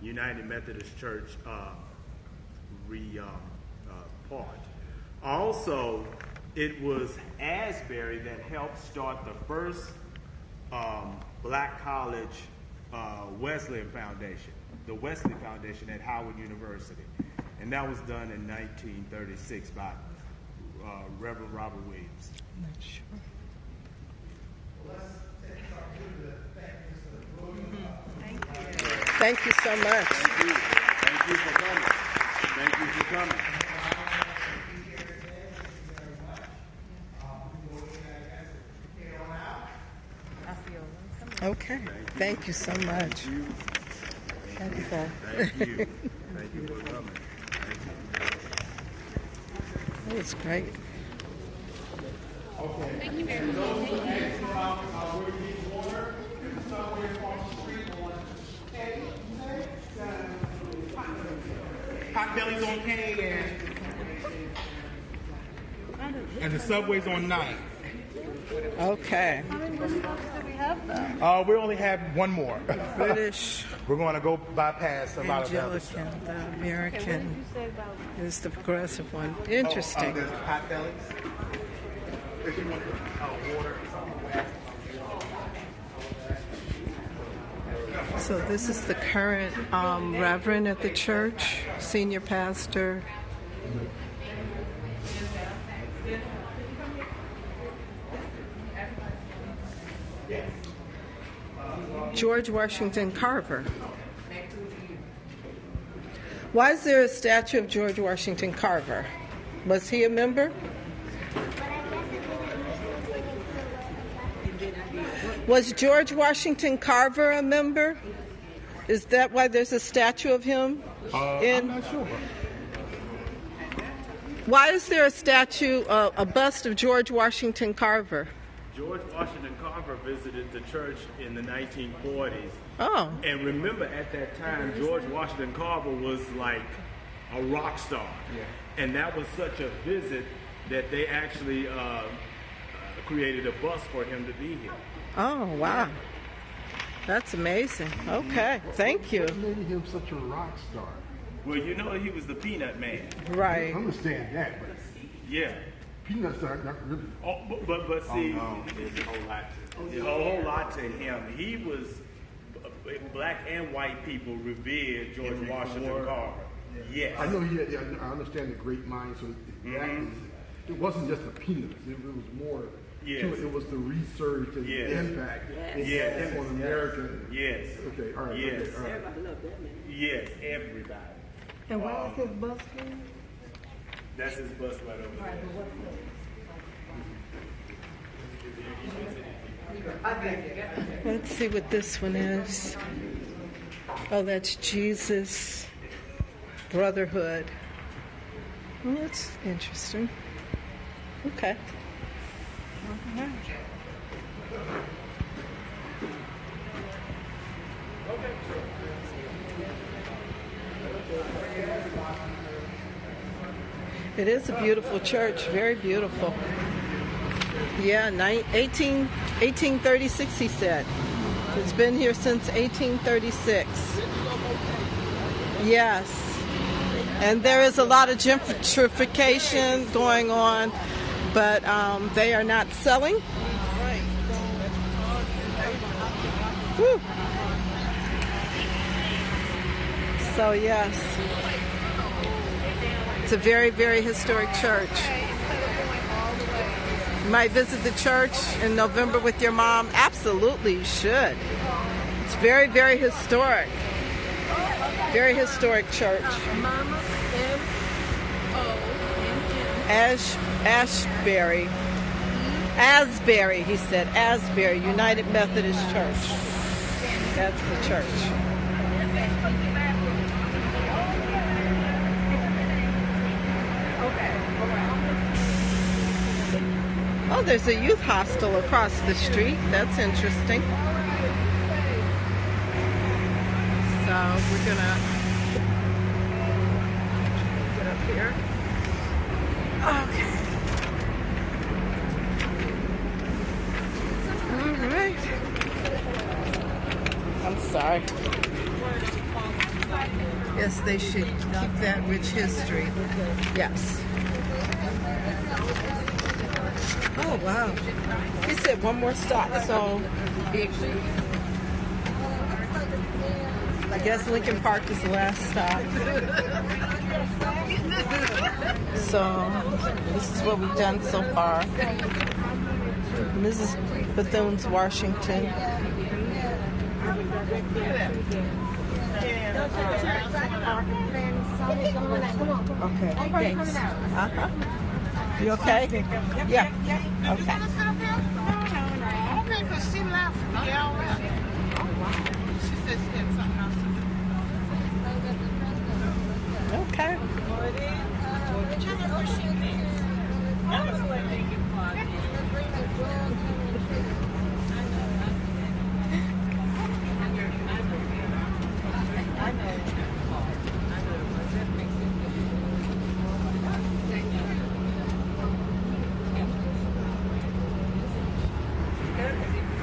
United Methodist Church part. Also, it was Asbury that helped start the first black college Wesleyan Foundation, the Wesley Foundation at Howard University. And that was done in 1936 by Reverend Robert Williams. I'm not sure. Thank you so much. Thank you. Thank you for coming. Thank you for coming. Okay. Thank you so much. Thank you. Thank you, sir. Thank you. Thank you for coming. Thank you. That was great. Okay. Thank you very much. Hot Belly's on K and the Subway's on 9. Okay. How many buses do we have now? We only have one more. British, We're going to go bypass a lot of that. Anglican, the American Okay, what did you say about? is the progressive one. Interesting. There's Hot Belly's. If you want water, some people ask. So this is the current reverend at the church, senior pastor. George Washington Carver. Why is there a statue of George Washington Carver? Was he a member? Was George Washington Carver a member? Is that why there's a statue of him? I'm not sure. Why is there a statue, a bust of George Washington Carver? George Washington Carver visited the church in the 1940s. Oh. And remember, at that time, George Washington Carver was like a rock star. Yeah. And that was such a visit that they actually created a bus for him to be here. Oh, wow. That's amazing. Okay, thank you. What made him such a rock star? Well, you know, he was the Peanut Man. Right. I understand that, but Yeah. peanuts are not really. Oh, but see, there's a whole lot. There's a whole lot to him. He was, black and white people revered George Washington Carver. Yes. I know he had. I understand the great mind. So it wasn't just the peanuts. It was more. Yes. To it. It was the research and the impact on America. Yes. Okay. All right. Yes. Okay, all right. Everybody loved that man. Yes, everybody. And where is his bus from? That's his bus right over there. Let's see what this one is. Oh, that's Jesus Brotherhood. Well, that's interesting. Okay. All right. It is a beautiful church, very beautiful. Yeah, 1836, he said. It's been here since 1836. Yes. And there is a lot of gentrification going on, but they are not selling. Whew. So, yes. It's a very, very historic church. You might visit the church in November with your mom. Absolutely, you should. It's very, very historic. Very historic church. Asbury. Asbury, he said. Asbury, United Methodist Church. That's the church. Oh, there's a youth hostel across the street. That's interesting. So we're gonna get up here. Okay. All right. I'm sorry. sorry. Yes, they should keep that rich history. Yes. Oh, wow. He said one more stop, so I guess Lincoln Park is the last stop. So this is what we've done so far. Mrs. Bethune's Washington. Okay, thanks. Uh-huh. You okay? Yeah. Okay. Okay, because she left. Yeah, already. She said she had something else to do. Okay.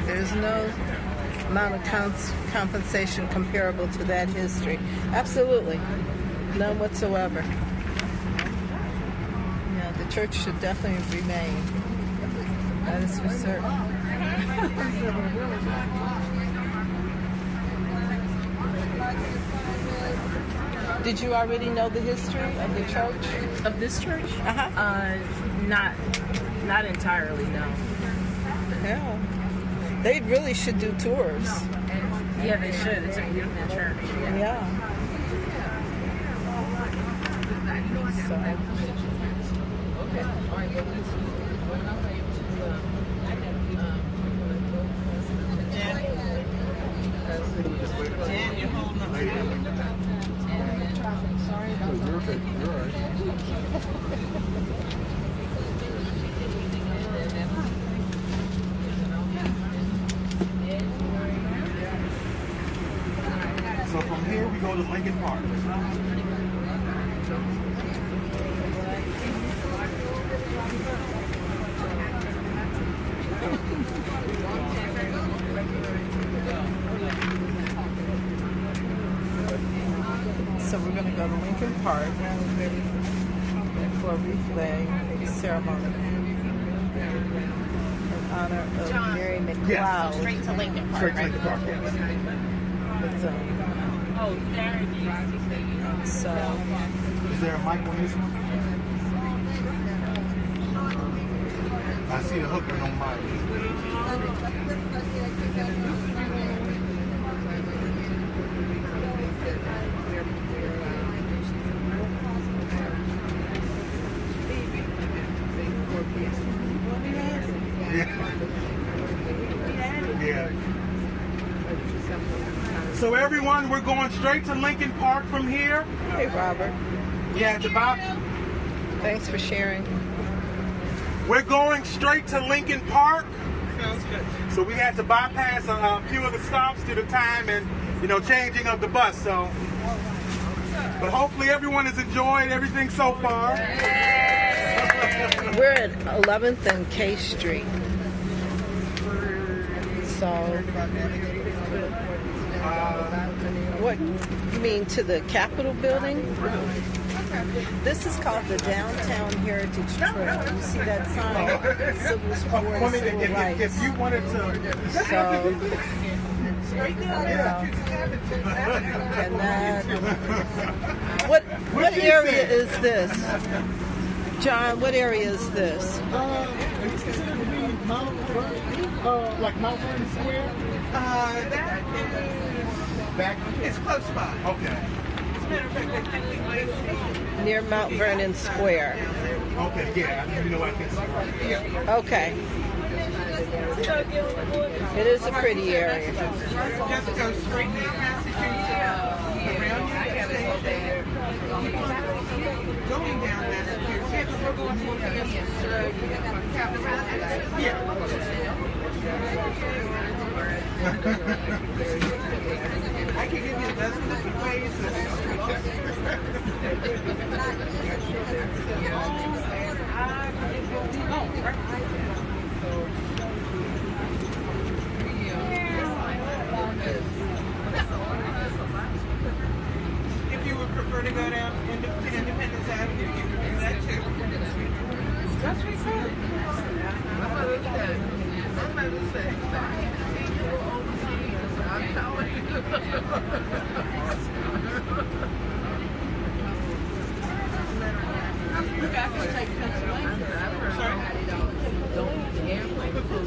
There's no amount of compensation comparable to that history. Absolutely. None whatsoever. Yeah, the church should definitely remain. That is for certain. Did you already know the history of the church? Of this church? Uh-huh. Not entirely, no. Yeah. They really should do tours. Yeah, they should. It's a beautiful church. Yeah. So. Jan, you're holding up. Sorry about that. You're okay. You're all right. So from here we go to Lincoln Park. So we're going to go to Lincoln Park for a replay ceremony in honor of Mary McLeod. Yes. Straight to Lincoln Park. Straight to Lincoln Park, yes. Oh, Saturday. So, is there a mic on this one? I see the hook, but no mic. Yeah. So everyone, we're going straight to Lincoln Park from here. Hey, Robert. Yeah, it's about. Thanks for sharing. We're going straight to Lincoln Park. Sounds good. So we had to bypass a few of the stops due to time and, changing of the bus. So, but hopefully everyone has enjoyed everything so far. We're at 11th and K Street. So, what you mean to the Capitol building? This is called the Downtown Heritage Trail. You see that sign? Civil Sports, Civil Rights. If you wanted to. So, and that. What area is this? John, what area is this? It's going to be Mount Vernon, like Mount Vernon Square? That is Back? it's close by. Okay. Near Mount Vernon Square. Okay, yeah, I know I can see right. Okay. It is a pretty area. Just go straight down Massachusetts. Around United going down Massachusetts. Yeah, because we're going to I can give you a dozen different ways. I can take Pennsylvania. Sorry? Don't eat the airplane food.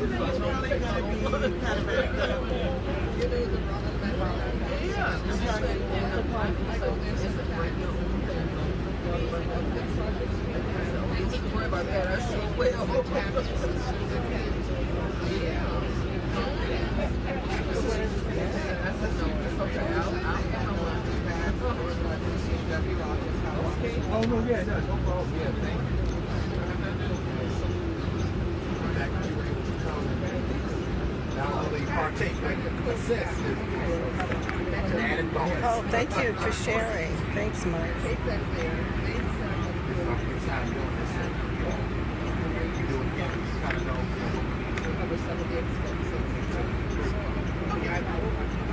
Oh, no, yeah, no problem. Yeah, thank you. Not only partake, but assist. Oh, thank you for sharing. Thanks, Mike.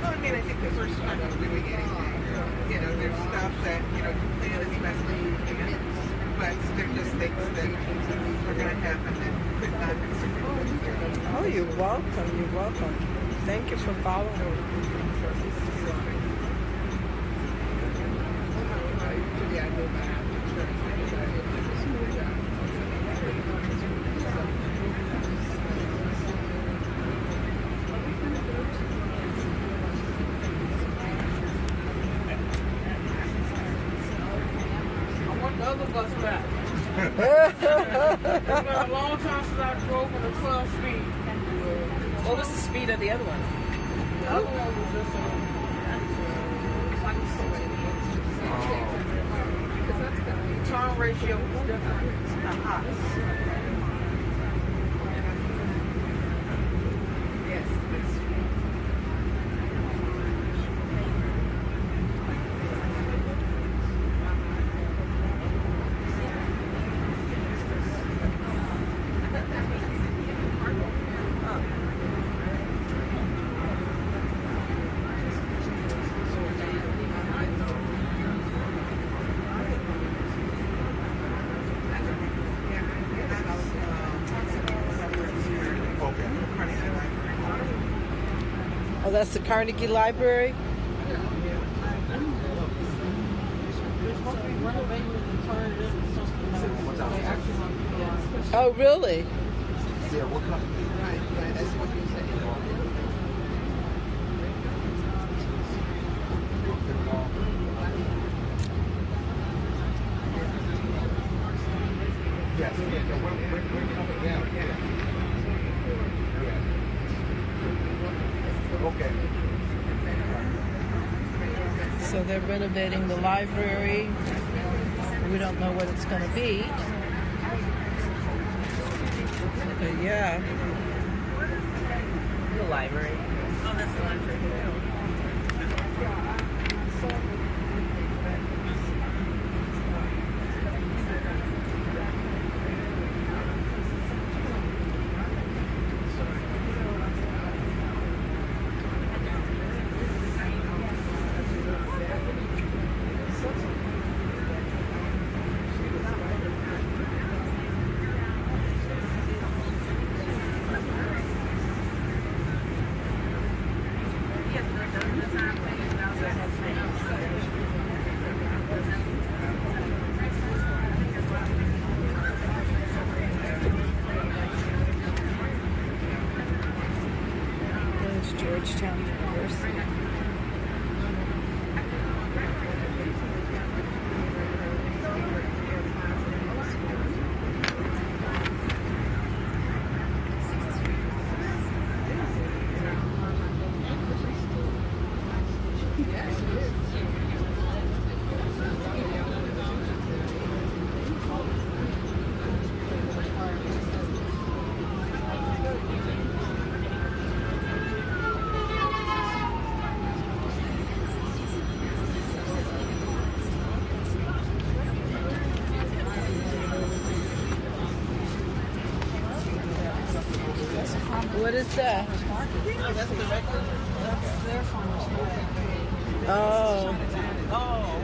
Well, I mean, I think the first time I'm doing anything, you know, there's stuff that, you know, you plan especially, but they're just things that are going to happen that could not happen. Oh, you're welcome. You're welcome. Thank you for following. I want the other bus back. It's been a long time since I drove in a 12 speed. What was the speed of the other one? The other one was just the turn ratio was different. Yes. Oh, that's the Carnegie Library? Oh, really? Yeah, what company? Right, that's what you said. Yes, yeah, we're coming down, yeah. Okay. So they're renovating the library. We don't know what it's going to be. But yeah. The library. Oh, that's the library. There's Georgetown University. What is that? That's the record. That's their farmer's market. Oh. Oh.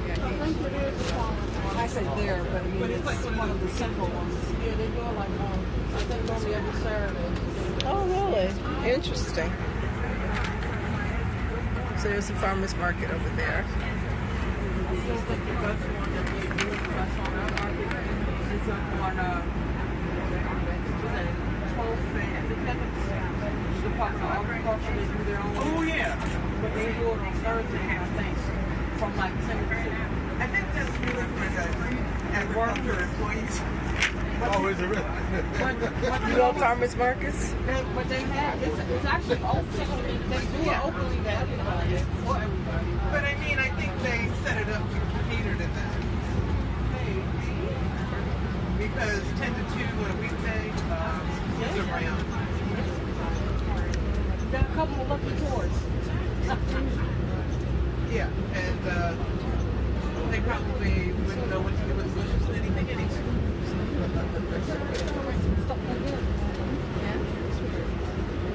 I think it is the farmer's market. I say there, but I mean, it's like one of the central ones. Yeah, they do it like I think only every Saturday. Oh, really? Interesting. So there's the farmer's market over there. I still think the best one that they do is the best on our market. heads up on 12th and Independence. Department of Agriculture, they do their own. Oh, yeah. But they do it on Thursday, I think, from like 10 to 2. I think that's really for the agriculture employees. Oh, is it really? You know farmers markets? But they have, it's actually open. They do it openly to everybody. For everybody. But I mean, I think they set it up to cater to that. Because 10 to 2 on a weekday is around. Got a couple of lucky tours. Yeah, and they probably wouldn't know what to do with bushes or anything anyway.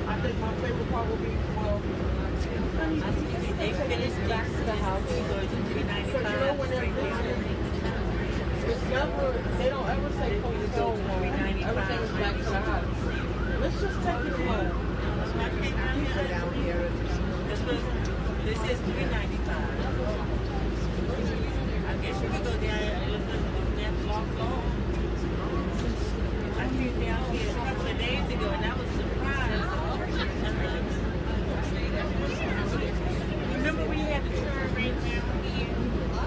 I think my favorite part will be, well, they finished back to the house. We go to 395. you know when they're visiting, it's never, they don't ever say please go home. Everything is back to the house. Let's just take it slow. Down here. This is 395. I guess you could go down and look at that block long. I came down here a couple of days ago and I was surprised. Remember we had to turn right down here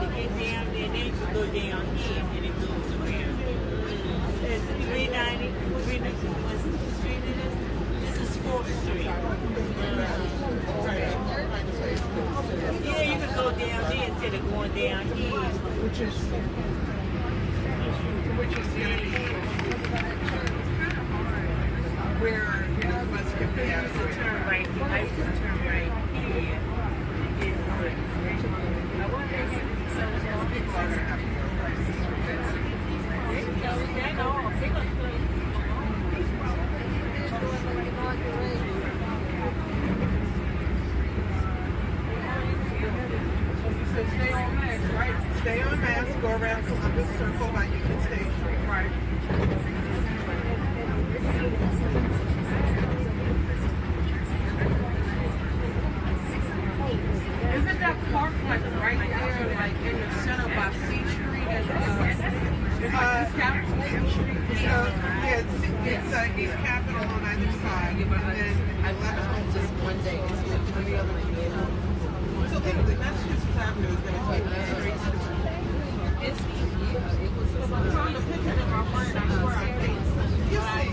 to get down there, then you could go down here and it goes around. It's 390, 391 Street it is. This is 4th Street. Yeah, you could go down there instead of going down here. Which is where the bus can be out. So turn right. I used to turn right here. I wonder if some people are going to have to go right. They know. They're going to play. So stay on mask, right? Stay on mask, go around Columbus Circle by Union Station. Right. Isn't that park like right there, like in the center by C Street and East Capitol? Yeah, it's East Capitol on either side, and then I left home just one day. On the other one. So literally, Massachusetts Avenue is going to take me straight to the I'm trying to picture it in my brain. I swear I can't. You see?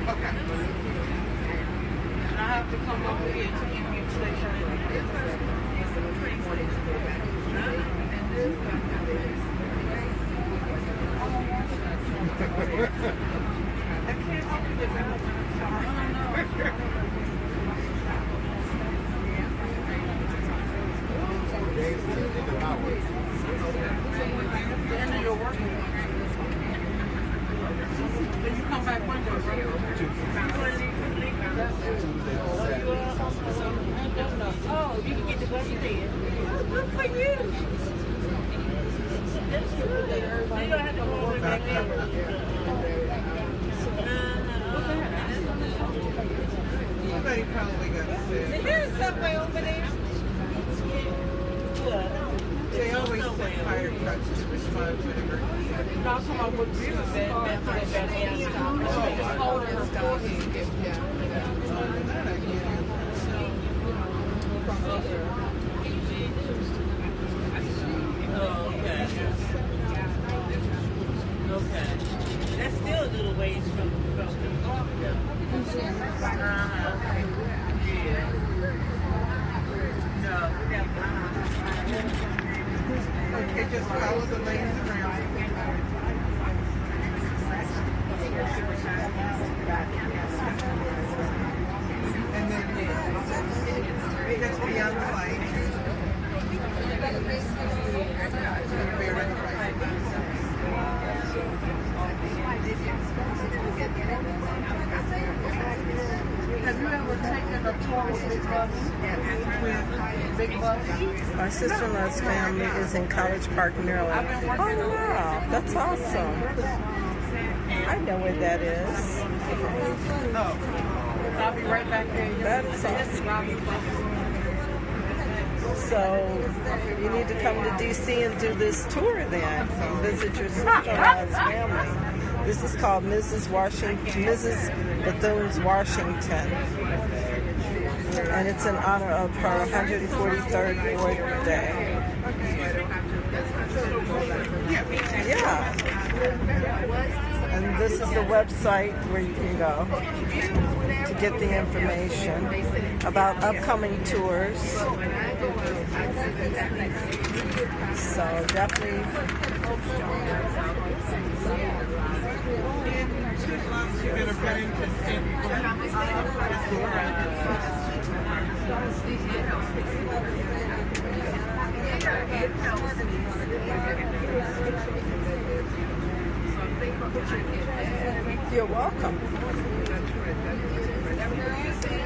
Okay. And I have to come over here to Union Station. I can't help you with that. The end of your work. Then you come back Monday, right? Oh, you can get the bus there. Good for you. That's good. You don't have to go over back there. Somebody probably got sick. There's somewhere over there. They always send fire trucks to respond to an emergency. No, I'm talking about what you said. That's what that is. Just hold her forehead. Okay. That's still a little ways from the park, though. Yeah. No. Okay, just follow the lanes around. And then just be on the light. Have you ever taken a tour with Big Bus? Big Bus? My sister-in-law's family is in College Park, Maryland. Oh, wow. That's awesome. I know where that is. I'll be right back there. That's awesome. So you need to come to DC and do this tour then, and visit your sister-in-law's family. This is called Mrs. Bethune's Washington, and it's in honor of her 143rd birthday. Yeah. And this is the website where you can go to get the information about upcoming tours. So definitely. You're welcome.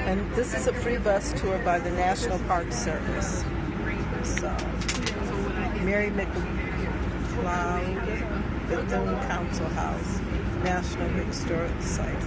And this is a free bus tour by the National Park Service. So, Mary McLeod, Bethune Council House, National Historic Site.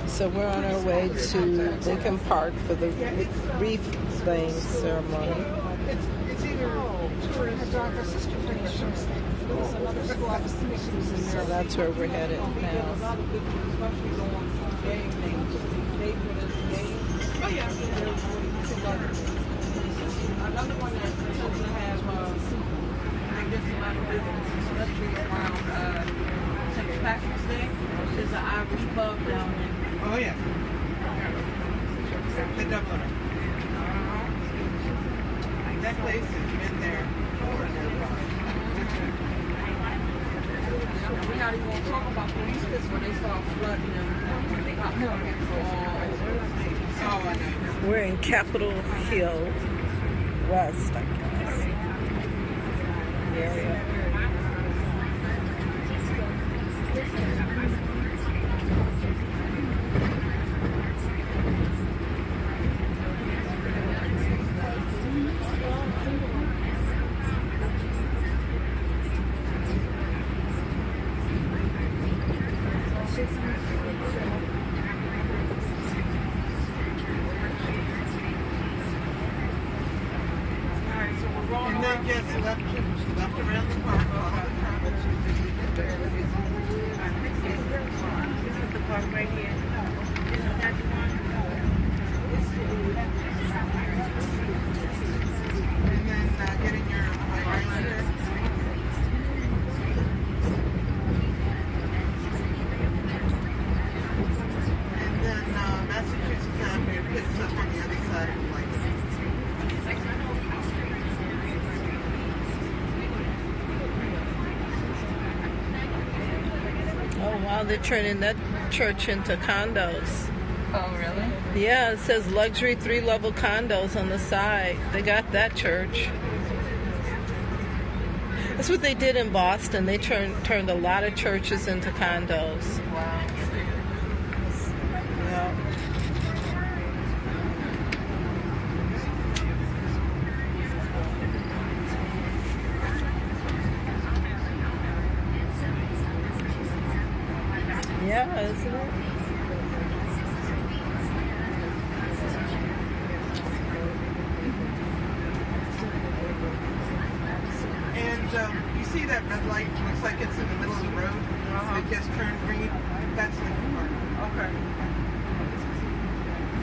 So we're on our way to Lincoln Park for the wreath laying ceremony. It's either tourist or sister friends. There's another school I was thinking. So that's where we're headed now. Oh yeah. Another one that tends to have, I guess, a lot of business, especially around St. Patrick's Day. There's an Irish pub down there. Oh yeah. The Dubliner. That place has been there forever. We're not even going to talk about police because when they start flooding them, they got We're in Capitol Hill West, I guess. Area. And then just left around the park. This is the park right here. Isn't that the one? And then getting your eyeliner. And then Massachusetts Avenue picks up on the other side of the lake. Oh wow, they're turning that church into condos. Oh really? Yeah, it says luxury 3-level condos on the side. They got that church. That's what they did in Boston. They turned a lot of churches into condos. Wow. Yeah. Yeah, isn't it? And you see that red light? Looks like it's in the middle of the road. It just turned green. That's Lincoln Park. Okay.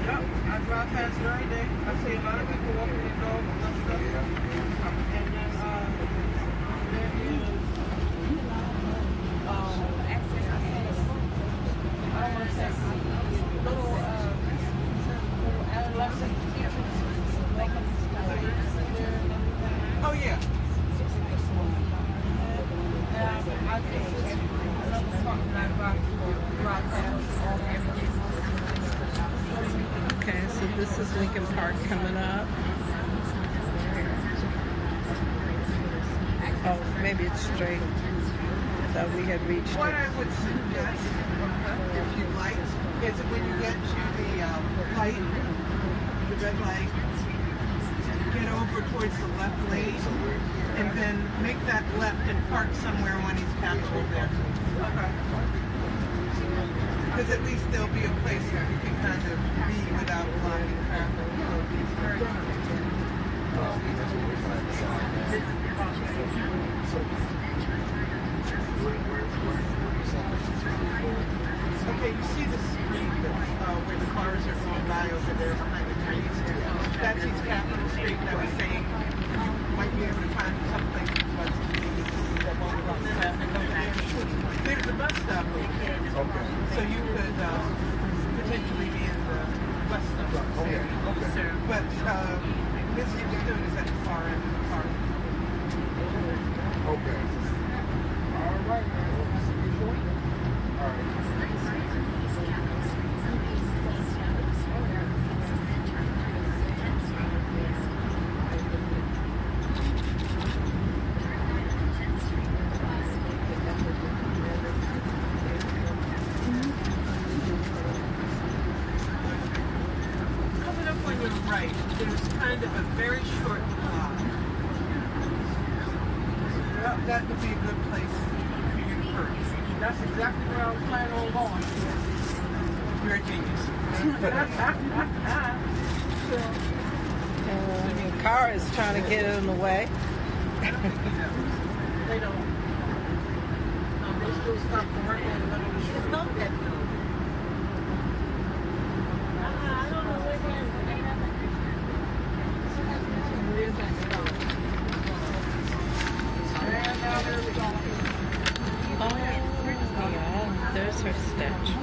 Yep, I drive past it every day. I see a lot of people walking their dogs and stuff. And then there is little this is Lincoln Park coming up. Oh, maybe it's straight. So we had reached What it. I would suggest, if you like, is when you get to the light, the red light, get over towards the left lane, and then make that left and park somewhere when he's captured there. Okay. Because at least there'll be a place where you can kind of be without blocking traffic. Okay, you see the street where the cars are going by over there behind the trees? That's East Capitol Street that was saying you might be able to find something but there's a bus stop over there. Okay. So you could potentially be in the bus stop. Okay. But Missy Bethune is at the far end of the park. Okay. All right. All right. Coming up on your right, there's kind of a very short block. That would be a good place for you to park. That's exactly where I was planning on going. You're a genius. The car is trying to get in the way. They don't. They still stop for right in the middle of the street. Stop that though. Oh, yeah, there's her statue.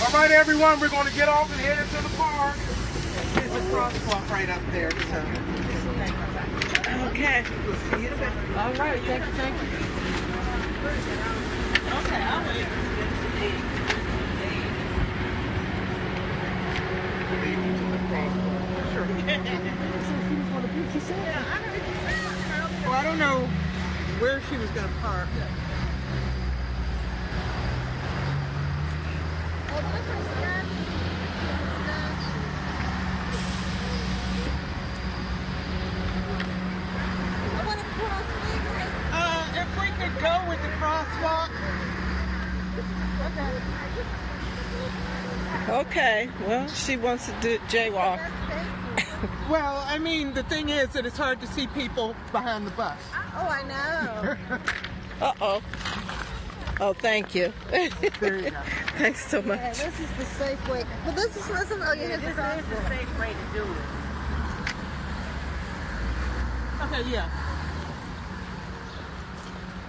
All right, everyone, we're going to get off and head into the park. There's a crosswalk right up there, so. Okay. All right, thank you. Okay, I'll wait. Sure. Well, I don't know where she was going to park. If we could go with the crosswalk. Okay, well, she wants to do jaywalk. Well, I mean, the thing is that it's hard to see people behind the bus. Oh, I know. Uh-oh. Oh, thank you. There you go. Thanks so much. Yeah, this is the safe way. Well, this is, listen, oh, yeah, This is the safe way to do it. Okay, yeah.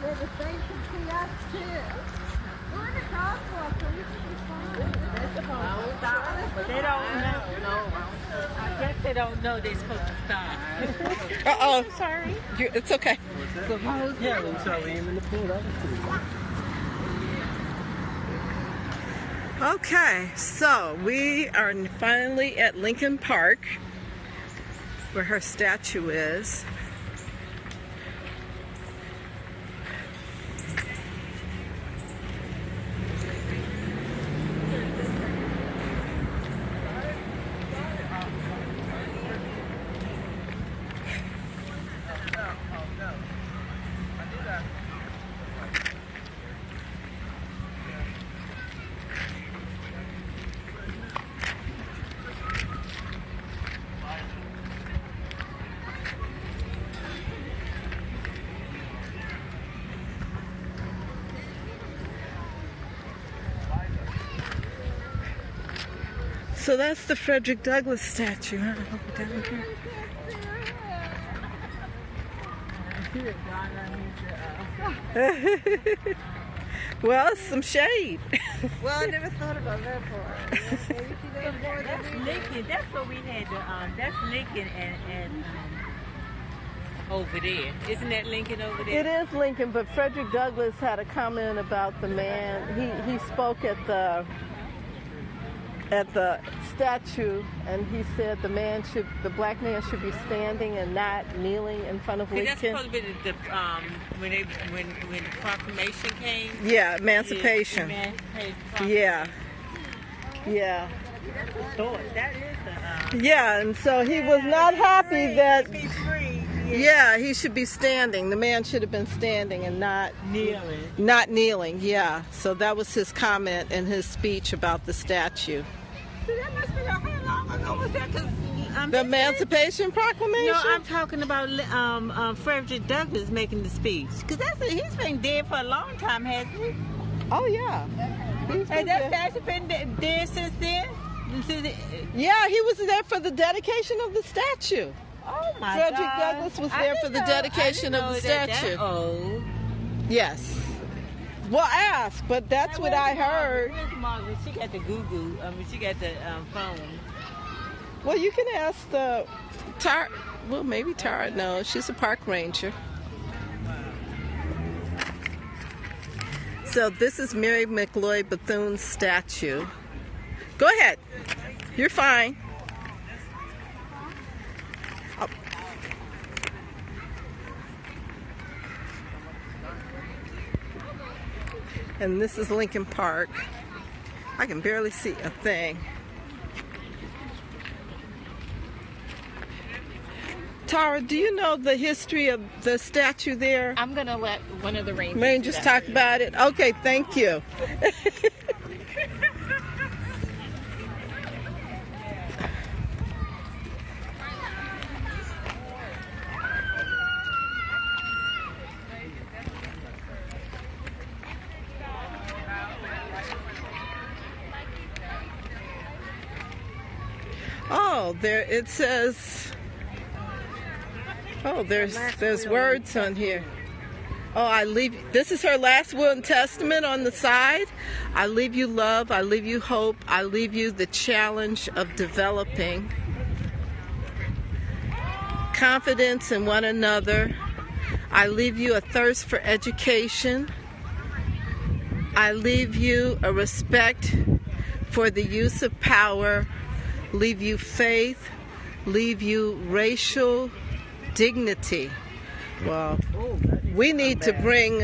Yeah, the same can see us too. We're in a crosswalk, so we should be fine. But they don't know. I guess they don't know they're supposed to stop. Uh-oh. Sorry. It's okay. Yeah, we saw Liam in the pool. That was pretty cool. Okay, so we are finally at Lincoln Park, where her statue is. So that's the Frederick Douglass statue, huh? Over down here. Well, it's some shade. Well, I never thought about that part. That's Lincoln. That's what we had. That's Lincoln and over there. Isn't that Lincoln over there? It is Lincoln, but Frederick Douglass had a comment about the man. He spoke at the statue, and he said the black man should be standing and not kneeling in front of Lincoln. That's supposed to be when the proclamation came. Yeah, emancipation. Yeah. That is the. Yeah, and so he was not happy that. He's free. Yeah, he should be standing. The man should have been standing and not kneeling. Not kneeling, yeah. So that was his comment in his speech about the statue. So that must be how long ago was that? The Emancipation Proclamation? No, I'm talking about Frederick Douglass making the speech. Because he's been dead for a long time, hasn't he? Oh, yeah. Has that statue been dead since then? Yeah, he was there for the dedication of the statue. Oh my Frederick God. Douglass was there for the dedication of the statue. Yes. Well, ask, but that's what I heard. Where's Margaret? She got the Google. She got the phone. Well, you can ask the Tara. Well, maybe Tara knows. She's a park ranger. So this is Mary McLeod Bethune's statue. Go ahead. You're fine. Oh. And this is Lincoln Park. I can barely see a thing. Tara, do you know the history of the statue there? I'm going to let one of the Rangers talk about it. Okay, thank you. Oh, there it says. Oh, there's words on here. Oh, this is her last will and testament on the side. I leave you love, I leave you hope, I leave you the challenge of developing confidence in one another. I leave you a thirst for education. I leave you a respect for the use of power. Leave you faith. Leave you racial dignity. Well, we need to bring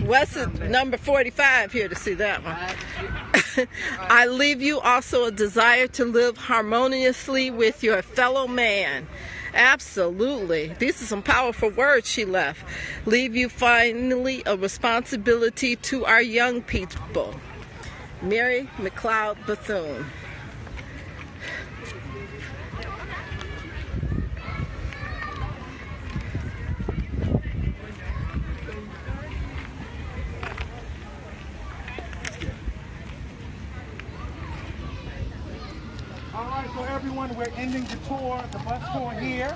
Wes number 45 here to see that one. I leave you also a desire to live harmoniously with your fellow man. Absolutely. These are some powerful words she left. Leave you finally a responsibility to our young people. Mary McLeod Bethune. All right, so everyone, we're ending the tour, the bus tour here.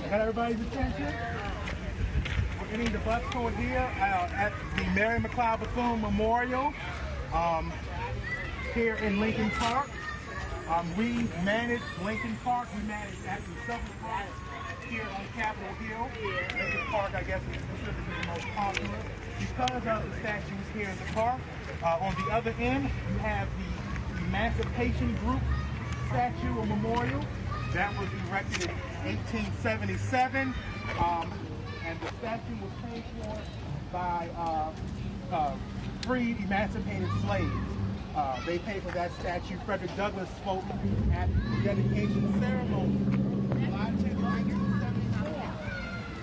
Got everybody's attention? We're ending the bus tour here at the Mary McLeod Bethune Memorial here in Lincoln Park. We manage Lincoln Park. We manage actually several parks here on Capitol Hill. Lincoln Park, I guess, is considered to be the most popular because of the statues here in the park. On the other end, you have the Emancipation Group statue or memorial that was erected in 1877, and the statue was paid for by freed emancipated slaves. They paid for that statue. Frederick Douglass spoke at the dedication ceremony. July 10, 1974,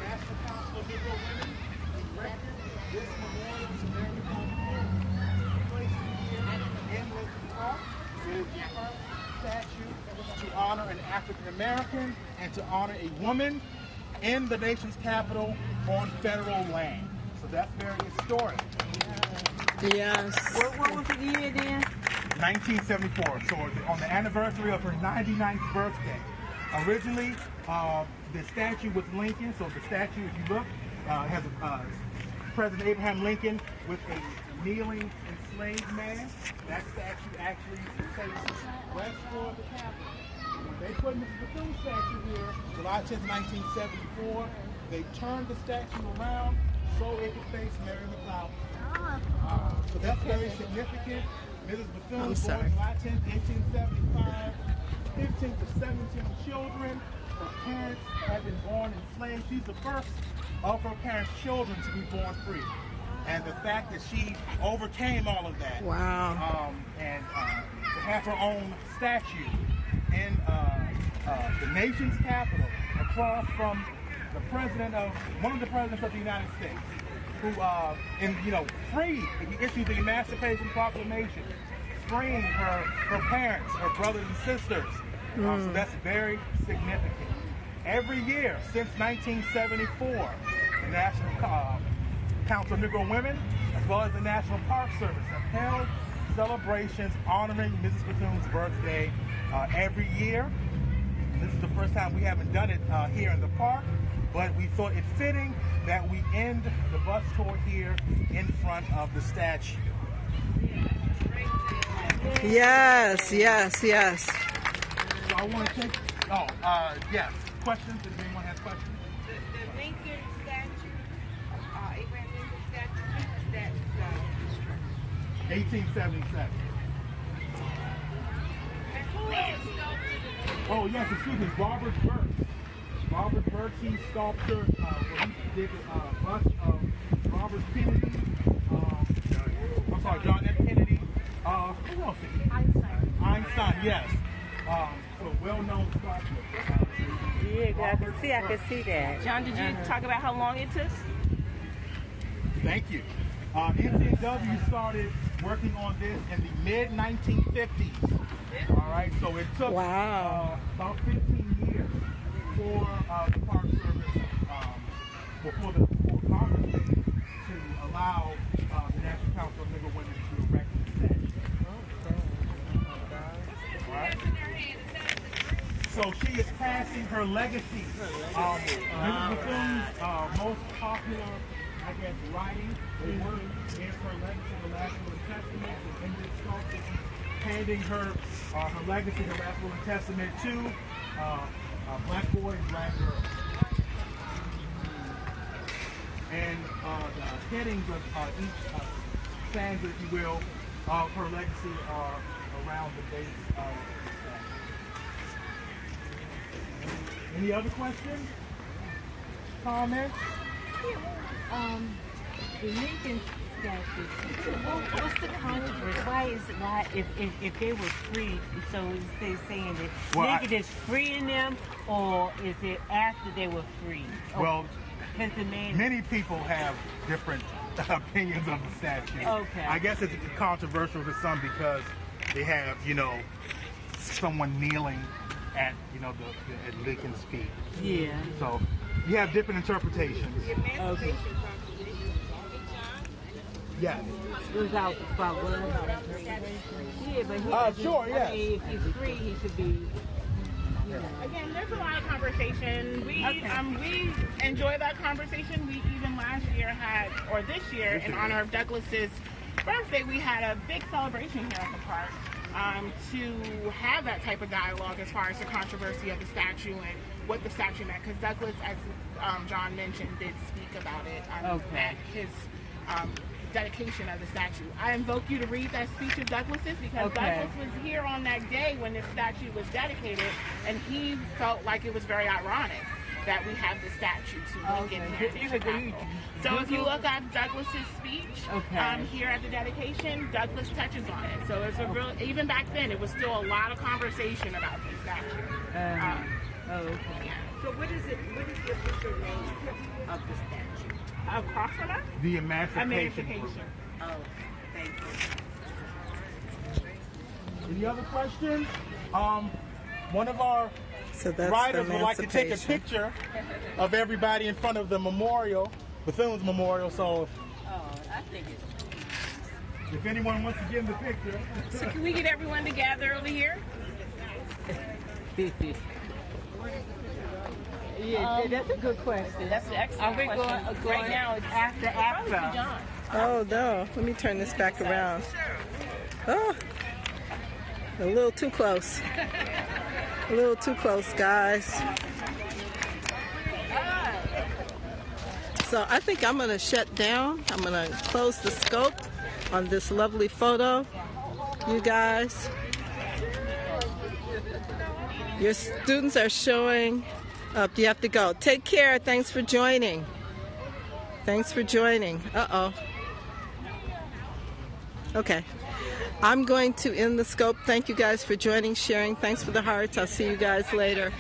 National Council of Negro Women erected this memorial to Mary McLeod Bethune, placed here in Lincoln Park. It is the first statue to honor an African American and to honor a woman in the nation's capital on federal land. So that's very historic. Yes. What was the year then? 1974. So on the anniversary of her 99th birthday. Originally, the statue was Lincoln. So the statue, if you look, has President Abraham Lincoln with a kneeling enslaved man. That statue actually faces west toward the Capitol. When they put Mrs. Bethune statue here, July 10th, 1974, they turned the statue around so it could face Mary McLeod. So that's very significant. Mrs. Bethune was born July 10th, 1875, 15 to 17 children. Her parents had been born enslaved. She's the first of her parents' children to be born free. And the fact that she overcame all of that. Wow. And to have her own statue in the nation's capital, across from the president of, one of the presidents of the United States, who, freed, he issued the Emancipation Proclamation, freeing her parents, her brothers and sisters. So that's very significant. Every year since 1974, the National Council of Negro Women, as well as the National Park Service, have held celebrations honoring Mrs. Bethune's birthday every year. This is the first time we haven't done it here in the park, but we thought it fitting that we end the bus tour here in front of the statue. Yes, yes, yes. So I want to take, yes, questions? Does anyone have questions? The Lincoln statue, Abraham Lincoln statue, that's 1877. Oh, yes, excuse me, Robert Burke. Robert Burke, he sculptured, he did a bust of Robert Kennedy, John F. Kennedy, who else did he? Einstein, yes. So well-known sculptor. Yeah, I can see that. John, did you talk about how long it took? Thank you. NCW started working on this in the mid-1950s. All right, so it took about 15 years for the Park Service, before Congress to allow the National Council of Negro Women to erect the statue. All right. So she is passing her legacy. Mrs. Bethune's most popular, I guess, writing or work is her legacy, the last will and testament, and in this sculpture, handing her legacy, the last will and testament to black boys, black girls. And the headings of each stanza, if you will, of her legacy are around the base of the statue. Any other questions? Comments? The Lincoln statue, what's the controversy? Why, if they were free, so is they saying that Lincoln is freeing them, or is it after they were free? Well, many people have different opinions of the statue. Okay. I guess it's controversial to some because they have, someone kneeling at, at Lincoln's feet. Yeah. So you have different interpretations. Okay. Yes. It was out about what? Yeah, but sure, yes. I mean, if he's free, he should be. Again, there's a lot of conversation. We enjoy that conversation. We even last year had, or this year, in honor of Douglas's birthday, we had a big celebration here at the park to have that type of dialogue as far as the controversy of the statue and what the statue meant. Because Douglas, as John mentioned, did speak about it at his dedication of the statue. I invoke you to read that speech of Douglas's because Douglas was here on that day when this statue was dedicated, and he felt like it was very ironic that we have the statue to Lincoln here in Chicago. So if you look at Douglas's speech here at the dedication, Douglas touches on it. So it's a real, even back then, it was still a lot of conversation about the statue. So what is the official name of the statue? Across from us? The Emancipation. Oh, thank you. Any other questions? One of our writers would like to take a picture of everybody in front of the memorial, Bethune's memorial. So I think it's. If anyone wants to give the picture. So can we get everyone together over here? Yeah, that's a good question. That's an excellent Are we question. going Right now, it's after probably for John. Oh no, let me turn this back around. Oh, a little too close. A little too close, guys. So I think I'm going to shut down. I'm going to close the scope on this lovely photo. You guys, your students are showing up. You have to go. Take care. Thanks for joining. Thanks for joining. Uh-oh. Okay. I'm going to end the scope. Thank you guys for joining, sharing. Thanks for the hearts. I'll see you guys later.